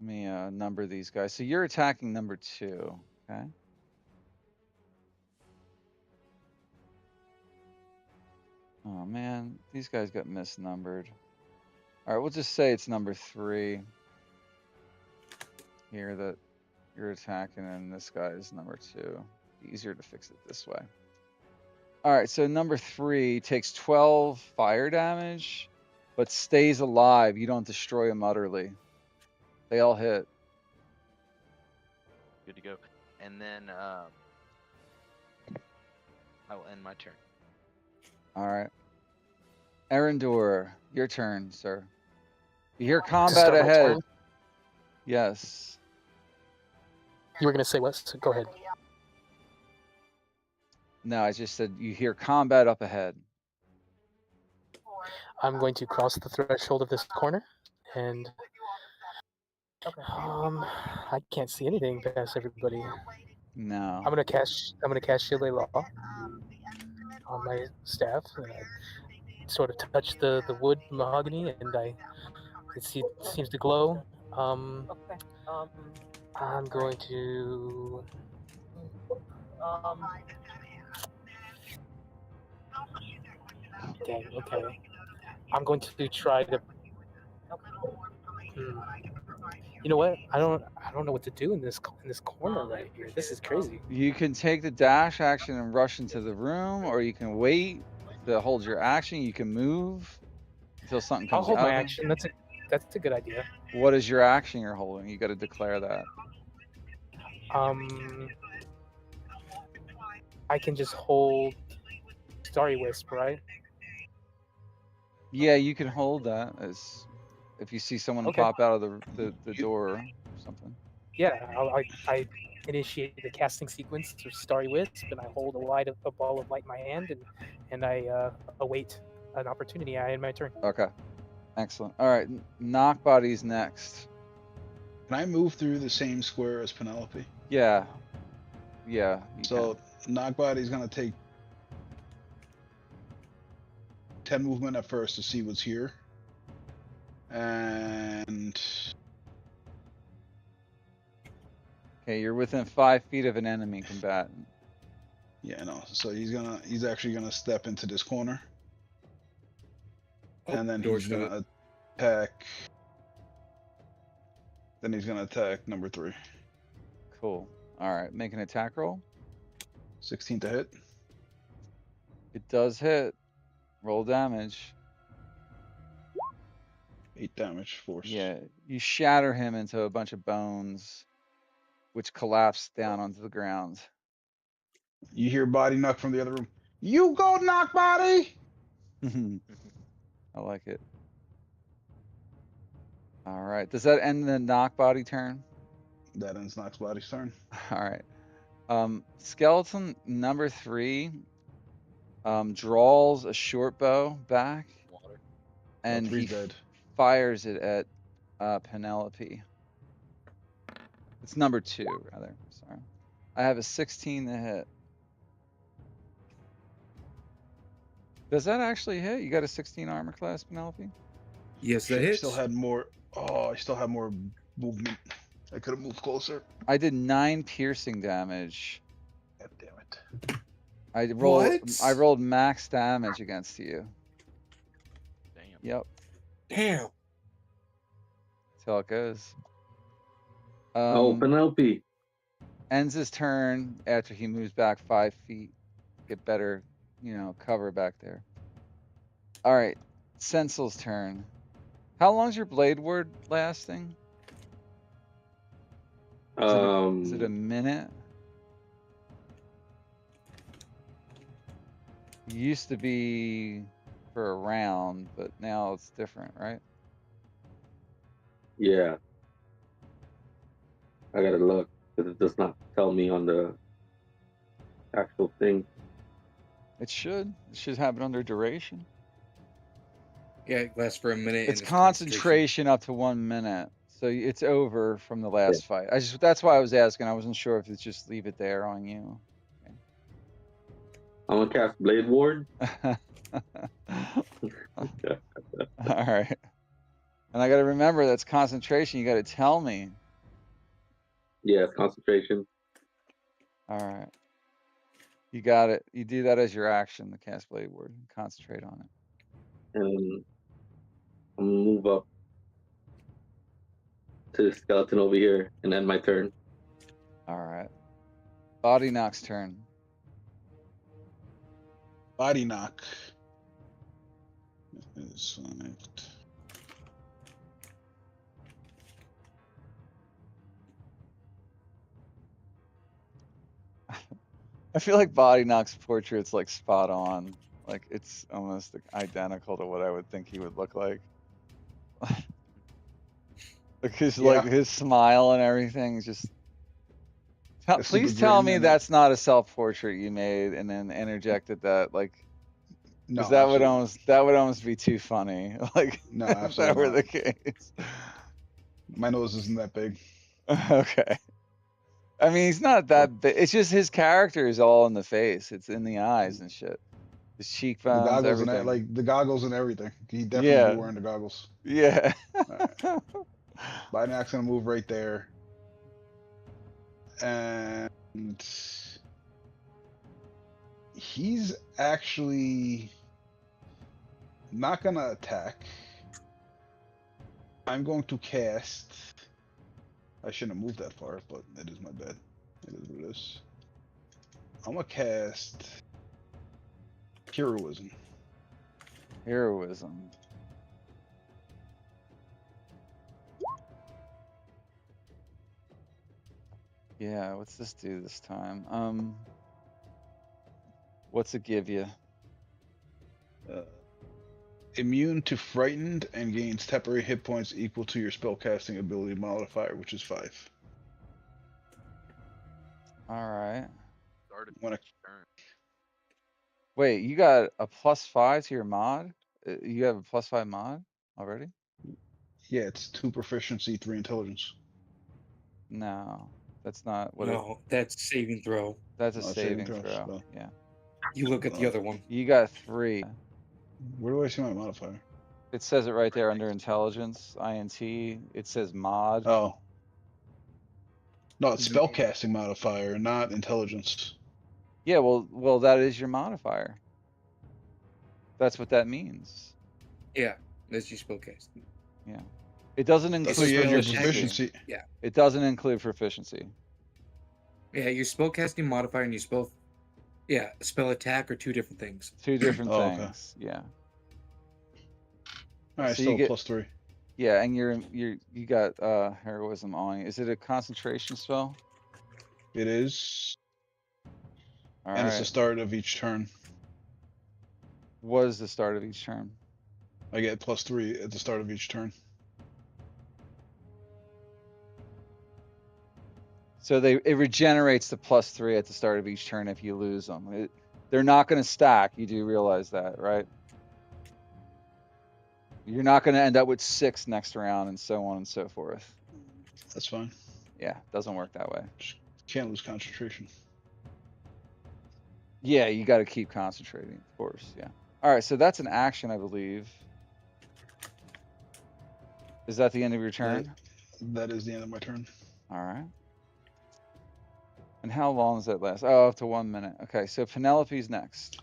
Let me number these guys. So you're attacking number 2. Okay. Oh man, these guys got misnumbered. All right, we'll just say it's number 3 here that you're attacking, and this guy is number 2. Easier to fix it this way. All right, so number 3 takes 12 fire damage, but stays alive. You don't destroy him utterly. They all hit. Good to go. And then I will end my turn. All right. Erendor, your turn, sir. You hear combat start my ahead. turn? Yes. You were gonna say what? So go ahead. No, I just said you hear combat up ahead. I'm going to cross the threshold of this corner, and I can't see anything past everybody. No. I'm gonna cast Shillelagh Law on my staff. And I sort of touch the wood mahogany, and it seems to glow. I'm going to. Dang. Okay. I'm going to try to. You know what? I don't know what to do in this corner right here. This is crazy. You can take the dash action and rush into the room, or you can wait to hold your action. You can move until something I'll comes hold out my of it. action. That's a good idea. What is your action you're holding? You got to declare that. I can just hold Starry Wisp, right? Yeah, you can hold that as if you see someone Okay. pop out of the door or something. Yeah, I initiate the casting sequence to Starry Wisp, and I hold a ball of light in my hand, and I await an opportunity. I end my turn. Okay. Excellent. All right. Knockbody's next. Can I move through the same square as Penelope? Yeah. Yeah. So Knockbody's gonna take 10 movement at first to see what's here. And Okay, you're within 5 feet of an enemy combatant. yeah, no. So he's actually gonna step into this corner. Oh, And then George he's knew gonna attack. Then he's gonna attack number 3. Cool. All right, make an attack roll. 16 to hit. It does hit. Roll damage. 8 damage force. Yeah, you shatter him into a bunch of bones, which collapse down onto the ground. You hear body knock from the other room. You go knock body! I like it. All right. Does that end the knock body turn? That ends Knock's body's turn. All right. Skeleton number 3 draws a short bow back, Water. and he Three's dead. fires it at Penelope. It's number 2, rather. Sorry. I have a 16 to hit. Does that actually hit? You got a 16 armor class, Penelope? Yes, that Shit, I hits. still had more. Oh, I still have more movement. I could have moved closer. I did 9 piercing damage. God damn it. I rolled max damage against you. Damn. Yep. Damn. That's how it goes. Oh, Penelope. Ends his turn after he moves back 5 feet. Get better, cover back there. All right, Sensel's turn. How long's your blade ward lasting? Is it a minute? It used to be for a round, but now it's different, right? Yeah. I gotta look, because it does not tell me on the actual thing. It should. It should happen under duration. Yeah, it lasts for a minute. It's and concentration up to 1 minute. So it's over from the last fight. That's why I was asking. I wasn't sure if it's just leave it there on you. Okay. I'm gonna cast Blade Ward. All right. And I got to remember that's concentration. You got to tell me. Yeah, concentration. All right. You got it. You do that as your action, the cast blade ward. Concentrate on it. And I'm gonna move up to the skeleton over here and end my turn. All right. Body Knock's turn. Body knock. Is left. I feel like Body Knock's portrait's like spot on. Like it's almost identical to what I would think he would look like. Because like Yeah. his smile and everything is just. The super Please tell grin me and- that's not a self-portrait you made and then interjected that like. No, Because that would absolutely almost be too funny. Like No, if that absolutely were not. the case. My nose isn't that big. Okay. I mean, he's not that big. It's just his character is all in the face. It's in the eyes and shit. His The cheekbones, goggles everything. and like the goggles and everything. He definitely Yeah. be wearing the goggles. Yeah. Alright. Body knock's gonna move right there. And he's actually not gonna attack. I'm going to cast. I shouldn't have moved that far, but it is my bad. It is what it is. I'm gonna cast Heroism. Heroism. Yeah, what's this do this time? What's it give you? Immune to frightened and gains temporary hit points equal to your spellcasting ability modifier, which is 5. All right. Start of Wanna- each turn. Wait, you got a +5 to your mod? You have a +5 mod already? Yeah, it's 2 proficiency, 3 intelligence. No, that's not what. No, that's saving throw. That's a Oh, saving saving throw. throws, Yeah. You look at the other one. You got 3. Where do I see my modifier? It says it right there under intelligence, INT. It says mod. Oh. No, it's Mhm. spellcasting modifier, not intelligence. Yeah, well, that is your modifier. That's what that means. Yeah, that's your spellcasting. Yeah. It doesn't include So yeah, your proficiency. proficiency. Yeah. It doesn't include proficiency. Yeah, your spellcasting modifier and your spell, spell attack are 2 different things. 2 different Oh, okay. things. Yeah. Alright, So you still get- +3. Yeah, and you got heroism on you. Is it a concentration spell? It is. All And it's the right. start of each turn. What is the start of each turn? I get +3 at the start of each turn. So it regenerates the +3 at the start of each turn if you lose them. They're not going to stack. You do realize that, right? You're not going to end up with 6 next round and so on and so forth. That's fine. Yeah, doesn't work that way. Can't lose concentration. Yeah, you got to keep concentrating, of course. Yeah. All right, so that's an action, I believe. Is that the end of your turn? That is the end of my turn. All right. And how long does that last? Oh, up to 1 minute. Okay, so Penelope's next.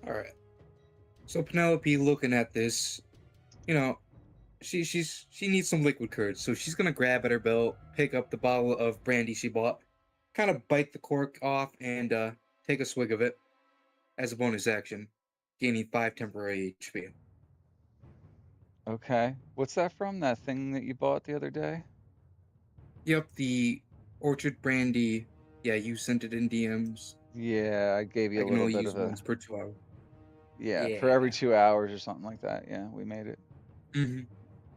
All right. So Penelope, looking at this, she needs some liquid courage, so she's gonna grab at her belt, pick up the bottle of brandy she bought, kind of bite the cork off, and take a swig of it as a bonus action, gaining 5 temporary HP. Okay. What's that from? That thing that you bought the other day? Yep, the Orchard brandy. Yeah, you sent it in DMs. Yeah, I gave you I a can little only bit use of a. once per 2 hours. Yeah, for every 2 hours or something like that. Yeah, we made it. Mm-hmm.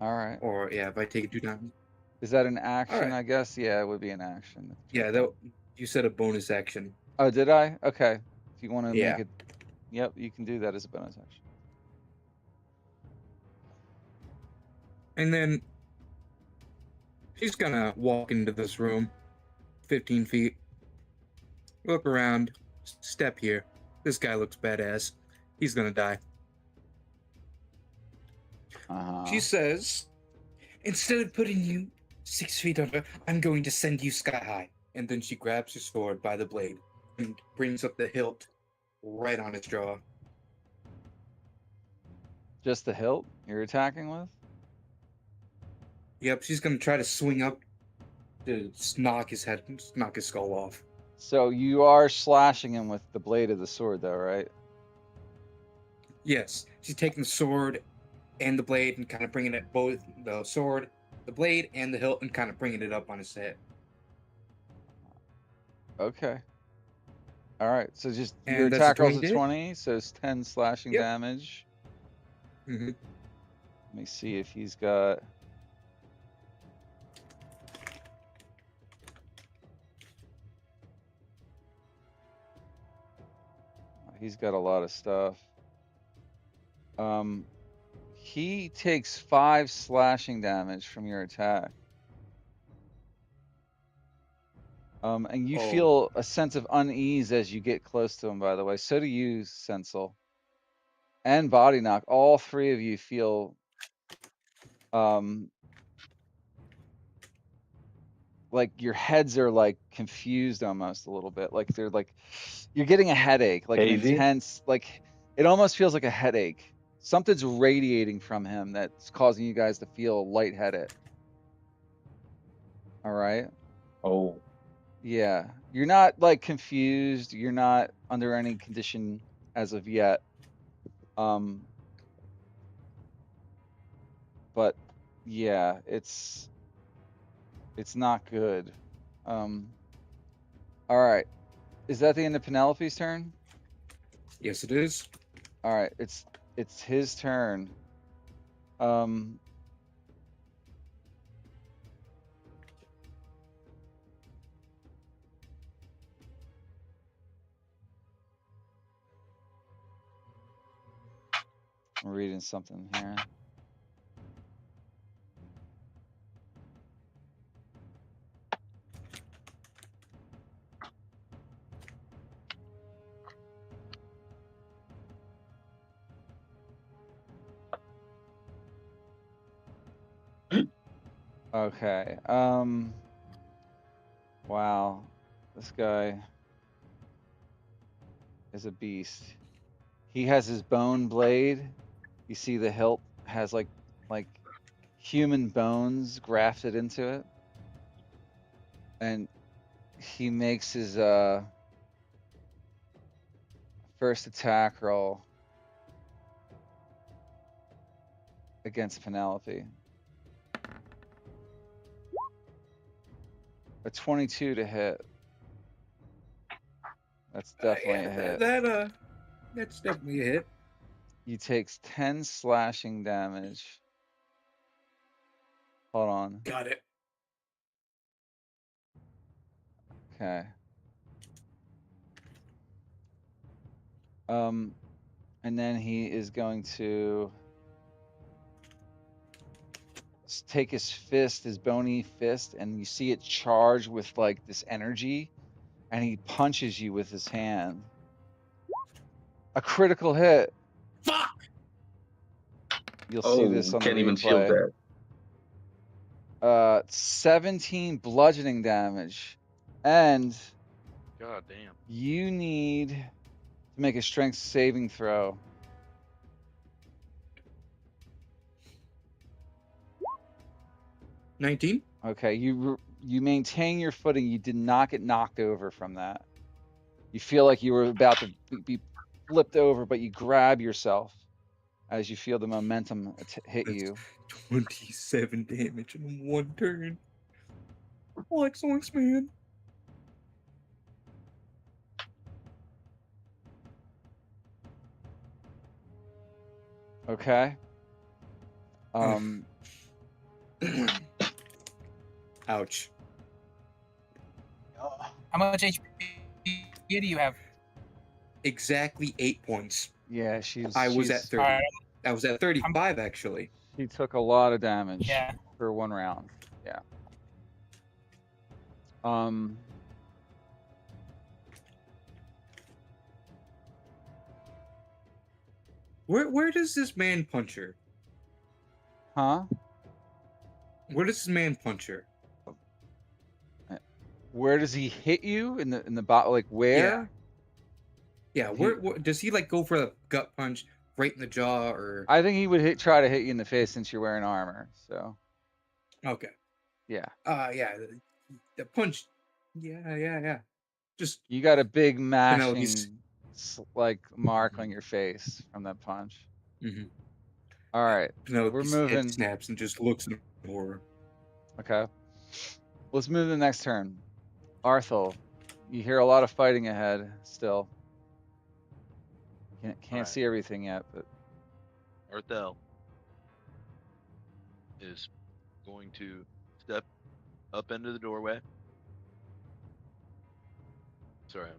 All right. Or if I take it 2 times. Is that an action? Alright. I guess. Yeah, it would be an action. Yeah, you said a bonus action. Oh, did I? Okay. If you want to Yeah. make it. Yep, you can do that as a bonus action. And then she's gonna walk into this room, 15 feet, look around, step here. This guy looks badass. He's gonna die. She says, instead of putting you 6 feet under, I'm going to send you sky high. And then she grabs her sword by the blade and brings up the hilt right on his jaw. Just the hilt you're attacking with? Yep, she's gonna try to swing up to knock his skull off. So you are slashing him with the blade of the sword, though, right? Yes, she's taking the sword and the blade and kind of bringing it both the sword, the blade, and the hilt and kind of bringing it up on his head. Okay. All right. So just And your that's a attack rolls 20 a hit? 20, so it's 10 slashing Yep. damage. Mm-hmm. Let me see if he's got. He's got a lot of stuff. He takes 5 slashing damage from your attack. And you Oh. feel a sense of unease as you get close to him, by the way. So do you, Sensel. And Body Knock. All three of you feel like your heads are like confused almost a little bit. Like they're like you're getting a headache, like an Hazy? intense, like it almost feels like a headache. Something's radiating from him that's causing you guys to feel lightheaded. All right. Oh, Yeah. You're not like confused. You're not under any condition as of yet. But yeah, it's not good. All right. Is that the end of Penelope's turn? Yes, it is. All right, it's his turn. I'm reading something here. Okay. Wow. This guy is a beast. He has his bone blade. You see the hilt has like human bones grafted into it. And he makes his first attack roll against Penelope. A 22 to hit. That's definitely a hit. That's definitely a hit. He takes 10 slashing damage. Hold on. Got it. Okay. And then he is going to take his fist, his bony fist, and you see it charge with like this energy, and he punches you with his hand. A critical hit. Fuck! You'll see this on the can't even shield replay. that. 17 bludgeoning damage, and God damn. you need to make a strength saving throw. 19. Okay, you maintain your footing. You did not get knocked over from that. You feel like you were about to be flipped over, but you grab yourself as you feel the momentum hit you. 27 damage in one turn. Excellence, man. Okay. Ouch. How much HP do you have? Exactly 8 points. Yeah, I was at 30. Alright, I was at 35 actually. She took a lot of damage yeah. for one round. Yeah. Where does this man punch her? Huh? Where does this man punch her? Where does he hit you in the bot? Like where? Yeah, where does he like go for a gut punch right in the jaw or? I think he would try to hit you in the face since you're wearing armor. So Okay. yeah, Yeah, the punch. Yeah. Just you got a big Penelope's. mashing like mark on your face from that punch. Mhm. All right, we're Penelope's head moving. snaps and just looks in horror. Okay, let's move to the next turn. Arthel, you hear a lot of fighting ahead still. Can't Alright. see everything yet, but Arthel is going to step up into the doorway. Sorry, I'm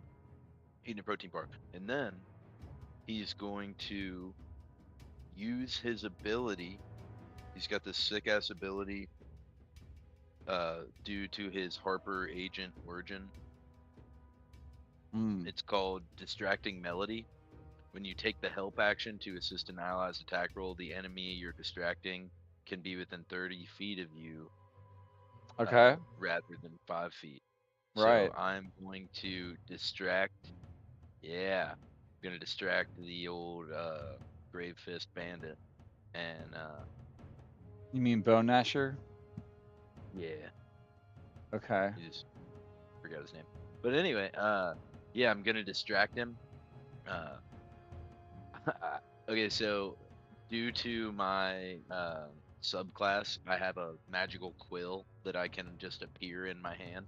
eating a protein bar. And then he's going to use his ability. He's got this sick ass ability due to his Harper agent origin. It's called Distracting Melody. When you take the help action to assist an ally's attack roll, the enemy you're distracting can be within 30 feet of you. okay, Rather than 5 feet. right. So I'm going to distract. Yeah, I'm gonna distract the old Grave Fist Bandit, and You mean Bone Gnasher? yeah, Okay. he just forgot his name. But anyway, yeah, I'm gonna distract him. Okay, so due to my subclass, I have a magical quill that I can just appear in my hand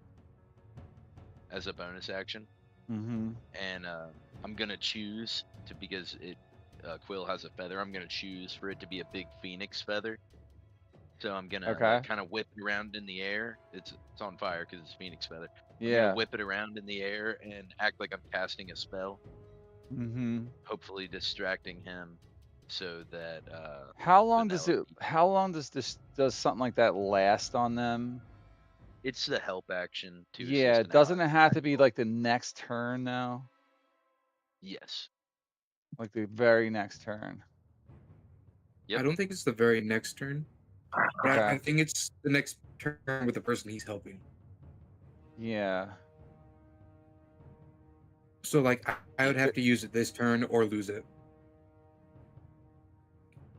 as a bonus action. Mm-hmm. And I'm gonna choose to, because it quill has a feather, I'm gonna choose for it to be a big phoenix feather. So I'm gonna Okay. kind of whip it around in the air. It's on fire because it's phoenix feather. I'm Yeah. gonna whip it around in the air and act like I'm casting a spell, Mm-hmm. hopefully distracting him so that How long does Penelope- does something like that last on them? It's the help action to Yeah, assist an doesn't ally it have to attack be roll. like the next turn now? Yes. Like the very next turn. Yep. I don't think it's the very next turn, but Okay. I think it's the next turn with the person he's helping. Yeah. So like I would have to use it this turn or lose it.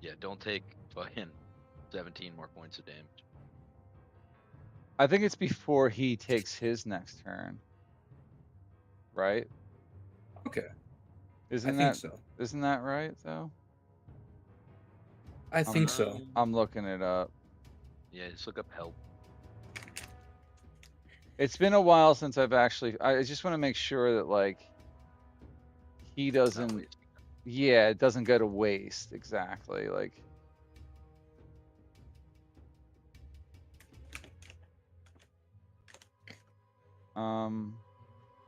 Yeah, don't take fucking 17 more points of damage. I think it's before he takes his next turn. Right? Okay. Isn't think so. Isn't that right though? I think so. I'm looking it up. Yeah, just look up help. It's been a while since I've actually I just want to make sure that like he doesn't yeah, it doesn't go to waste exactly. Like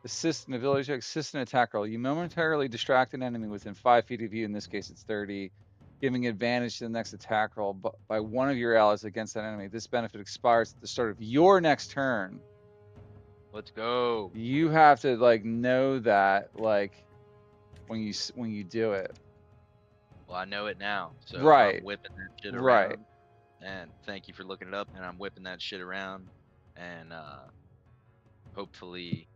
assist an ability check, assist an attack roll. You momentarily distract an enemy within 5 feet of you. In this case, it's 30, giving advantage to the next attack roll by one of your allies against that enemy. This benefit expires at the start of your next turn. Let's go. You have to like know that like when you do it. Well, I know it now, so Right. I'm whipping that shit around. Right. And thank you for looking it up. And I'm whipping that shit around, and hopefully,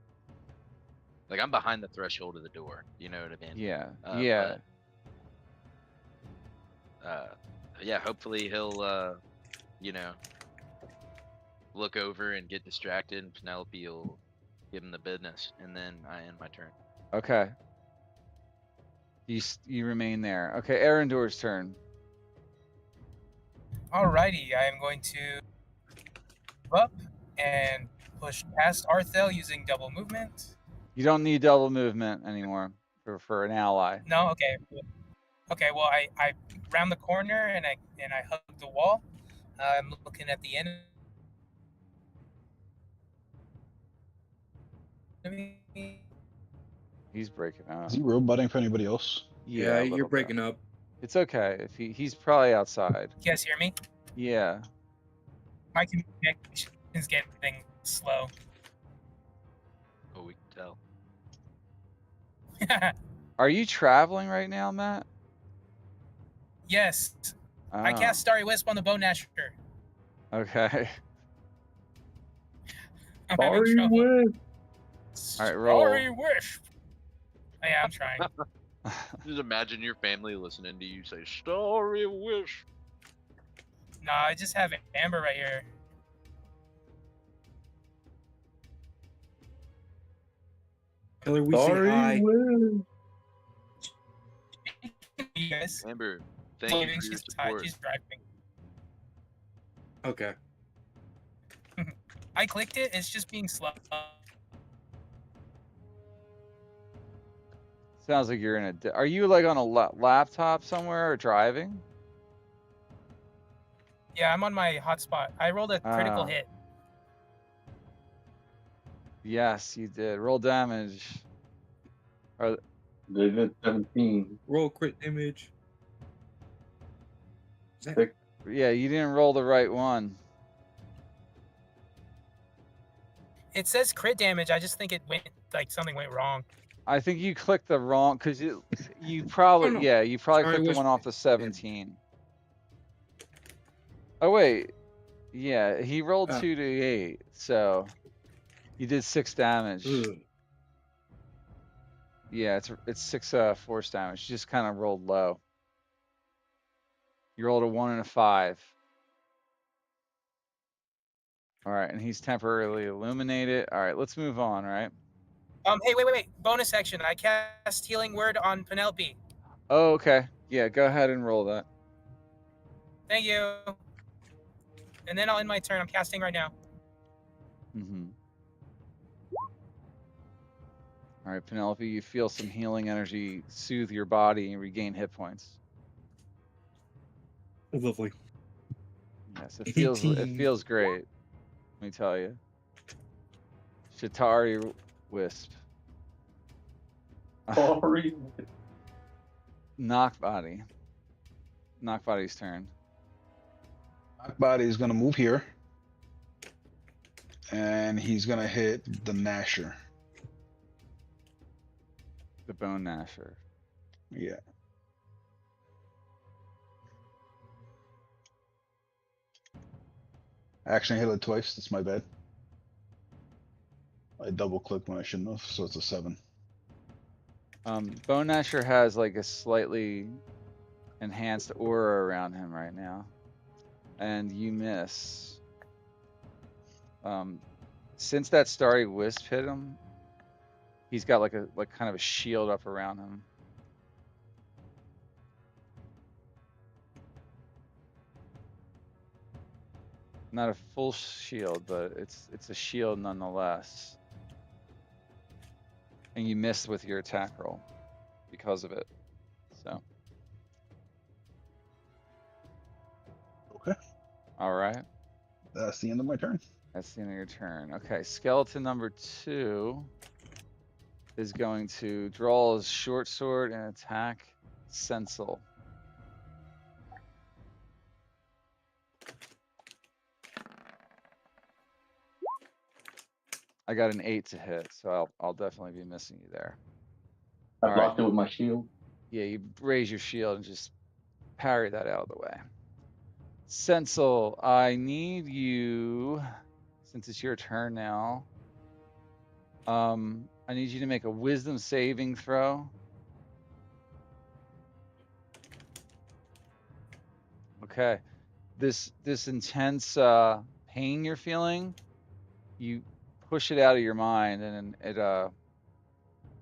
like I'm behind the threshold of the door. You know what I mean? Yeah. Yeah. Yeah. Hopefully he'll, you know, look over and get distracted, and Penelope will give him the business, and then I end my turn. Okay. You remain there. Okay, Arendor's turn. Alrighty, I am going to move up and push past Arthel using double movement. You don't need double movement anymore for an ally. No, okay. Okay, well I round the corner and I hug the wall. I'm looking at the enemy. He's breaking out. Is he roboting for anybody else? Yeah, you're breaking up. It's okay if he's probably outside. You guys hear me? Yeah. My connection's getting slow. Oh, we can tell. Are you traveling right now, Matt? Yes. I Oh, cast Starry Wisp on the Bone Gnasher. okay. I'm having Sorry, trouble. Wiz. All right, roll. Starry Wisp. Oh, yeah, I'm trying. Just imagine your family listening to you say "Story Wish." No, I just have Amber right here. Tell her we say Sorry, hi. Wiz. You guys. Amber, thank you Leaving, for your she's tired. support. She's driving. Okay. I clicked it. It's just being slow. Sounds like you're in a. Are you like on a laptop somewhere or driving? Yeah, I'm on my hotspot. I rolled a critical Ah. hit. Yes, you did. Roll damage. Or, They did 17. Roll crit damage. Is that- Six. yeah, you didn't roll the right one. It says crit damage. I just think it went like something went wrong. I think you clicked the wrong because you probably Oh, no. yeah you probably Sorry, clicked the Wisp. one off the 17. Oh wait, yeah, he rolled Oh. 2d8, so you did 6 damage. Ugh. Yeah, it's 6 force damage. You just kind of rolled low. You rolled a 1 and a 5. All right, and he's temporarily illuminated. All right, let's move on. Right. Hey, wait. Bonus action. I cast Healing Word on Penelope. Oh, okay. Yeah, go ahead and roll that. Thank you. And then I'll end my turn. I'm casting right now. Mm-hmm. All right, Penelope, you feel some healing energy soothe your body and regain hit points. Lovely. Yes, it 18. feels great. Let me tell you. Shatari Wisp. Sorry. Knockbody. Knockbody's turn. Knockbody is going to move here. And he's going to hit the Gnasher. The Bone Gnasher. Yeah. Actually, I hit it twice. That's my bad. I double clicked when I shouldn't have, so it's a 7. Bone Gnasher has like a slightly enhanced aura around him right now. And you miss. Since that Starry Wisp hit him, he's got like kind of a shield up around him. Not a full shield, but it's a shield nonetheless. And you missed with your attack roll because of it. So. Okay. All right. That's the end of my turn. That's the end of your turn. Okay, skeleton number 2 is going to draw his short sword and attack Sensel. I got an 8 to hit, so I'll definitely be missing you there. I All blocked right. it with my shield. Yeah, you raise your shield and just parry that out of the way. Sensel, I need you, since it's your turn now, I need you to make a wisdom saving throw. Okay. This intense pain you're feeling, you push it out of your mind and it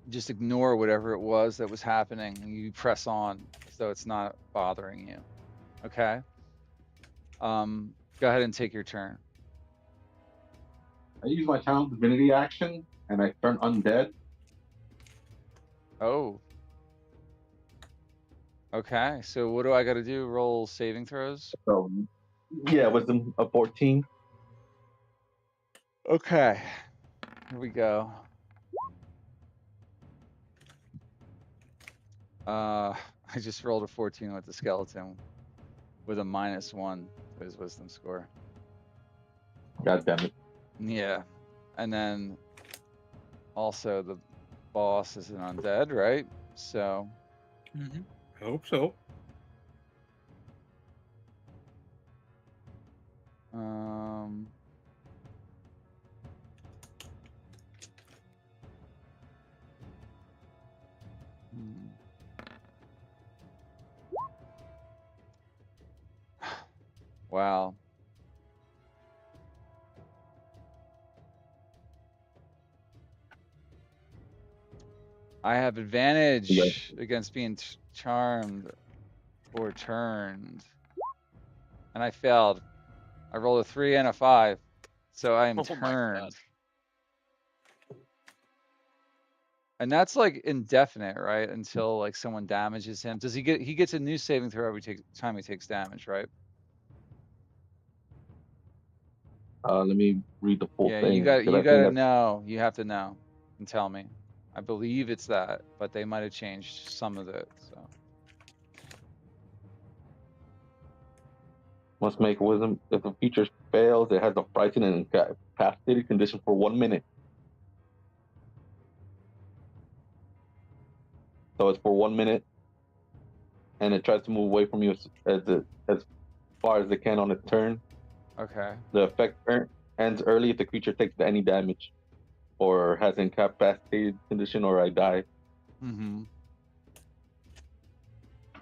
just ignore whatever it was that was happening and you press on as though it's not bothering you. Okay? Go ahead and take your turn. I use my channel divinity action and I turn undead. Oh. Okay, so what do I got to do? Roll saving throws? So, yeah, wisdom of 14. Okay. Here we go. I just rolled a 14 with the skeleton with a -1 to his wisdom score. God damn it. Yeah. And then also the boss is an undead, right? So Mm-hmm. I hope so. Um. hmm. Wow. I have advantage against being charmed or turned. And I failed. I rolled a 3 and a 5. So I am Oh my God. turned. And that's like indefinite, right? Until like someone damages him. Does he gets a new saving throw every time he takes damage, right? Let me read the full Yeah, thing because you I think gotta that's know. You have to know and tell me. I believe it's that, but they might have changed some of it. So must make wisdom. If a feature fails, it has a frightened and incapacitated condition for 1 minute. So it's for 1 minute, and it tries to move away from you as far as it can on its turn. okay. The effect ends early if the creature takes any damage, or has incapacitated condition, or I die. Mm-hmm.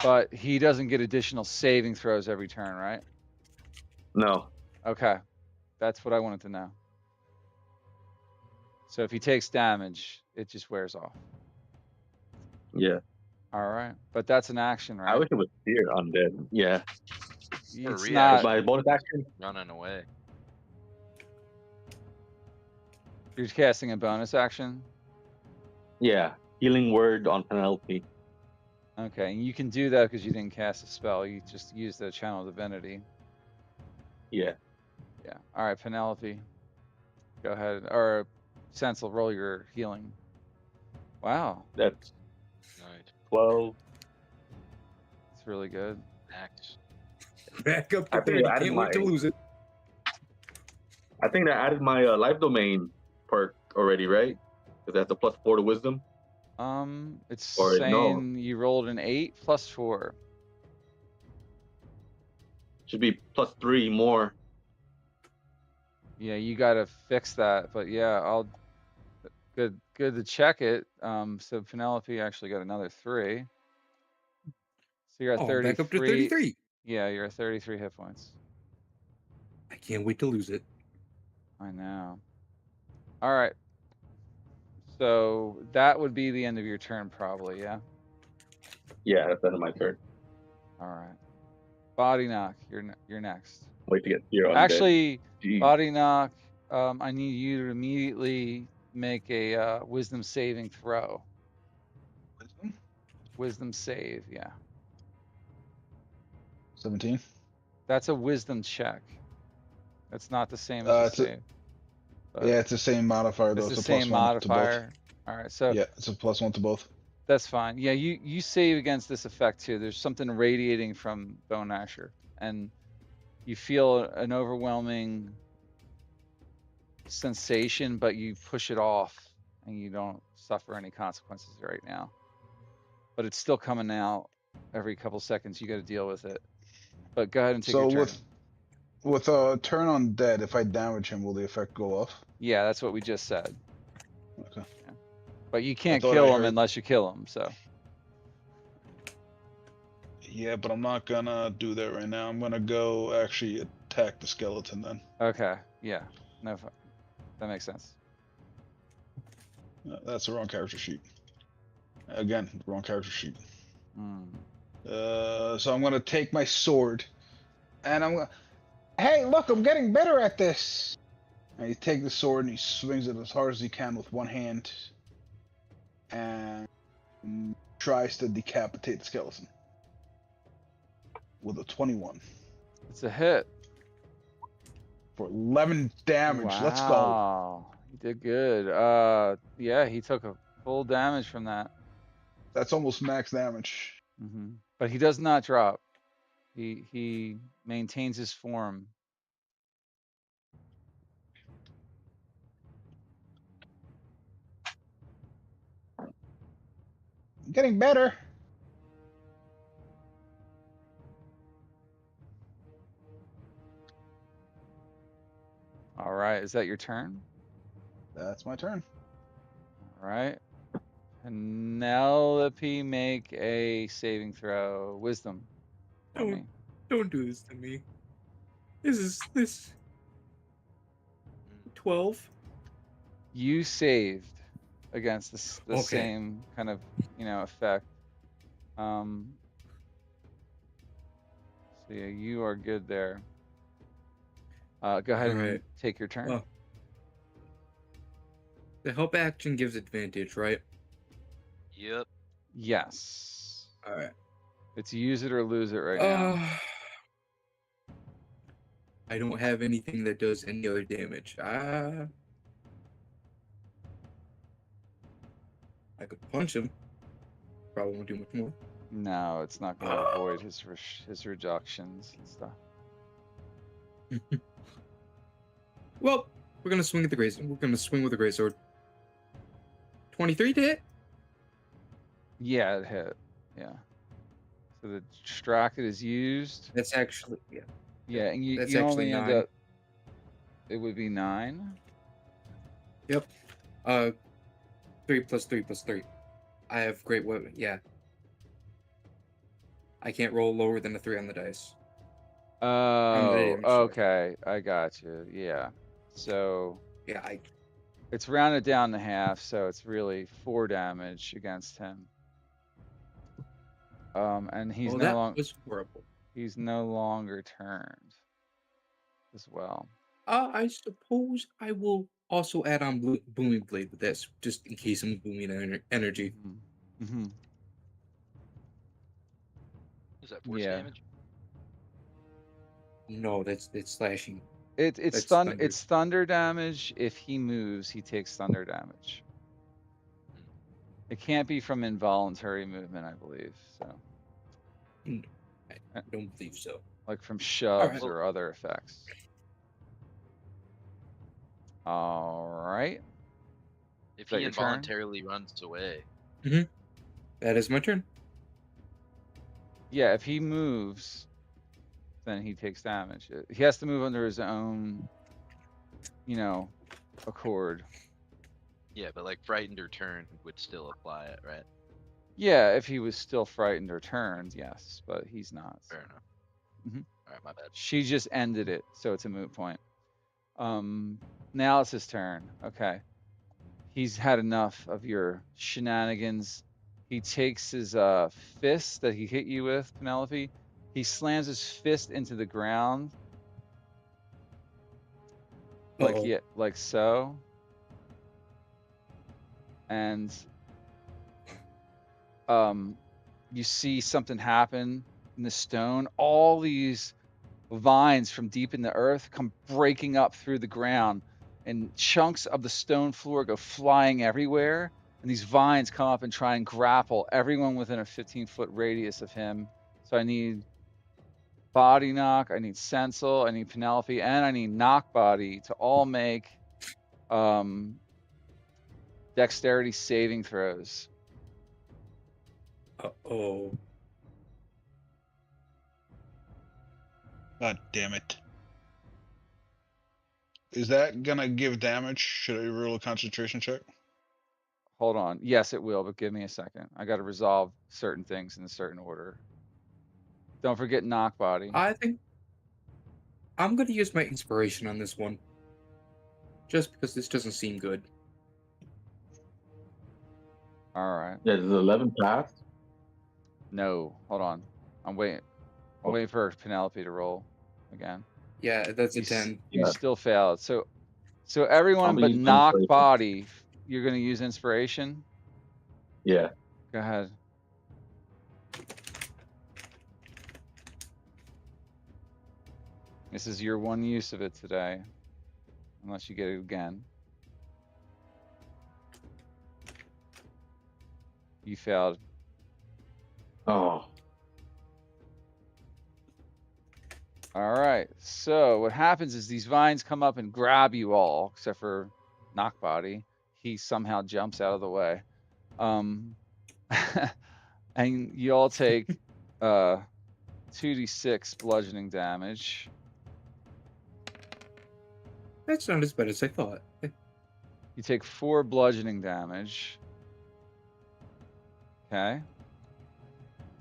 But he doesn't get additional saving throws every turn, right? No. Okay. That's what I wanted to know. So if he takes damage, it just wears off. Yeah. All right. But that's an action, I right? wish it was fear undead. Yeah. Or It's reaction. not. My bonus action. Running away. You're casting a bonus action. Yeah. Healing word on Penelope. Okay. And you can do that because you didn't cast a spell. You just used the channel divinity. Yeah. Yeah. All right, Penelope. Go ahead. Or Sense will roll your healing. Wow. That's Nice. 12. That's really good. Axe. Back up to I think 30. I added Can't wait to my. lose it. I think I added my life domain perk already, right? Because that's a +4 to wisdom. It's Or no, saying you rolled an 8 plus 4. should be +3 more. Yeah, you gotta fix that. But yeah, I'll good to check it. So Penelope actually got another 3. So you're at Oh, I'm back up to 33. 33. Yeah, you're at 33 hit points. I can't wait to lose it. I know. All right. So that would be the end of your turn, probably. Yeah. Yeah, that's the end of my turn. All right. Body knock. You're next. Wait to get fear undead. Actually, Jeez. body knock. I need you to immediately make a wisdom saving throw. Wisdom? Wisdom save. Yeah. 17. That's a wisdom check. That's not the same as a It's save. But yeah, it's the same modifier though. it's the It's a same +1 to both. modifier. All right. So Yeah, it's a +1 to both. that's fine. Yeah, you save against this effect too. There's something radiating from Bone Asher, and you feel an overwhelming sensation, but you push it off, and you don't suffer any consequences right now. But it's still coming out every couple seconds. You got to deal with it. But go ahead and take So your turn. with a turn on dead, if I damage him, will the effect go off? Yeah, that's what we just said. Okay. Yeah. But you can't thought I kill him heard- unless you kill him. So Yeah, but I'm not gonna do that right now. I'm gonna go actually attack the skeleton then. okay, yeah, no, that makes sense. That's the wrong character sheet. Again, wrong character sheet. Mm. So I'm gonna take my sword, and I'm gonna. Hey, look! I'm getting better at this. And he takes the sword and he swings it as hard as he can with one hand, and tries to decapitate the skeleton with a 21 It's a hit. for 11 damage. Wow. Let's go. You did good. Yeah, he took a full damage from that. That's almost max damage. But he does not drop. He maintains his form. I'm getting better. All right. Is that your turn? That's my turn. All right. Penelope, make a saving throw. Wisdom for me. Don't do this to me. This 12. You saved against the Okay. same kind of, effect. So yeah, you are good there. Go ahead and Alright. take your turn. The help action gives advantage, right? Yep. Yes. All right. It's use it or lose it right now. I don't have anything that does any other damage. I could punch him. Probably won't do much more. No, it's not going to avoid his reductions and stuff. Well, we're gonna swing at the great. We're gonna swing with the greatsword. 23 to hit. Yeah, it hit. Yeah. So the distracted is used. That's actually Yeah, and you That's you actually only end 9. up. It would be 9. Yep. 3 plus 3 plus 3. I have great weapon. Yeah. I can't roll lower than a 3 on the dice. Oh, okay. I got you. Yeah. So Yeah, it's rounded down to half, so it's really 4 damage against him. And he's no longer. was horrible. He's no longer turned as well. I suppose I will also add on booming blade with this, just in case I'm booming energy. Mm-hmm. Is that force Yeah. damage? No, it's slashing. It's That's thunder. It's thunder damage. If he moves, he takes thunder damage. It can't be from involuntary movement, I believe. So. I don't believe so. Like from shoves or other effects. All right. If he involuntarily runs away. Mm-hmm. That is my turn. Yeah, if he moves, then he takes damage. He has to move under his own, accord. Yeah, but like frightened or turned would still apply it, right? Yeah, if he was still frightened or turned, yes, but he's not. Fair enough. Mm-hmm. All right, my bad. She just ended it, so it's a moot point. Now it's his turn. Okay. He's had enough of your shenanigans. He takes his fist that he hit you with, Penelope. He slams his fist into the ground. Like so. And you see something happen in the stone. All these vines from deep in the earth come breaking up through the ground, and chunks of the stone floor go flying everywhere. And these vines come up and try and grapple everyone within a 15-foot radius of him. So I need Body Knock, I need Sensel, I need Penelope, and I need Knock Body to all make dexterity saving throws. Uh-oh. God damn it. Is that gonna give damage? Should I roll a concentration check? Hold on. Yes, it will, but give me a second. I got to resolve certain things in a certain order. Don't forget Knock Body. I think I'm going to use my inspiration on this one. Just because this doesn't seem good. All right. Yeah, does 11 pass? No, hold on. I'm waiting. I'm waiting for Penelope to roll again. Yeah, that's a 10. You still failed. So everyone but Knock Body, you're going to use inspiration? Yeah. Go ahead. This is your one use of it today. Unless you get it again. You failed. Oh. All right. So what happens is these vines come up and grab you all, except for Knock Body. He somehow jumps out of the way. And you all take 2d6 bludgeoning damage. That's not as bad as I thought. You take 4 bludgeoning damage. Okay.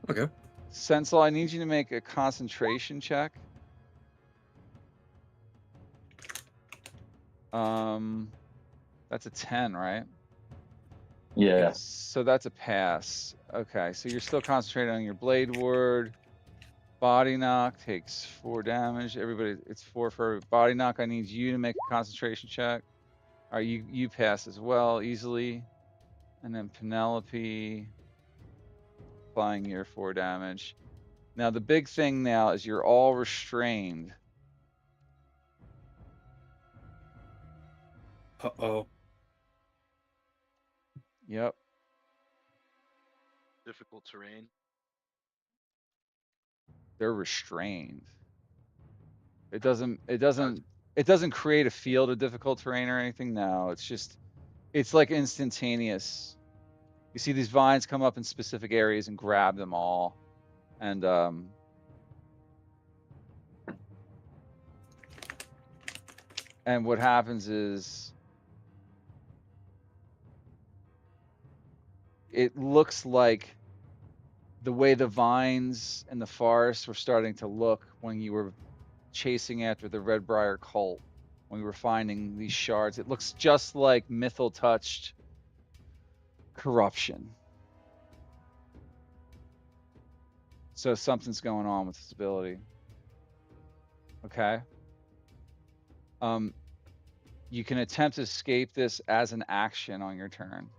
Okay. Sensel, I need you to make a concentration check. That's a 10, right? Yeah. So that's a pass. Okay, so you're still concentrating on your blade ward. Body knock takes 4 damage. Everybody, it's 4 for body knock. I need you to make a concentration check. All right, you pass as well easily. And then Penelope applying your 4 damage. Now the big thing now is you're all restrained. Uh-oh. Yep. Difficult terrain. They're restrained. It doesn't create a field of difficult terrain or anything. No, it's like instantaneous. You see these vines come up in specific areas and grab them all. And what happens is it looks like the way the vines in the forest were starting to look when you were chasing after the Redbriar cult, when we were finding these shards. It looks just like Mythal touched corruption. So something's going on with this ability. Okay. You can attempt to escape this as an action on your turn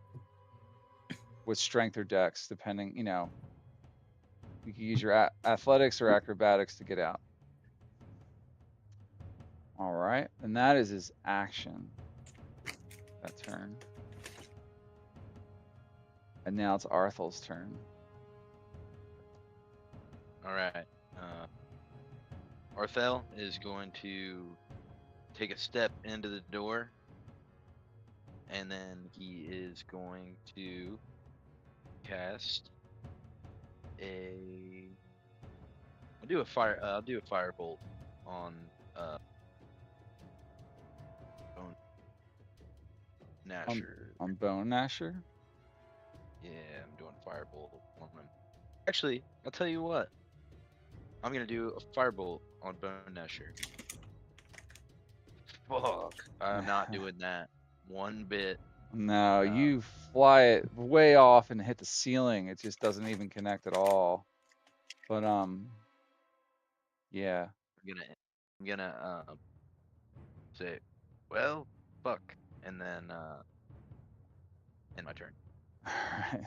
with strength or dex, depending, you know. You can use your athletics or acrobatics to get out. All right, and that is his action. That turn. And now it's Arthel's turn. All right. Arthel is going to take a step into the door, and then he is going to cast a. I'll do a firebolt on Bone Nasher. On Bone Nasher? Yeah, I'm doing firebolt on him. Actually, I'll tell you what. I'm gonna do a firebolt on Bone Nasher. Fuck, I'm not doing that one bit. No, you fly it way off and hit the ceiling. It just doesn't even connect at all. But yeah. I'm gonna say, well, fuck, and then end my turn. All right.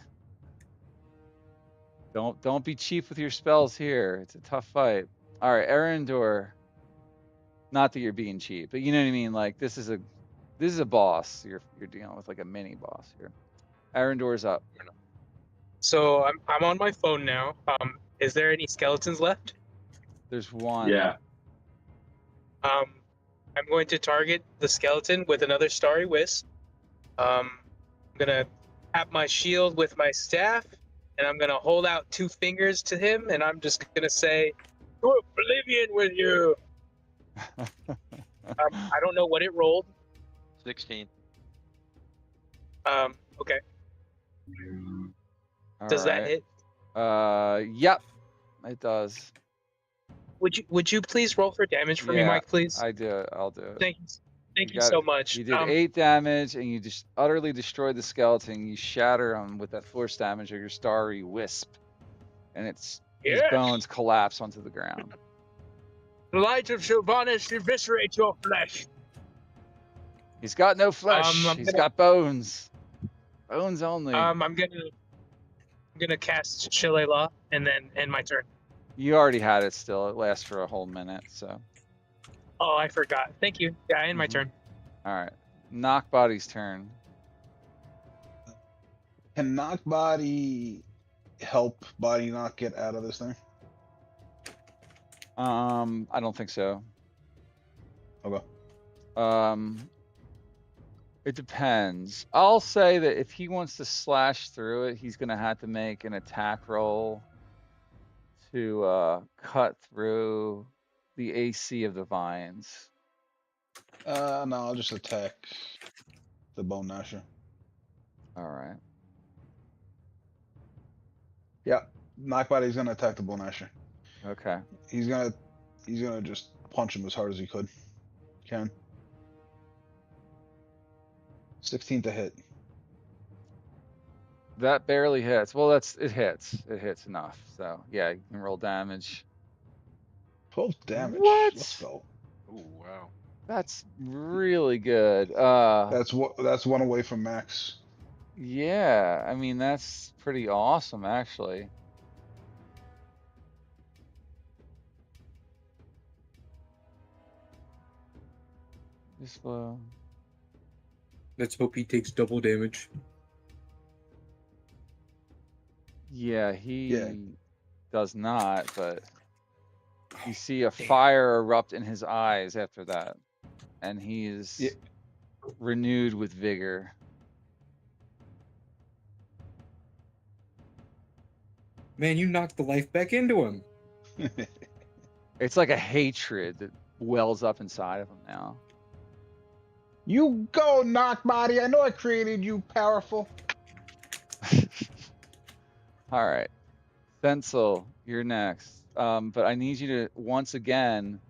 Don't be cheap with your spells here. It's a tough fight. All right, Arendor. Not that you're being cheap, but you know what I mean. Like this is a boss. You're dealing with like a mini boss here. Arendor's up. So I'm on my phone now. Is there any skeletons left? There's one. Yeah. I'm going to target the skeleton with another starry wisp. I'm gonna tap my shield with my staff, and I'm gonna hold out 2 fingers to him, and I'm just gonna say, "To oblivion with you." I don't know what it rolled. 16. Okay. All Does that right. hit? Yep, it does. Would you please roll for damage for me, Yeah, Mike, please? I do it. I'll do it. Thank you so much. You did 8 damage, and you just utterly destroyed the skeleton. You shatter him with that force damage of your starry wisp, and his bones collapse onto the ground. The light of Sylvanas eviscerate your flesh. He's got no flesh. He's got bones. Bones only. I'm gonna cast Shillelagh and then end my turn. You already had it still. It lasts for a whole minute, so. Oh, I forgot. Thank you. Yeah, end my turn. All right. Knockbody's turn. Can Knockbody help Body Knock get out of this thing? I don't think so. Okay. It depends. I'll say that if he wants to slash through it, he's gonna have to make an attack roll to cut through the AC of the vines. No, I'll just attack the Bone Gnasher. All right. Yeah, Knockbody's gonna attack the Bone Gnasher. Okay. He's gonna just punch him as hard as he can. 16 to hit. That barely hits. Well, it hits. It hits enough. So yeah, you can roll damage. 12 damage. What? Let's go. Oh wow. That's really good. That's one away from max. Yeah, I mean that's pretty awesome actually. Just Let's hope he takes double damage. yeah, he Yeah. does not, but you see a fire erupt in his eyes after that, and he is Yeah. renewed with vigor. Man, you knocked the life back into him. It's like a hatred that wells up inside of him now. You go, Knockbody. I know I created you powerful. All right, Thensel, you're next. But I need you to once again.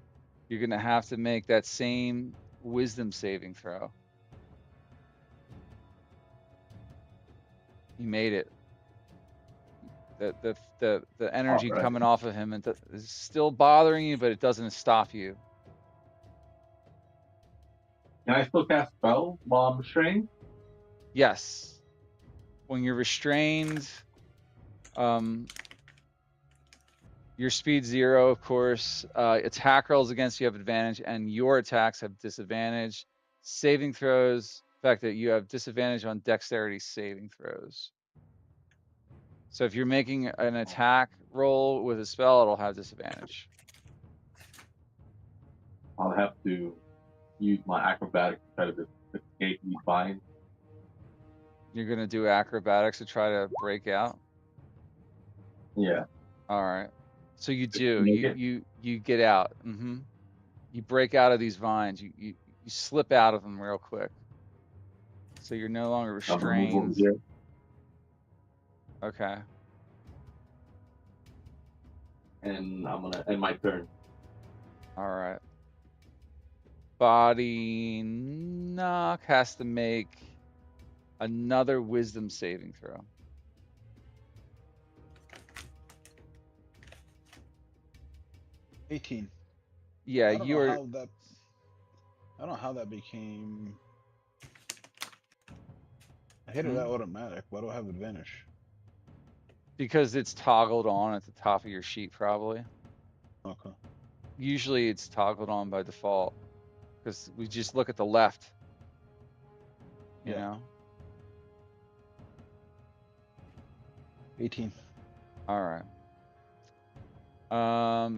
You're gonna have to make that same wisdom saving throw. He made it. The energy Alright. coming off of him is still bothering you, but it doesn't stop you. Can I still cast spell while I'm restrained? Yes. When you're restrained, your speed 0, of course. Attack rolls against you have advantage, and your attacks have disadvantage. Saving throws, the fact that you have disadvantage on dexterity saving throws. So if you're making an attack roll with a spell, it'll have disadvantage. I'll have to use my acrobatics to try to escape these vines. You're gonna do acrobatics to try to break out. Yeah. All right. So you do. Make You it? you get out. You break out of these vines. You slip out of them real quick. So you're no longer I'm gonna move over restrained. here. Okay. And I'm gonna end my turn. All right. Body knock has to make another wisdom saving throw. $18. Yeah, I don't you know are. how that. I don't know how that became. I hit it automatic. Why do I have advantage? Because it's toggled on at the top of your sheet, probably. Okay. Usually it's toggled on by default because we just look at the left. You Yeah. know? 18. All right.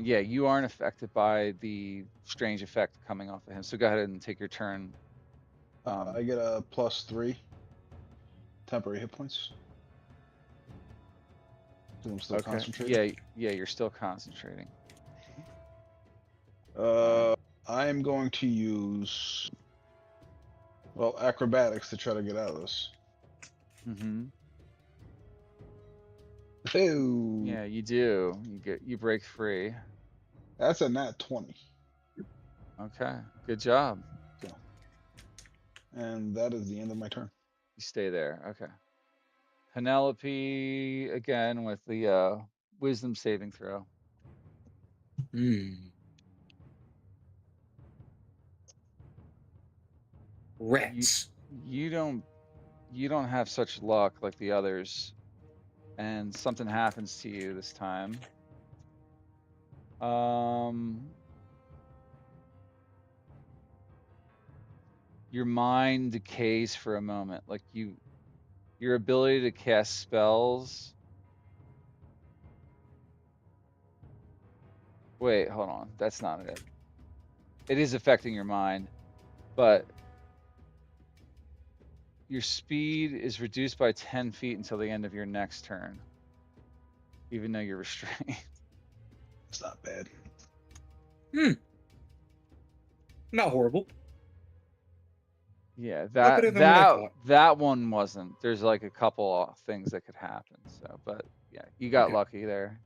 Yeah, you aren't affected by the strange effect coming off of him. So go ahead and take your turn. I get a +3 temporary hit points. So I'm still concentrating. Yeah, you're still concentrating. I'm going to use acrobatics to try to get out of this. Oh. Yeah, you do. You break free. That's a nat 20. Okay, good job. And that is the end of my turn. You stay there. Okay. Penelope again with the wisdom saving throw. Rats. You don't have such luck like the others, and something happens to you this time. Your mind decays for a moment. Like your ability to cast spells. Wait, hold on. That's not it. It is affecting your mind, but your speed is reduced by 10 feet until the end of your next turn, even though you're restrained. It's not bad. Not horrible. Yeah, better than what I thought. that one wasn't. There's like a couple of things that could happen. So, but yeah, you got Okay. lucky there.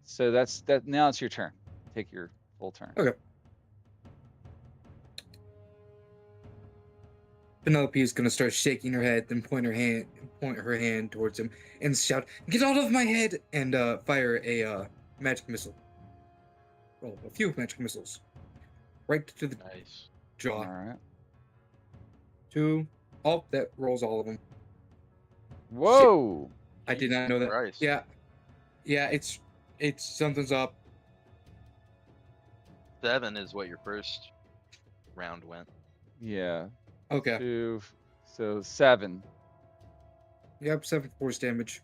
So that's that. Now it's your turn. Take your full turn. Okay. Penelope is gonna start shaking her head, then point her hand towards him, and shout, "Get out of my head!" and fire a magic missile. Well, a few magic missiles, right to the Nice. jaw. All right. 2. Oh, that rolls all of them. Whoa. I did not know that. Christ. Yeah, it's something's up. 7 is what your first round went. Yeah. Okay. 2. So 7. Yep, 7 force damage.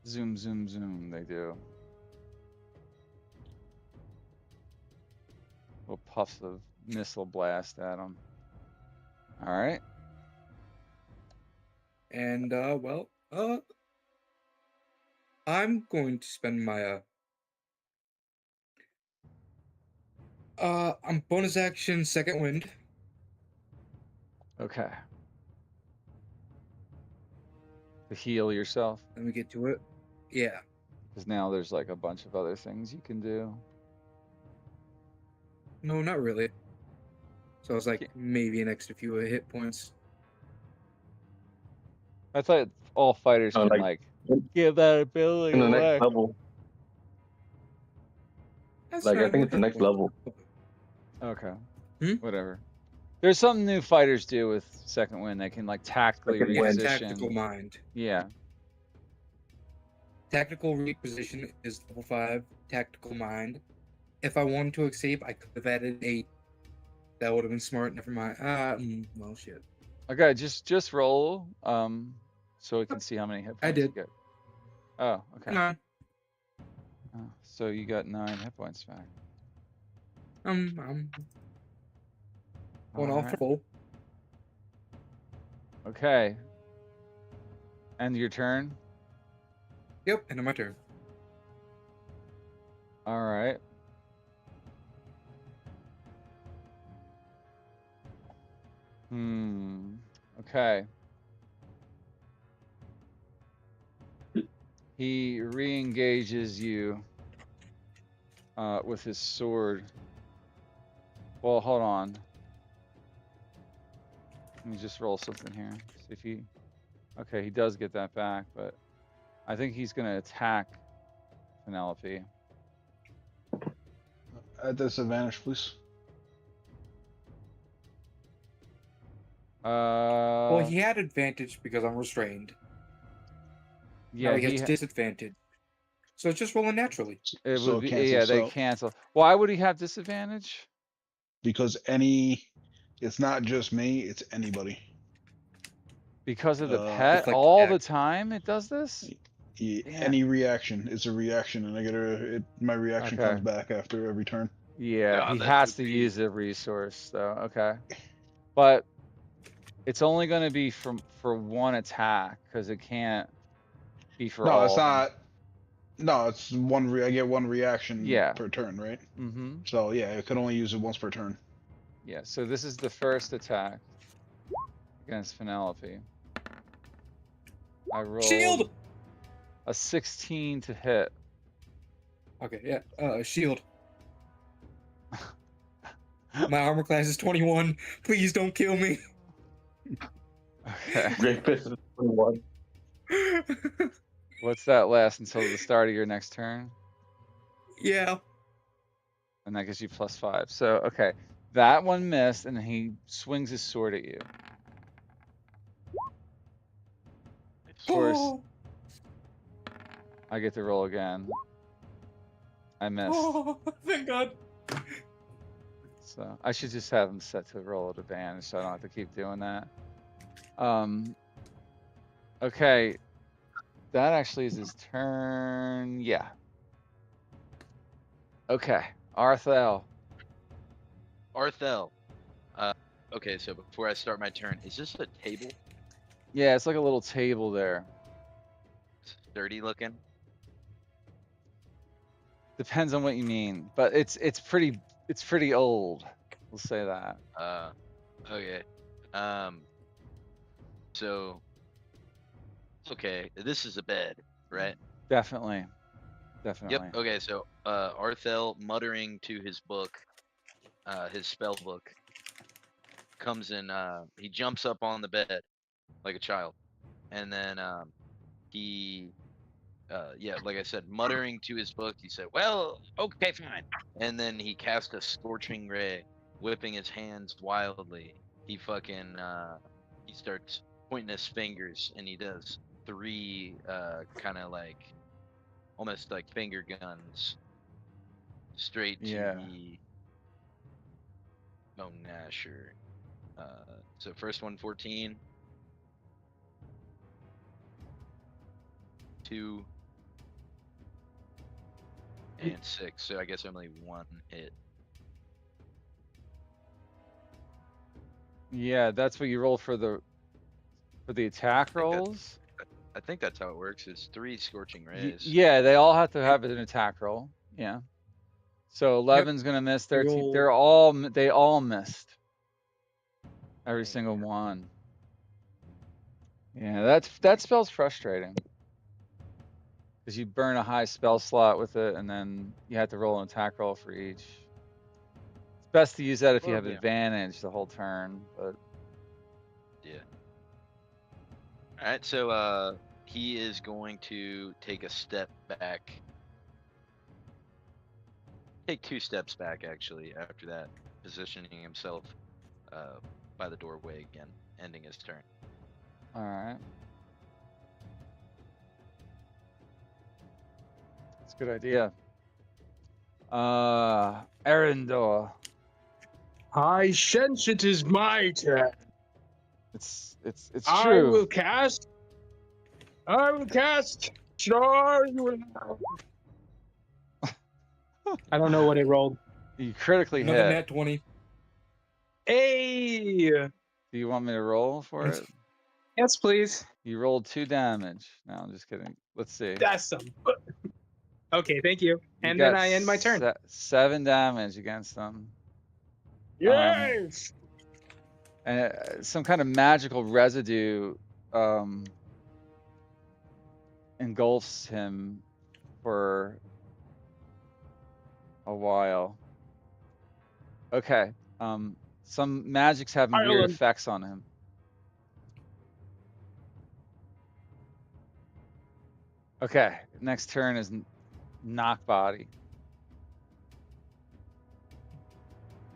Zoom, zoom, zoom. They do. Little puffs of missile blast at them. All right. And I'm going to spend my I'm bonus action second wind. Okay. To heal yourself, Let me get to it. Yeah. because now there's like a bunch of other things you can do. No, not really. So it's like Okay. maybe an extra few hit points. I thought all fighters Oh, can like, give that ability in the away. next level. That's Like, I not think it's the hit next points. level. Okay. Hmm? Whatever. There's something new fighters do with second wind. They can like tactically Second Yeah, wind. tactical reposition. mind. Yeah. Tactical reposition is level 5. Tactical mind. If I wanted to escape, I could have added 8. That would have been smart. Never mind. Well, shit. Okay. Just roll. So we can see how many hit points I did. you get. Oh. Okay. 9. Oh, so you got 9 hit points back. I'm going off Alright. full. Okay. End your turn. Yep, end of my turn. All right. Okay. He re-engages you with his sword. Well, hold on. Let me just roll something here. See if he. Okay, he does get that back, but I think he's gonna attack Penelope. At disadvantage, please. Well, he had advantage because I'm restrained. Yeah, Now he has he. disadvantage. So it's just rolling naturally. It So would it be. Yeah, cancels they out. cancel. Why would he have disadvantage? Because it's not just me, it's anybody. Because of the Uh, pet Deflect all attack. the time it does this? Damn. Any reaction is a reaction, and I get my reaction Okay. comes back after every turn. Yeah, God, he that has would to be- use a resource though. Okay. But it's only going to be for one attack because it can't be for No, all it's of them. not. No, it's one. I get one reaction Yeah. per turn, right? Mm-hmm. So yeah, I could only use it once per turn. Yeah, so this is the first attack against Penelope. I rolled Shield! a 16 to hit. Okay, yeah. Shield. My armor class is 21. Please don't kill me. Okay. Great Fist is 21. What's that last until the start of your next turn? Yeah. And that gives you +5. So, okay. That one missed, and he swings his sword at you. Of course, Oh, I get to roll again. I missed. oh, thank God. So I should just have him set to roll at advantage so I don't have to keep doing that. Okay. That actually is his turn. Yeah. Okay. Arthel. Arthel. Okay, so before I start my turn, is this a table? Yeah, it's like a little table there. Sturdy looking? Depends on what you mean, but it's pretty old. We'll say that. Okay. So okay, this is a bed, right? Definitely. Yep. Definitely. Okay. So Arthel muttering to his book, his spell book, comes in. He jumps up on the bed like a child, and then he yeah, like I said, muttering to his book, he said, "Well, okay, fine." And then he cast a scorching ray, whipping his hands wildly. He fucking he starts pointing his fingers, and he does three kind of like almost like finger guns straight to Yeah. the oh Nasher. So first one 14, 2, and 6. So I guess only one hit. Yeah, that's what you roll for the attack I think that's rolls. I think that's how it works. It's 3 scorching rays. Yeah, they all have to have an attack roll. Yeah. So 11's gonna miss. 13. Roll. They all missed. Every Dang. single one. Yeah, that spell's frustrating. Because you burn a high spell slot with it, and then you have to roll an attack roll for each. It's best to use that if you Well, have yeah. advantage the whole turn, but Yeah. All right. So he is going to take a step back. Take 2 steps back actually after that, positioning himself by the doorway again, ending his turn. all right. That's a good idea. Arendor. I sense it is my turn. It's I true. will cast. Sure, you will. I don't know what it rolled. You critically Another hit. nat 20. Hey, Do you want me to roll for it? yes, please. You rolled 2 damage. No, I'm just kidding. Let's see. That's some. Okay, thank you. You And then got I end my turn. 7 damage against them. Yes. And some kind of magical residue engulfs him for a while. Okay. Some magic's having weird Ireland. effects on him. Okay. Next turn is knock body.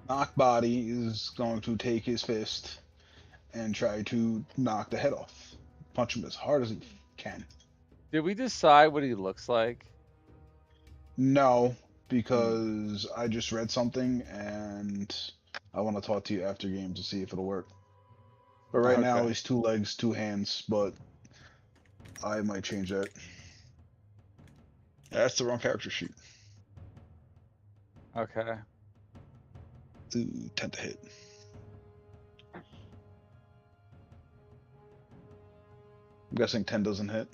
Knockbody is going to take his fist and try to knock the head off. Punch him as hard as he can. Did we decide what he looks like? No, because I just read something and I want to talk to you after game to see if it'll work. But right now Okay. he's 2 legs, 2 hands, but I might change that. That's the wrong character sheet. Okay. 10 to hit. I'm guessing 10 doesn't hit.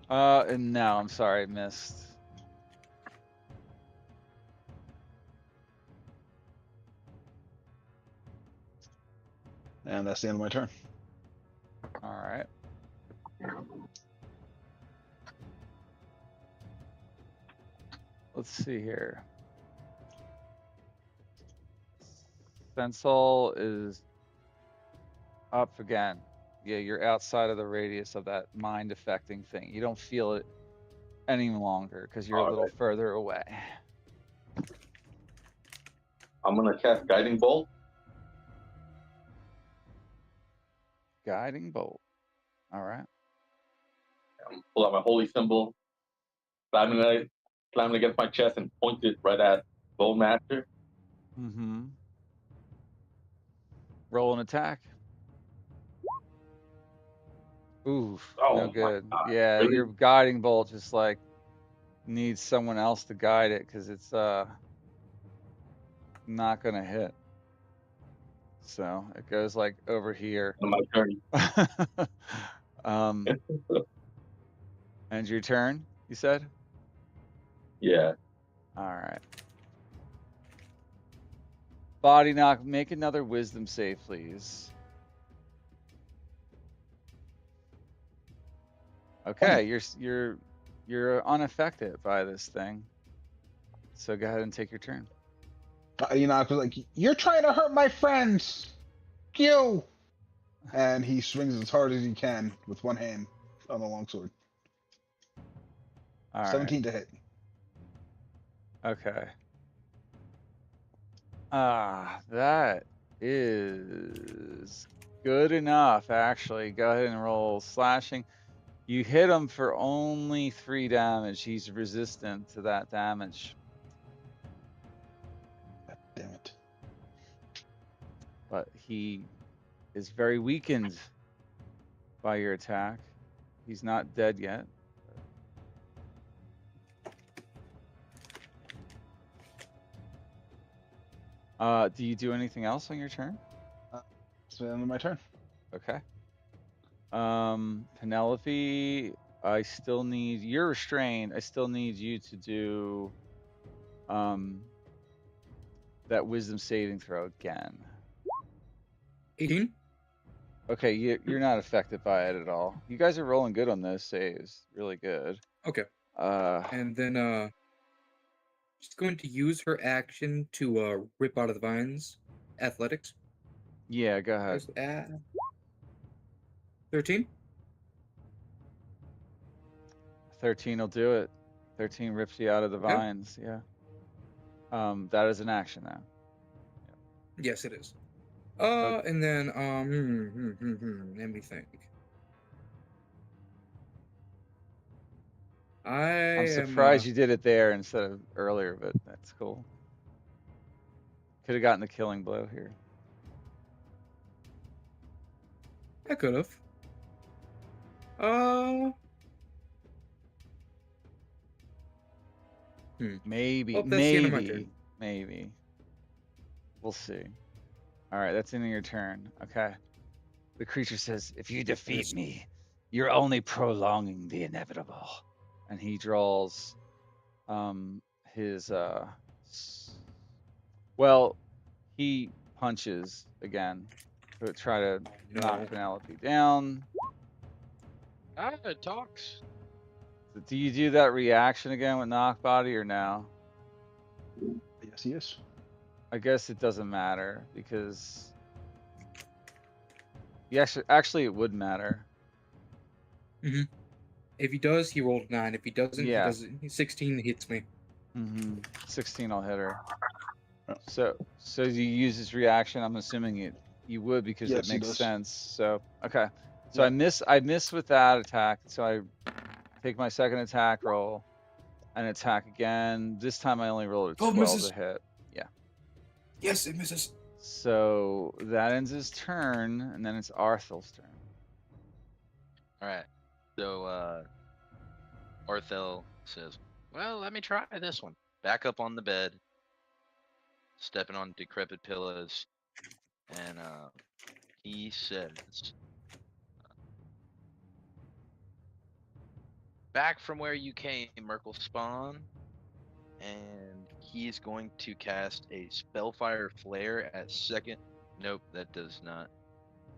And no, I'm sorry, I missed. And that's the end of my turn. All right. Let's see here. Sensol is up again. Yeah, you're outside of the radius of that mind affecting thing. You don't feel it any longer because you're a little further away. I'm gonna cast Guiding Bolt. Guiding bolt. All right. Pull out my holy symbol, slamming it against my chest, and point it right at Bone Master. Mm-hmm. Roll an attack. Oof. Oh No my good. God, Yeah, really? your guiding bolt just like needs someone else to guide it because it's not gonna hit. So it goes like over here. On my turn. And your turn, you said? Yeah. All right. Body knock. Make another wisdom save, please. Okay, you're unaffected by this thing. So go ahead and take your turn. Enoch was like, "You're trying to hurt my friends, you!" And he swings as hard as he can with one hand on the longsword. All 17 to hit. Okay. That is good enough, actually. Go ahead and roll slashing. You hit him for only 3 damage. He's resistant to that damage. God damn it. But he is very weakened by your attack. He's not dead yet. Do you do anything else on your turn? It's the end of my turn. Okay. Penelope, I still need, you're restrained. I still need you to do that wisdom saving throw again. 18. Okay, you're not affected by it at all. You guys are rolling good on those saves. Really good. Okay. Uh, And then she's going to use her action to rip out of the vines. Athletics. yeah, go ahead. 13. 13 will do it. 13 rips you out of the Okay. vines. Yeah. That is an action now. Yes, it is. Okay. And then let me think. I'm surprised you did it there instead of earlier, but that's cool. Could have gotten the killing blow here. I could have. Maybe, Well, that's the end of my turn. maybe. We'll see. All right, that's the end of your turn. Okay. The creature says, "If you defeat me, you're only prolonging the inevitable." And he draws his well, he punches again to try to knock Penelope down. It talks. Do you do that reaction again with knock body or no? Yes, he is. I guess it doesn't matter because actually it would matter. Mm-hmm. If he does, he rolled 9. If he doesn't, Yeah. he doesn't. 16 hits me. 16 will hit her. So you use his reaction. I'm assuming you would because Yes, it he makes does. sense. So okay. So Yeah. I miss with that attack. So I take my second attack roll and attack again. This time I only rolled a 12 misses. to hit. Yeah. Yes, it misses. So that ends his turn, and then it's Arthel's turn. All right. So Arthel says, "Well, let me try this one." Back up on the bed, stepping on decrepit pillows, and he says, "Back from where you came, Merkle Spawn." And he's going to cast a Spellfire Flare at second. Nope, that does not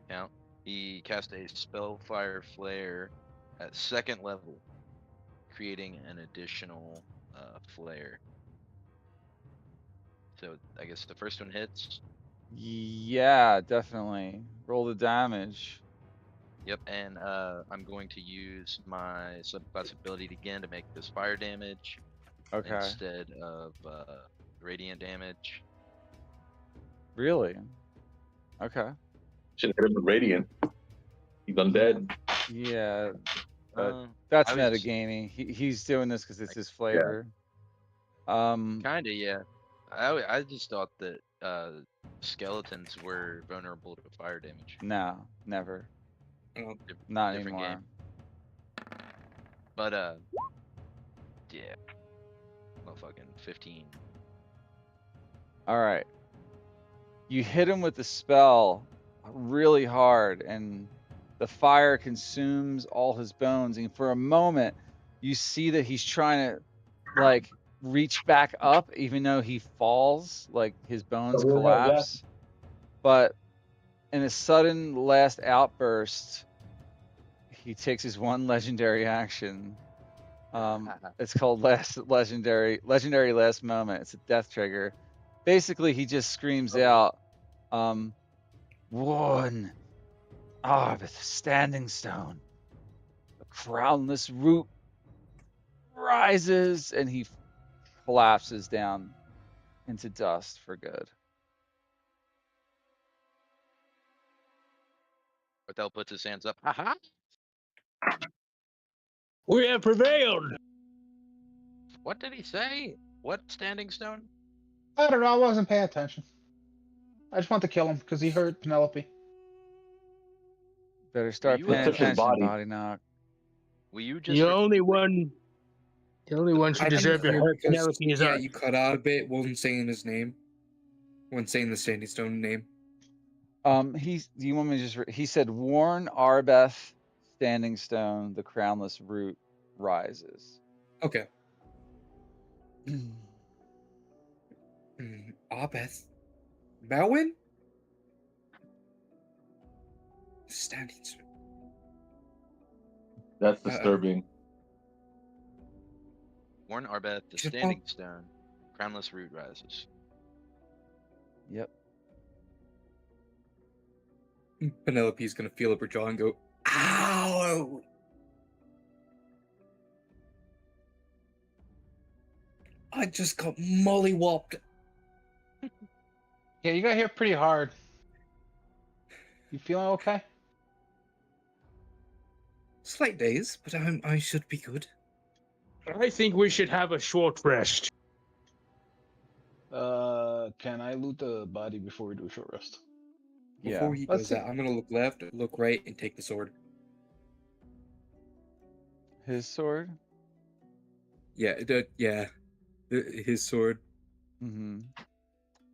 count. He cast a Spellfire Flare at second level, creating an additional flare. So I guess the first one hits. Yeah, definitely. Roll the damage. Yep, and I'm going to use my subclass ability again to make this fire damage Okay. instead of radiant damage. Really? Okay. Should hit him with radiant. He's undead. Yeah, but that's I was- metagaming. He's doing this because it's his flavor. Kinda, yeah. I just thought that skeletons were vulnerable to fire damage. No, never. Diff- Not different anymore. game. But yeah. Motherfucking 15. All right. You hit him with the spell really hard, and the fire consumes all his bones. And for a moment, you see that he's trying to, like, reach back up, even though he falls, like his bones we're gonna laugh. collapse. But in a sudden last outburst, he takes his one legendary action. It's called legendary last moment. It's a death trigger. Basically, he just screams out, "One Arbeth standing stone, the crownless root rises," and he collapses down into dust for good. Barthel puts his hands up. Ha! We have prevailed. What did he say? What standing stone? I don't know. I wasn't paying attention. I just want to kill him because he hurt Penelope. Better start you, paying took his attention, body? body knock. Will you just? The only one who I deserved to didn't hear hurt because, Penelope is yeah, us. you cut out a bit. Wasn't saying his name. Wasn't saying the Standing Stone name. Do you want me to just? He said, "Warn Arbeth, standing stone, the crownless root rises." Okay. Arbeth. Melwin? Standing Stone. That's disturbing. Warn Arbeth, the Just standing stone, crownless root rises. Yep. Penelope's gonna feel up her jaw and go, "Ow!" I just got mollywopped. Yeah, you got hit pretty hard. You feeling okay? Slight days, but I should be good. I think we should have a short rest. Can I loot the body before we do a short rest? Before Yeah. he Let's does see. that, I'm gonna look left, look right, and take the sword. His sword. Yeah, his sword. Mm-hmm.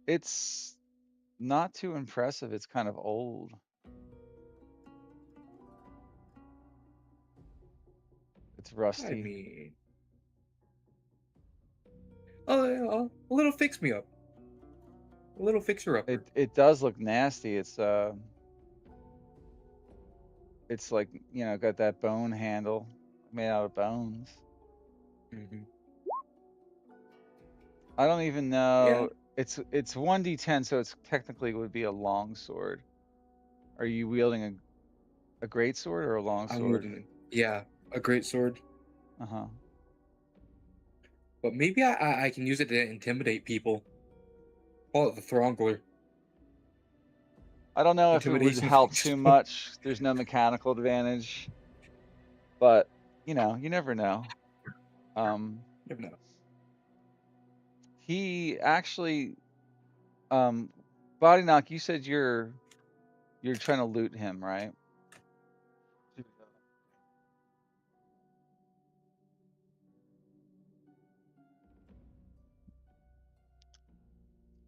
It's not too impressive. It's kind of old. It's rusty. I mean, a little fix me up. A little fixer upper. It does look nasty. It's like, got that bone handle made out of bones. Mhm. I don't even know. It's 1d10, so it's technically would be a long sword. Are you wielding a great sword or a long I'm sword? wielding, a great sword. Uh-huh. But maybe I can use it to intimidate people. Call it the Throngler. I don't know if it would Intimidation help fix. too much. There's no mechanical advantage. But, you never know. Never know. He actually Body Knock, you said you're trying to loot him, right?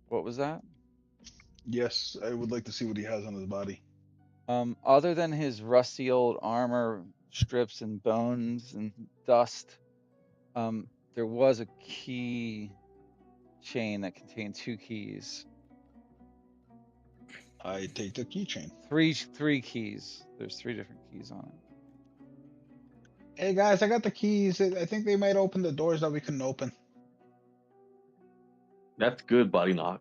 What was that? Yes, I would like to see what he has on his body. Other than his rusty old armor strips and bones and dust, there was a key chain that contained 2 keys. I take the keychain. Three keys. There's 3 different keys on it. Hey guys, I got the keys. I think they might open the doors that we couldn't open. That's good, body knock.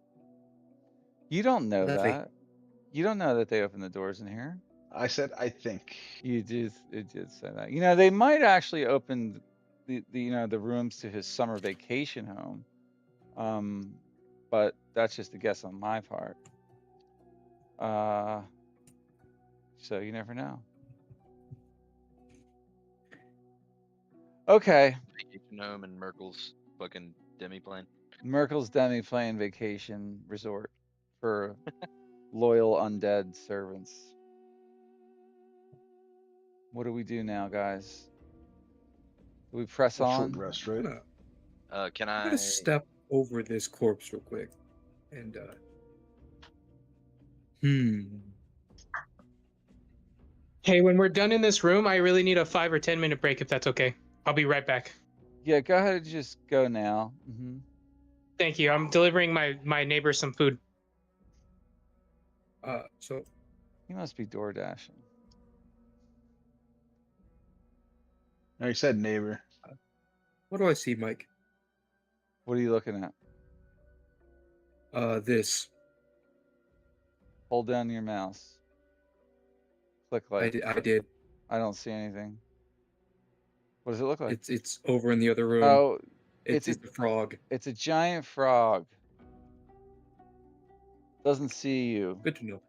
You don't know Lovely. that. You don't know that they open the doors in here. I said I think. It did say that. They might actually open the rooms to his summer vacation home. But that's just a guess on my part. So you never know. Okay. Vacation home and Merkel's fucking demiplane. Merkel's demiplane vacation resort for loyal undead servants. What do we do now, guys? Do we press A short on? rest, right? Can I'm I? gonna step over this corpse real quick. And, Hey, when we're done in this room, I really need a 5 or 10 minute break if that's okay. I'll be right back. Yeah, go ahead and just go now. Thank you. I'm delivering my neighbor some food. So He must be door dashing. I said neighbor. what do I see, Mike? What are you looking at? This. Hold down your mouse. Click like. I did. I don't see anything. What does it look like? It's over in the other room. Oh, it's a frog. It's a giant frog. Doesn't see you. Good to know.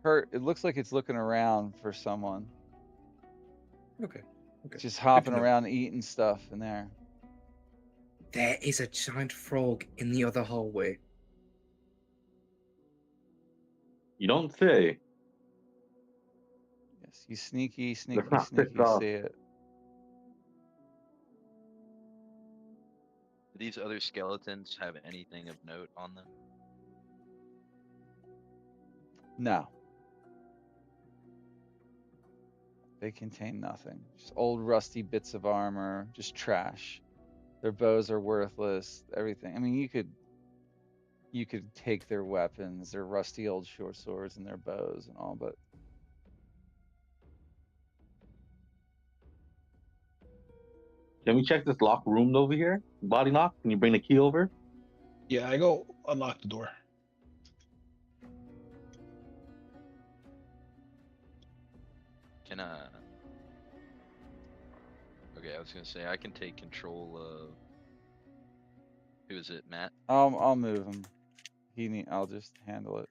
It looks like it's looking around for someone. Okay. Just hopping know. around eating stuff in there. There is a giant frog in the other hallway. You don't say. Yes, you sneaky Let's not piss see off. it. Do these other skeletons have anything of note on them? No. They contain nothing. Just old rusty bits of armor, just trash. Their bows are worthless, everything. I mean, you could take their weapons, their rusty old short swords and their bows and all, but Can we check this locked room over here? Body lock? Can you bring the key over? Yeah, I go unlock the door. Can Okay, I was gonna say I can take control of. Who is it, Matt? I'll move him. I'll just handle it.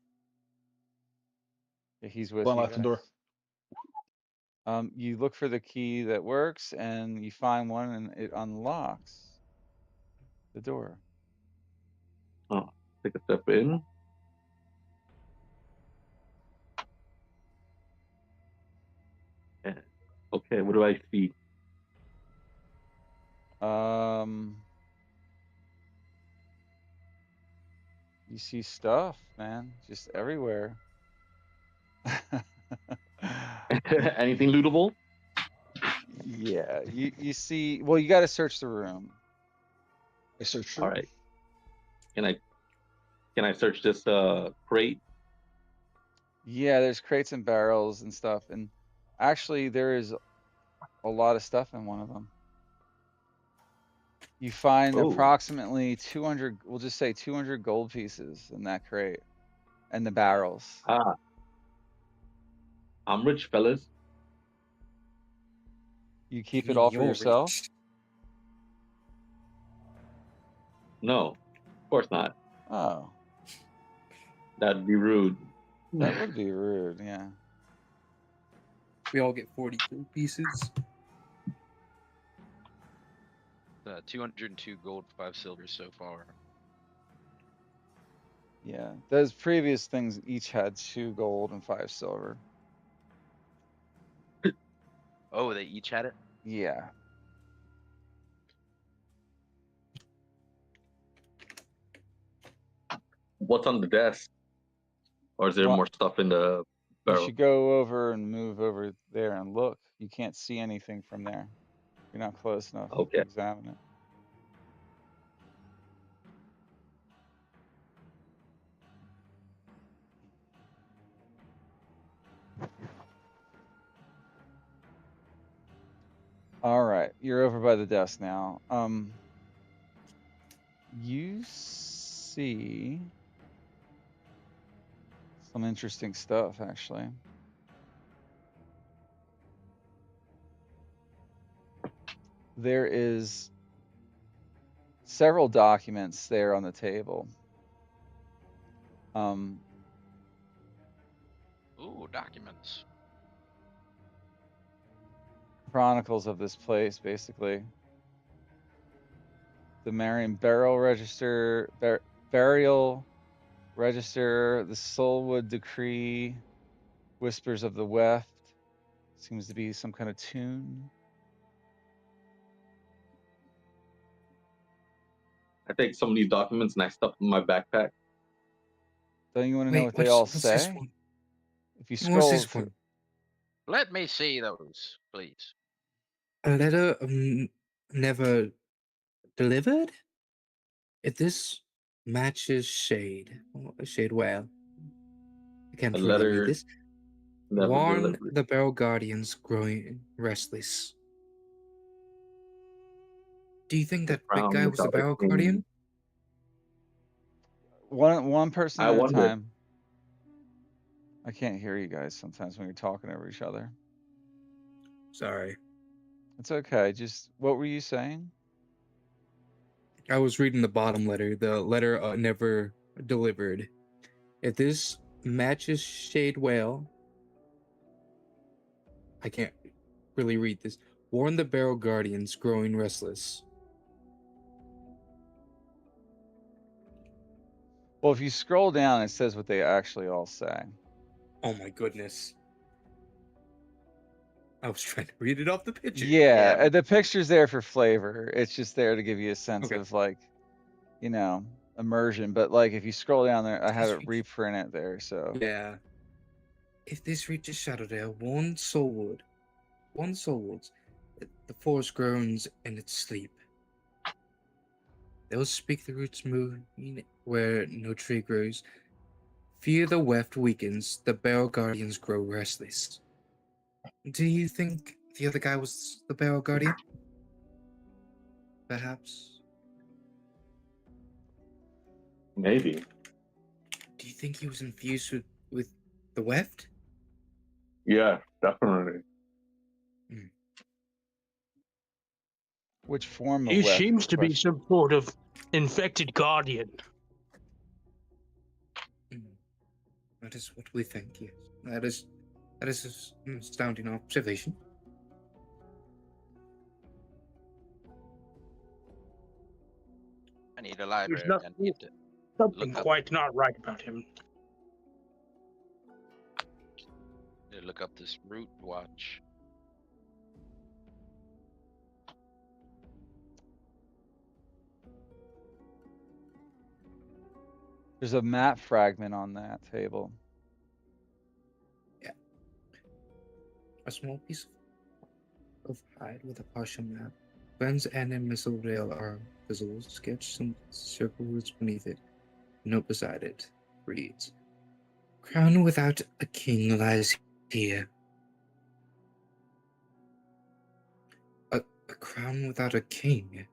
Yeah, he's with you Unlock the door. guys. You look for the key that works, and you find one, and it unlocks the door. Oh, take a step in. Yeah. Okay, what do I see? You see stuff, man, just everywhere. Anything lootable? Yeah, you see. Well, you got to search the room. I searched the All room. right. Can I search this crate? Yeah, there's crates and barrels and stuff, and actually there is a lot of stuff in one of them. You find Oh. approximately 200, we'll just say 200 gold pieces in that crate and the barrels. I'm rich, fellas. You keep it all for yourself? No, of course not. Oh, That'd be rude. that would be rude, yeah. We all get 40 gold pieces. 202 gold, 5 silver so far. Yeah, those previous things each had 2 gold and 5 silver. Oh, they each had it? Yeah. What's on the desk? Or is there more stuff in the barrel? You should go over and move over there and look. You can't see anything from there. You're not close enough to examine it. All right, you're over by the desk now. You see some interesting stuff, actually. There is several documents there on the table. Ooh, documents. Chronicles of this place, basically. The Marion Burial Register, Burial Register, the Soulwood Decree, Whispers of the Weft. Seems to be some kind of tune. I take some of these documents and I stuff them in my backpack. Don't you want to know what they all say? If you scroll What's this one? Let me see those, please. A letter never delivered? If this matches shade, shade well. I A can't really read letter this. never Warn delivered. the Barrel Guardians growing restless. Do you think The that big crown guy was the without a Barrel king. Guardian? One person I at a wonder. time. I can't hear you guys sometimes when you're talking over each other. Sorry. It's okay. Just what were you saying? I was reading the bottom letter, the letter never delivered. If this matches shade well, I can't really read this. Warn the Barrel Guardians growing restless. Well, if you scroll down, it says what they actually all say. Oh my goodness. I was trying to read it off the picture. Yeah, Yeah. the picture's there for flavor. It's just there to give you a sense Okay. of like, you know, immersion. But like if you scroll down there, I have This it reprinted there. So Yeah. If this reaches Shadowdale, one soulwood, the forest groans in its sleep. They'll speak the roots moving where no tree grows. Fear the weft weakens, the Barrel Guardians grow restless. Do you think the other guy was the Barrel Guardian? Perhaps. Maybe. Do you think he was infused with the weft? Yeah, definitely. which form of He weft? seems to be Question. some sort of infected guardian. That is what we think, yes. That is an astounding observation. I need a There's library. nothing, I need to something look up. quite not right about him. Need to look up this root watch. There's a map fragment on that table. A small piece of hide with a partial map. Guns and a missile rail are visible. Sketch some circle roots beneath it. Note beside it reads, "Crown without a king lies here." A crown without a king.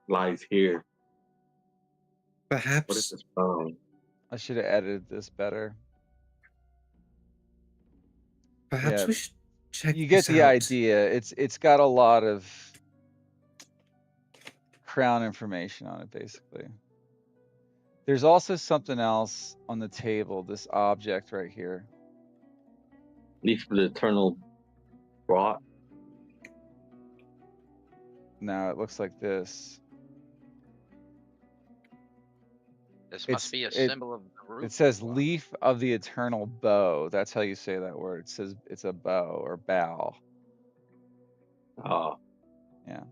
Lies here. What is Perhaps this crown? I should have edited this better. Yeah, we should check you this get the out. idea. It's got a lot of crown information on it, basically. There's also something else on the table, this object right here. Leaf of the eternal brought. No, it looks like this. This It's- must be a symbol of the root. It says watch. leaf of the eternal bow. That's how you say that word. It says it's a bow or bough. Ah, Yeah.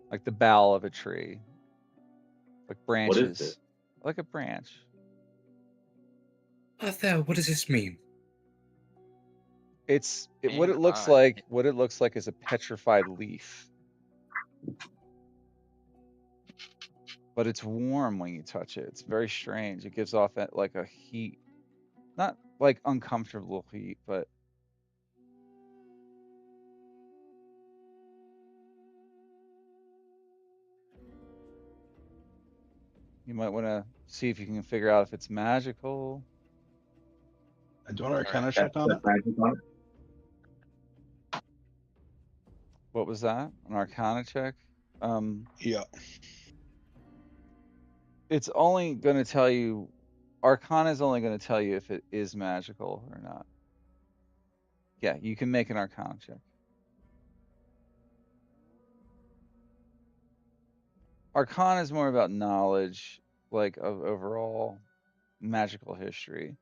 Like the bough of a tree. Like what is branches. it? Like a branch. Arthur, what does this mean? What it Aim looks high. like. What it looks like is a petrified leaf. But it's warm when you touch it. It's very strange. It gives off like a heat, not like uncomfortable heat, but you might want to see if you can figure out if it's magical. I do an Arcana Alright. check on it. That's magic on it? What was that? An Arcana check? Yeah. It's only going to tell you. Arcana is only going to tell you if it is magical or not. Yeah, you can make an Arcana check. Arcana is more about knowledge, like of overall magical history.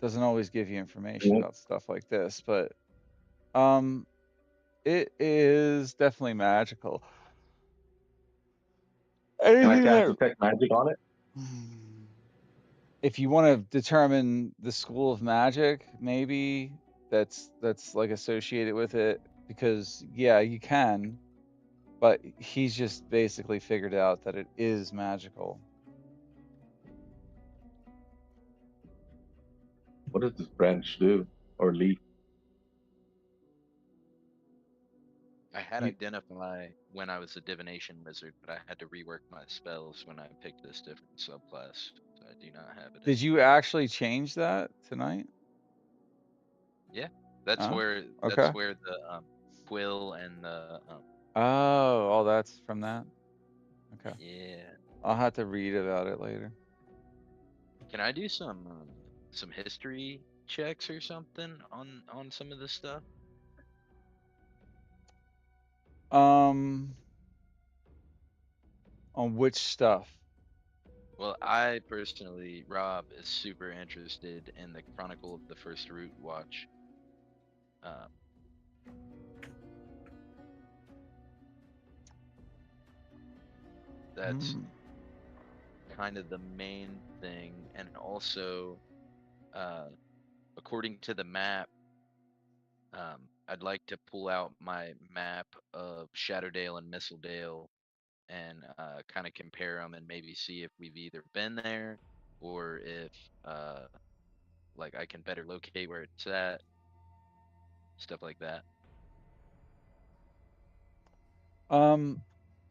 Doesn't always give you information Mhm. about stuff like this, but it is definitely magical. Can I Anything cast that detect magic on it? if you want to determine the school of magic, maybe that's like associated with it, because yeah, you can, but he's just basically figured out that it is magical. What does this branch do or leaf? I had You, identified when I was a divination wizard, but I had to rework my spells when I picked this different subclass. So I do not have it did you anymore. actually change that tonight? Yeah, that's Oh, where okay. the quill and the Oh, that's from that. Okay, yeah. I'll have to read about it later. Can I do some history checks or something on some of this stuff? On which stuff? Well, I personally, Rob, is super interested in the Chronicle of the First Root Watch. Uh, that's Hmm. kind of the main thing, and also, uh, according to the map, I'd like to pull out my map of Shadowdale and Mistledale and kind of compare them and maybe see if we've either been there or if uh, like I can better locate where it's at, stuff like that.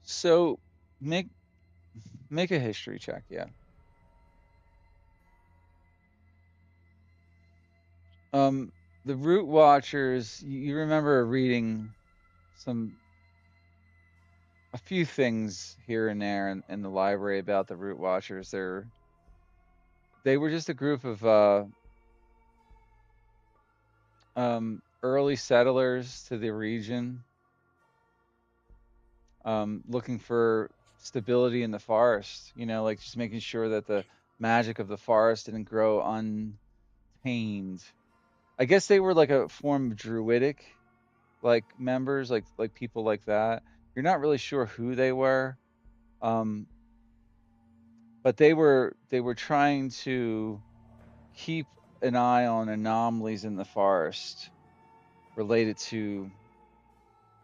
So make make a history check, yeah. Um, the Root Watchers, you remember reading some a few things here and there in the library about the Root Watchers. They were just a group of early settlers to the region, looking for stability in the forest, like just making sure that the magic of the forest didn't grow untamed. I guess they were like a form of druidic like members, like people like that. You're not really sure who they were. Um, but they were trying to keep an eye on anomalies in the forest related to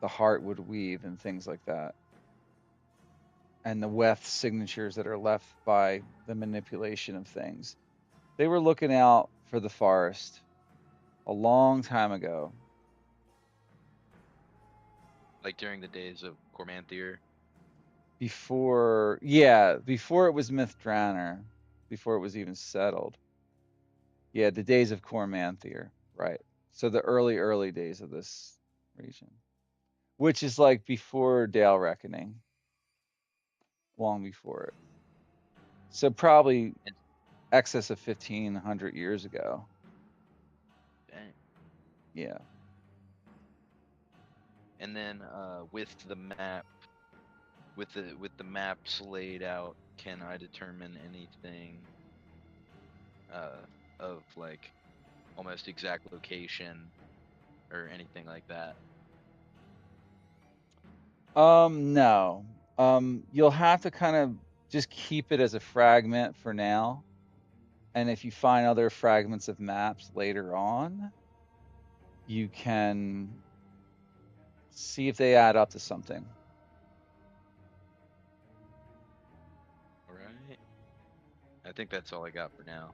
the heartwood weave and things like that, and the weft signatures that are left by the manipulation of things. They were looking out for the forest a long time ago. Like during the days of Cormanthyr. Before it was Mithranor, before it was even settled. Yeah, the days of Cormanthyr, right. So the early days of this region, which is like before Dale Reckoning, long before it. So probably And excess of 1,500 years ago. dang. Yeah. And then with the map, with the maps laid out, can I determine anything of like almost exact location or anything like that? No. You'll have to kind of just keep it as a fragment for now. And if you find other fragments of maps later on, you can see if they add up to something. All right. I think that's all I got for now.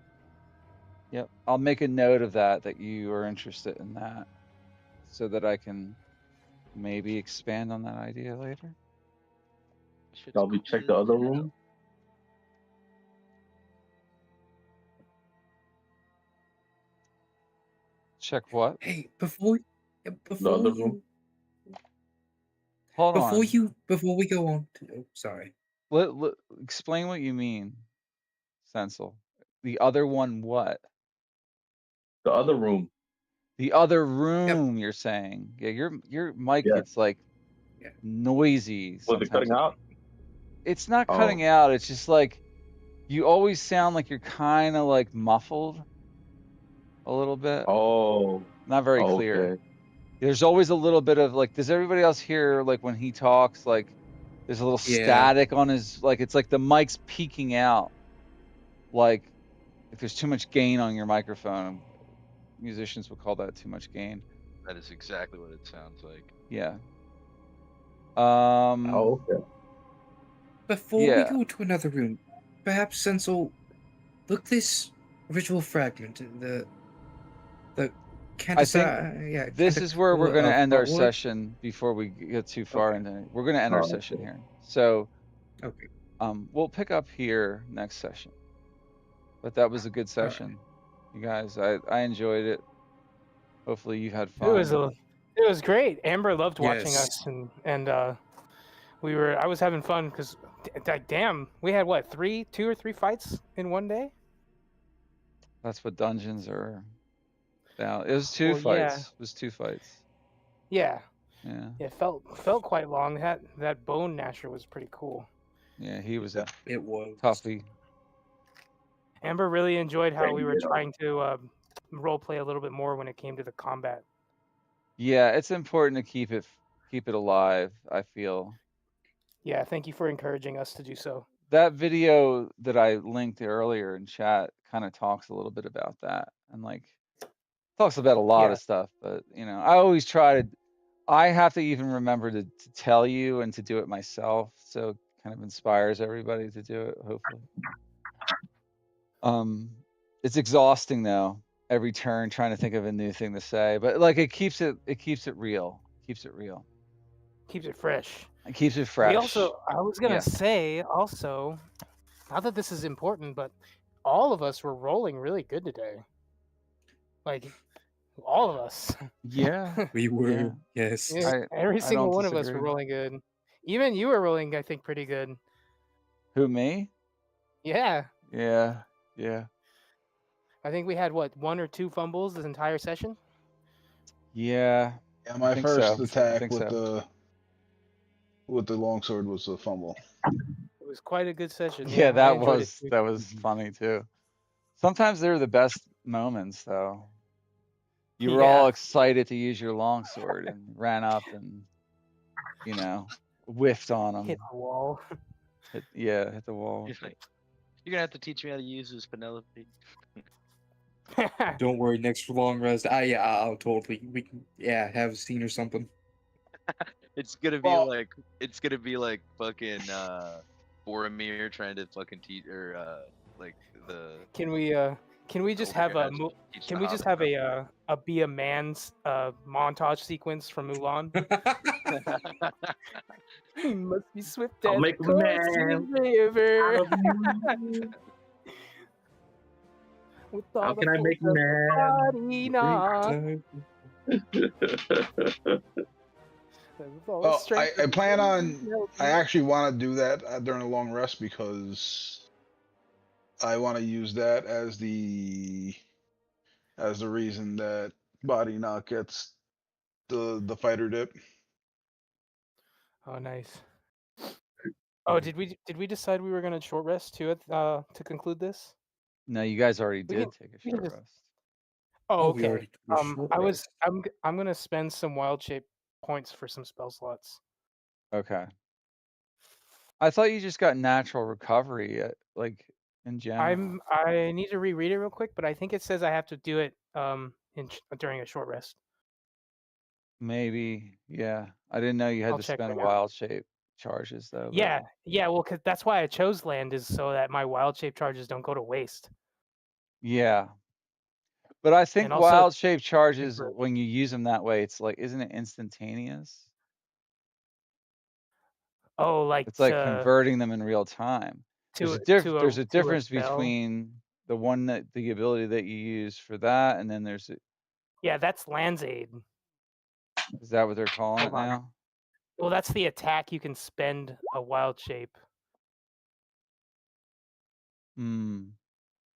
Yep. I'll make a note of that you are interested in that, so that I can maybe expand on that idea later. Shit's Shall we cool check as the other hell. room? Check what? Hey, before The before other room? you Hold on. before we go on to, oh, sorry. Explain what you mean, Sensel. The other one, what? The other room. The other Yep. room, you're saying. Yeah, your mic Yeah. gets like Yeah. noisy Was it sometimes. cutting out? It's not Oh. cutting out. It's just like you always sound like you're kind of like muffled a little bit. Oh. Not very clear. Okay. There's always a little bit of like, does everybody else hear like when he talks, like there's a little Yeah. static on his, like it's like the mic's peaking out. Like if there's too much gain on your microphone, musicians would call that too much gain. That is exactly what it sounds like. Yeah. Oh, okay. Before we Yeah. go to another room, perhaps Sensel, look this ritual fragment. The I think this is where we're going to end our Buttwood? session before we get too far Okay. into. We're going to end our Oh, session okay. here. So Okay. we'll pick up here next session. But that was a good All right. session, you guys. I enjoyed it. Hopefully you had It was fun. it was great. Amber loved watching Yes. us, and I was having fun because damn, we had what, 2 or 3 fights in one day. That's what dungeons are. Now it was 2 Well, yeah. fights. It was 2 fights. Yeah, Yeah. it felt quite long. That bone gnasher was pretty cool. Yeah, he was a It was. toughie. Amber really enjoyed how we were Yeah. trying to role play a little bit more when it came to the combat. Yeah, it's important to keep it alive, I feel. Yeah, thank you for encouraging us to do so. That video that I linked earlier in chat kind of talks a little bit about that, and like talks about a lot Yeah. of stuff, but I always try to I have to even remember to tell you and to do it myself, so it kind of inspires everybody to do it, hopefully. It's exhausting though, every turn trying to think of a new thing to say, but like it keeps it real. Keeps it real. Keeps it fresh. It keeps it fresh. I was gonna Yeah. say also, not that this is important, but all of us were rolling really good today. Like all of us. Yeah. We were. Yeah. Yes. Yeah, every I single don't one of us were disagree. rolling good. Even you were rolling, I think, pretty good. Who, me? Yeah. Yeah. Yeah. I think we had what, 1 or 2 fumbles this entire session. Yeah. Yeah, I my think first so. I attack think with so. the longsword was a fumble. It was quite a good session. Yeah, I that enjoyed it too. was funny too. Sometimes they're the best moments though. You were all Yeah. excited to use your longsword and ran up and whiffed on them. Hit the wall. Hit the wall. You're gonna have to teach me how to use this, Penelope. Don't worry. Next long rest. Yeah, I'll totally. We can. Yeah, have a scene or something. It's gonna be like fucking Boromir trying to fucking teach or like the. Can we just have a be a man's montage sequence from Mulan? He must be swift I'll as make a a coursing man river. out of you. With all How the can I make a force of man? body, Well, I plan on. I actually want to do that during a long rest because I want to use that as the reason that Body Knock gets the fighter dip. Oh, nice. Oh, did we decide we were gonna short rest too to conclude this? No, you guys already We did can- take a we can short just- rest. Oh, we okay. already took a short rest. I'm gonna spend some wild shape points for some spell slots. Okay. I thought you just got natural recovery like in general. I need to reread it real quick, but I think it says I have to do it during a short rest. Maybe, yeah. I didn't know you had I'll to check spend right now. wild shape charges though. Yeah, well, cause that's why I chose land, is so that my wild shape charges don't go to waste. Yeah. But I think And also wild shape charges, different. when you use them that way, it's like, isn't it instantaneous? Oh, like It's like converting them in real time. There's a difference spell? between the ability that you use for that, and then there's Yeah, that's Land's Aid. is that what they're calling it Hold on. now? Well, that's the attack you can spend a wild shape. Hmm.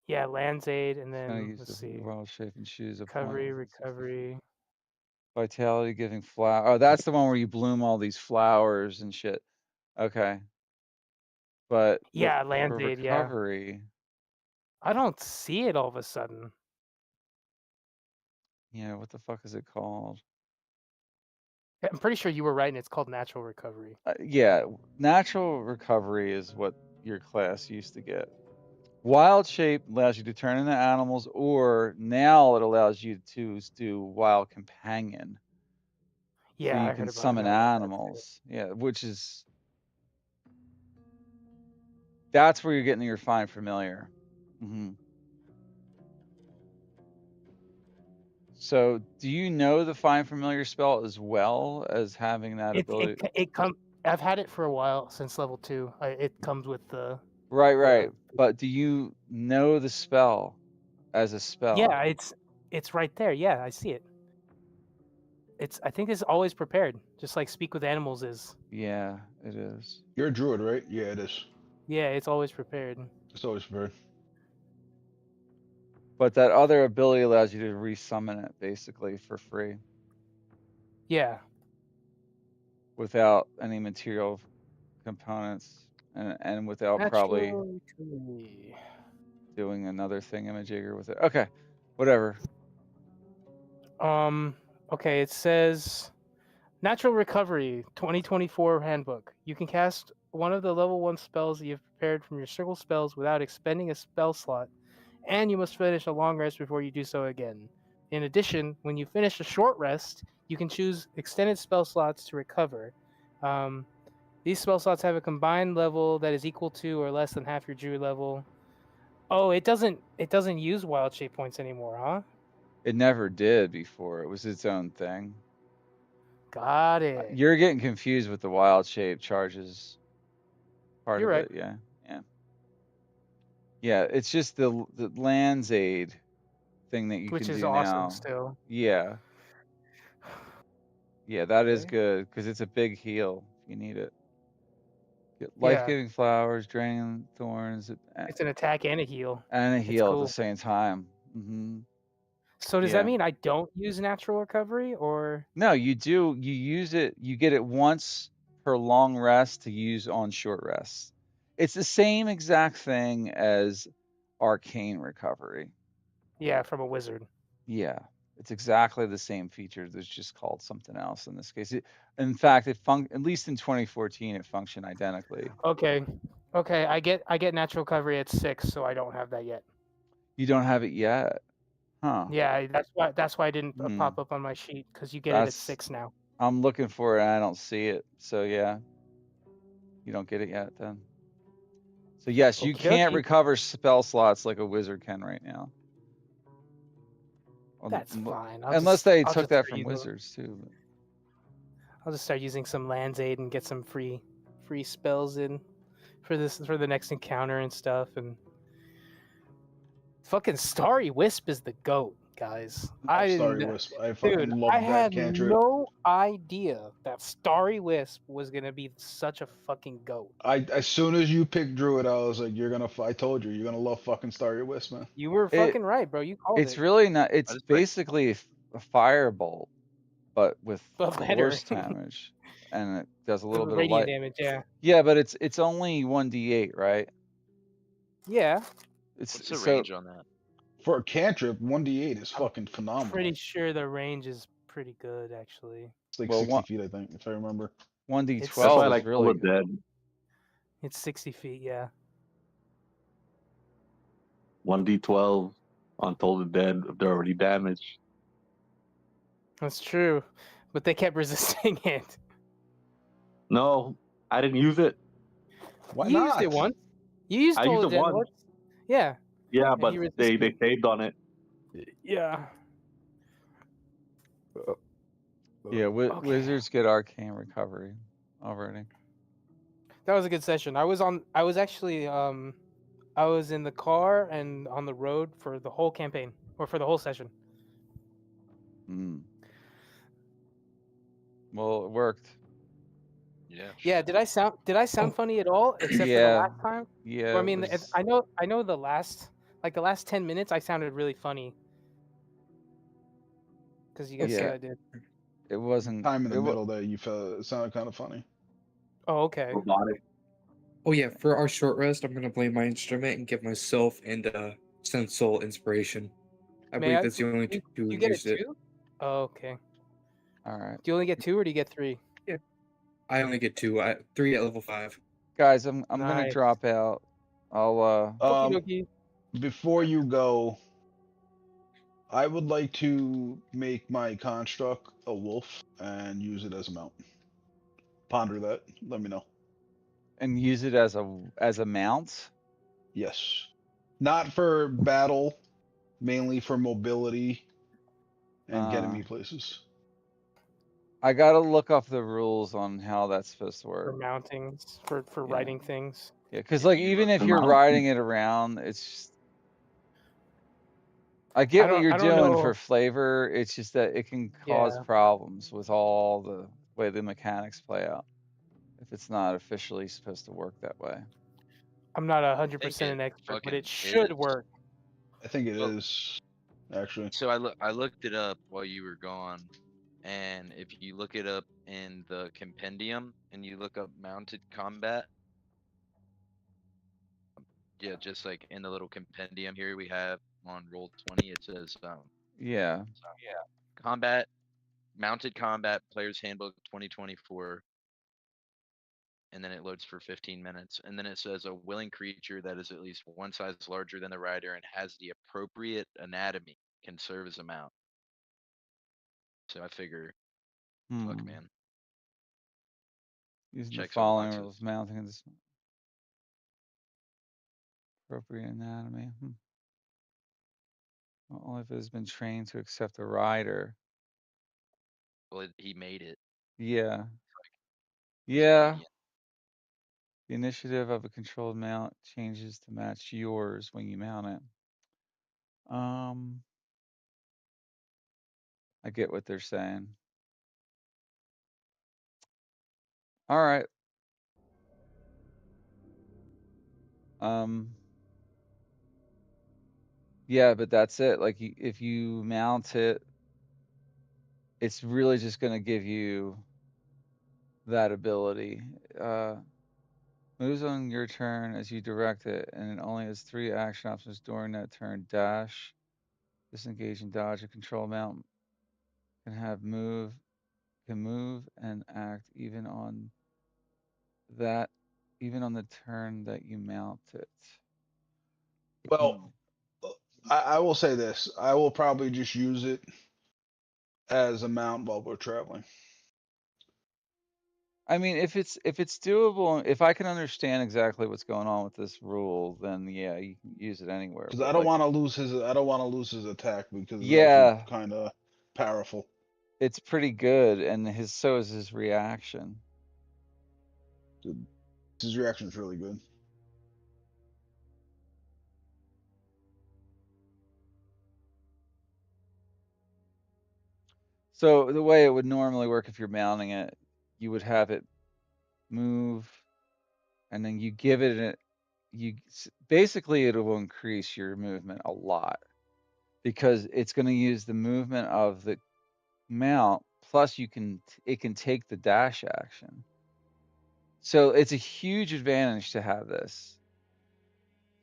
Yeah, Land's Aid, and Gonna then use let's the see. wild shape and choose a point. Recovery. Vitality giving flower. Oh, that's the one where you bloom all these flowers and shit. Okay. But Yeah, for Land's Aid, yeah. recovery, I don't see it all of a sudden. yeah, what the fuck is it called? I'm pretty sure you were right, and it's called natural recovery. Yeah, natural recovery is what your class used to get. Wild shape allows you to turn into animals, or now it allows you to do wild companion. So Yeah, you I can heard summon about that too. animals. Yeah, which is that's where you're getting your find familiar. hmm So do you know the find familiar spell as well as having that ability? It come. I've had it for a while since level 2. It comes with the Right. But do you know the spell as a spell? yeah. It's right there. Yeah, I see it. I think it's always prepared, just like speak with animals is. Yeah, it is. You're a druid, right? Yeah, it is. Yeah, it's always prepared. It's always prepared. But that other ability allows you to resummon it basically for free Yeah. without any material components and without probably Naturally. doing another thingamajigger with it. Okay, whatever. Okay, it says Natural Recovery 2024 Handbook. You can cast one of the level 1 spells that you've prepared from your circle spells without expending a spell slot, and you must finish a long rest before you do so again. In addition, when you finish a short rest, you can choose extended spell slots to recover. These spell slots have a combined level that is equal to or less than half your druid level. Oh, it doesn't use wild shape points anymore, huh? It never did before. It was its own thing. Got it. You're getting confused with the wild shape charges part You're of right. it. Yeah. It's just the lands aid thing that you Which can is do awesome now. still. Yeah, that is Okay. good because it's a big heal if you need it. Get Yeah. life-giving flowers, draining thorns, It's an attack and a heal. and a It's heal at the cool. same time. hmm So does Yeah. that mean I don't use natural recovery or No, you do. You use it. You get it once per long rest to use on short rests. It's the same exact thing as arcane recovery. yeah, from a wizard? Yeah, it's exactly the same feature. It's just called something else in this case. In fact, at least in 2014, it functioned identically. Okay. Okay, I get natural recovery at 6, so I don't have that yet. You don't have it yet, huh? Yeah, that's why I didn't Hmm. pop up on my sheet because you get it at 6 now. I'm looking for it and I don't see it. So yeah, you don't get it yet then. So yes, you can't Okey-dokey. recover spell slots like a wizard can right now. That's fine. Unless they I'll took just that start from using- wizards too. I'll just start using some Lands Aid and get some free spells in for the next encounter and stuff. And fucking Starry Wisp is the goat, guys. I Starry didn't, Wisp. I fucking dude. love I that had cantrip. no idea that Starry Wisp was gonna be such a fucking goat. As soon as you picked Druid, I was like, I told you, you're gonna love fucking Starry Wisp, man. You were fucking right, bro. You called It's it. really not. It's just like- basically a firebolt, but with But better. force damage, and it does a little bit of Radiant light. damage, yeah. Yeah, but it's only 1d8, right? Yeah. It's What's the so range on that? For a cantrip, 1d8 is fucking phenomenal. Pretty sure the range is pretty good, actually. It's like well, 60 one- feet, I think, if I remember. 1d12 It's- That's why I is like really Full of good. Dead. It's 60 feet, yeah. 1d12 on Toll the Dead if they're already damaged. That's true. But they kept resisting it. No, I didn't use it. Why you not? used it once. You used I Toll used the it Dead once. once. Yeah. Yeah, And but you they resisted. saved on it. Yeah. Yeah, Okay. wizards get arcane recovery already. That was a good session. I was actually I was in the car and on the road for the whole campaign or for the whole session. Mm. Well, it worked. Yeah. Yeah, did I sound funny at all except for the Yeah. last time? Yeah. Or, I it mean, was- I know the last 10 minutes I sounded really funny. Cuz you guys Yeah. said I did. it wasn't. Time in the it wa- middle that you felt it sounded kind of funny. Oh, okay. Robotic. Oh yeah, for our short rest, I'm gonna play my instrument and give myself and Sun Soul inspiration. I May believe I- that's the only Do two who you get used it it. too? Oh, okay. All right, Do you only get 2 or do you get 3? I only get 2. 3 at level 5. guys. I'm gonna Nice. drop out. I'll Okie dokie. before you go, I would like to make my construct a wolf and use it as a mount. Ponder that. Let me know. And use it as a mount. Yes. Not for battle, mainly for mobility and getting me places. I gotta look up the rules on how that's supposed to For work. mountings, for Yeah. writing things. Yeah, because If like you even look if up you're the riding it around, it's just I get what you're I don't doing know. for flavor. It's just that it can cause Yeah. problems with all the way the mechanics play out if it's not officially supposed to work that way. I'm not I 100% think an it expert, but fucking it should is. work. I think it Well- is, actually. So I looked it up while you were gone, and if you look it up in the compendium and you look up mounted combat, yeah, just like in the little compendium here we have on roll 20, it says Yeah. combat mounted combat player's handbook 2024, and then it loads for 15 minutes, and then it says a willing creature that is at least one size larger than the rider and has the appropriate anatomy can serve as a mount. So I figure, fuck Hmm. man, Using the checks all the following boxes. rules, mounting and appropriate anatomy. Well, only if it has been trained to accept a rider. Well, he made it. Yeah. He's Yeah. obedient. The initiative of a controlled mount changes to match yours when you mount it. I get what they're saying. All right. Yeah, but that's it. Like if you mount it, it's really just going to give you that ability. Moves on your turn as you direct it, and it only has 3 action options during that turn. Dash, disengage and dodge. A control mount can move and act even on the turn that you mount it. Well, I will say this. I will probably just use it as a mount while we're traveling. I mean, if it's doable, if I can understand exactly what's going on with this rule, then yeah, you can use it anywhere. Because But I don't like, want to lose his. I don't want to lose his attack because it's actually yeah, kind of powerful. it's pretty good, and so is his reaction. His reaction is really good. So the way it would normally work if you're mounting it, you would have it move, and then you give it basically it will increase your movement a lot because it's going to use the movement of the mount plus it can take the dash action. So it's a huge advantage to have this,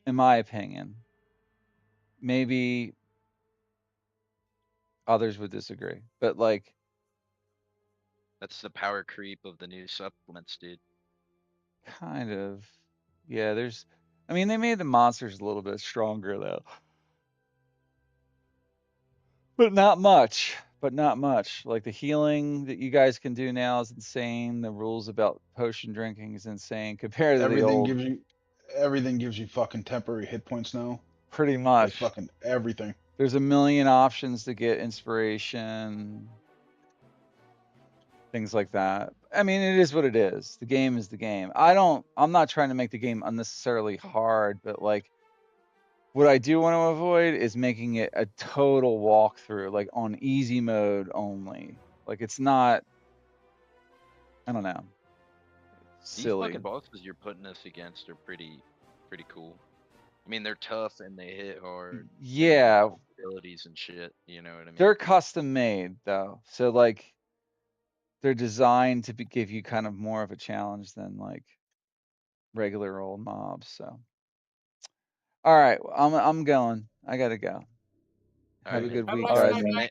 in my opinion. Maybe others would disagree, but like, That's the power creep of the new supplements, dude. kind of, yeah. I mean, they made the monsters a little bit stronger though, but not much. But not much. Like the healing that you guys can do now is insane. The rules about potion drinking is insane compared to the Everything old. gives you. Everything gives you fucking temporary hit points now. Pretty Like much. fucking everything. There's a million options to get inspiration, things like that. I mean, it is what it is. The game is the game. I'm not trying to make the game unnecessarily hard, but like what I do want to avoid is making it a total walkthrough, like on easy mode only. Like it's not, I don't know, These silly. fucking bosses you're putting us against are pretty cool. I mean, they're tough and they hit hard. Yeah, Abilities and shit. You know what I mean? they're custom made though. So like they're designed to give you kind of more of a challenge than like regular old mobs. So, all right, I'm going. I gotta go. Have a Alright. good How week, much, All right, guys. man.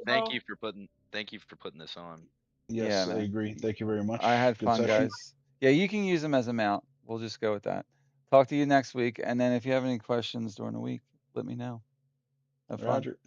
Thank you for putting this on. Yeah, Yes, I man. agree. Thank you very much. I had Good fun, session. guys. Yeah, you can use them as a mount. We'll just go with that. Talk to you next week, and then if you have any questions during the week, let me know. Have fun. Roger.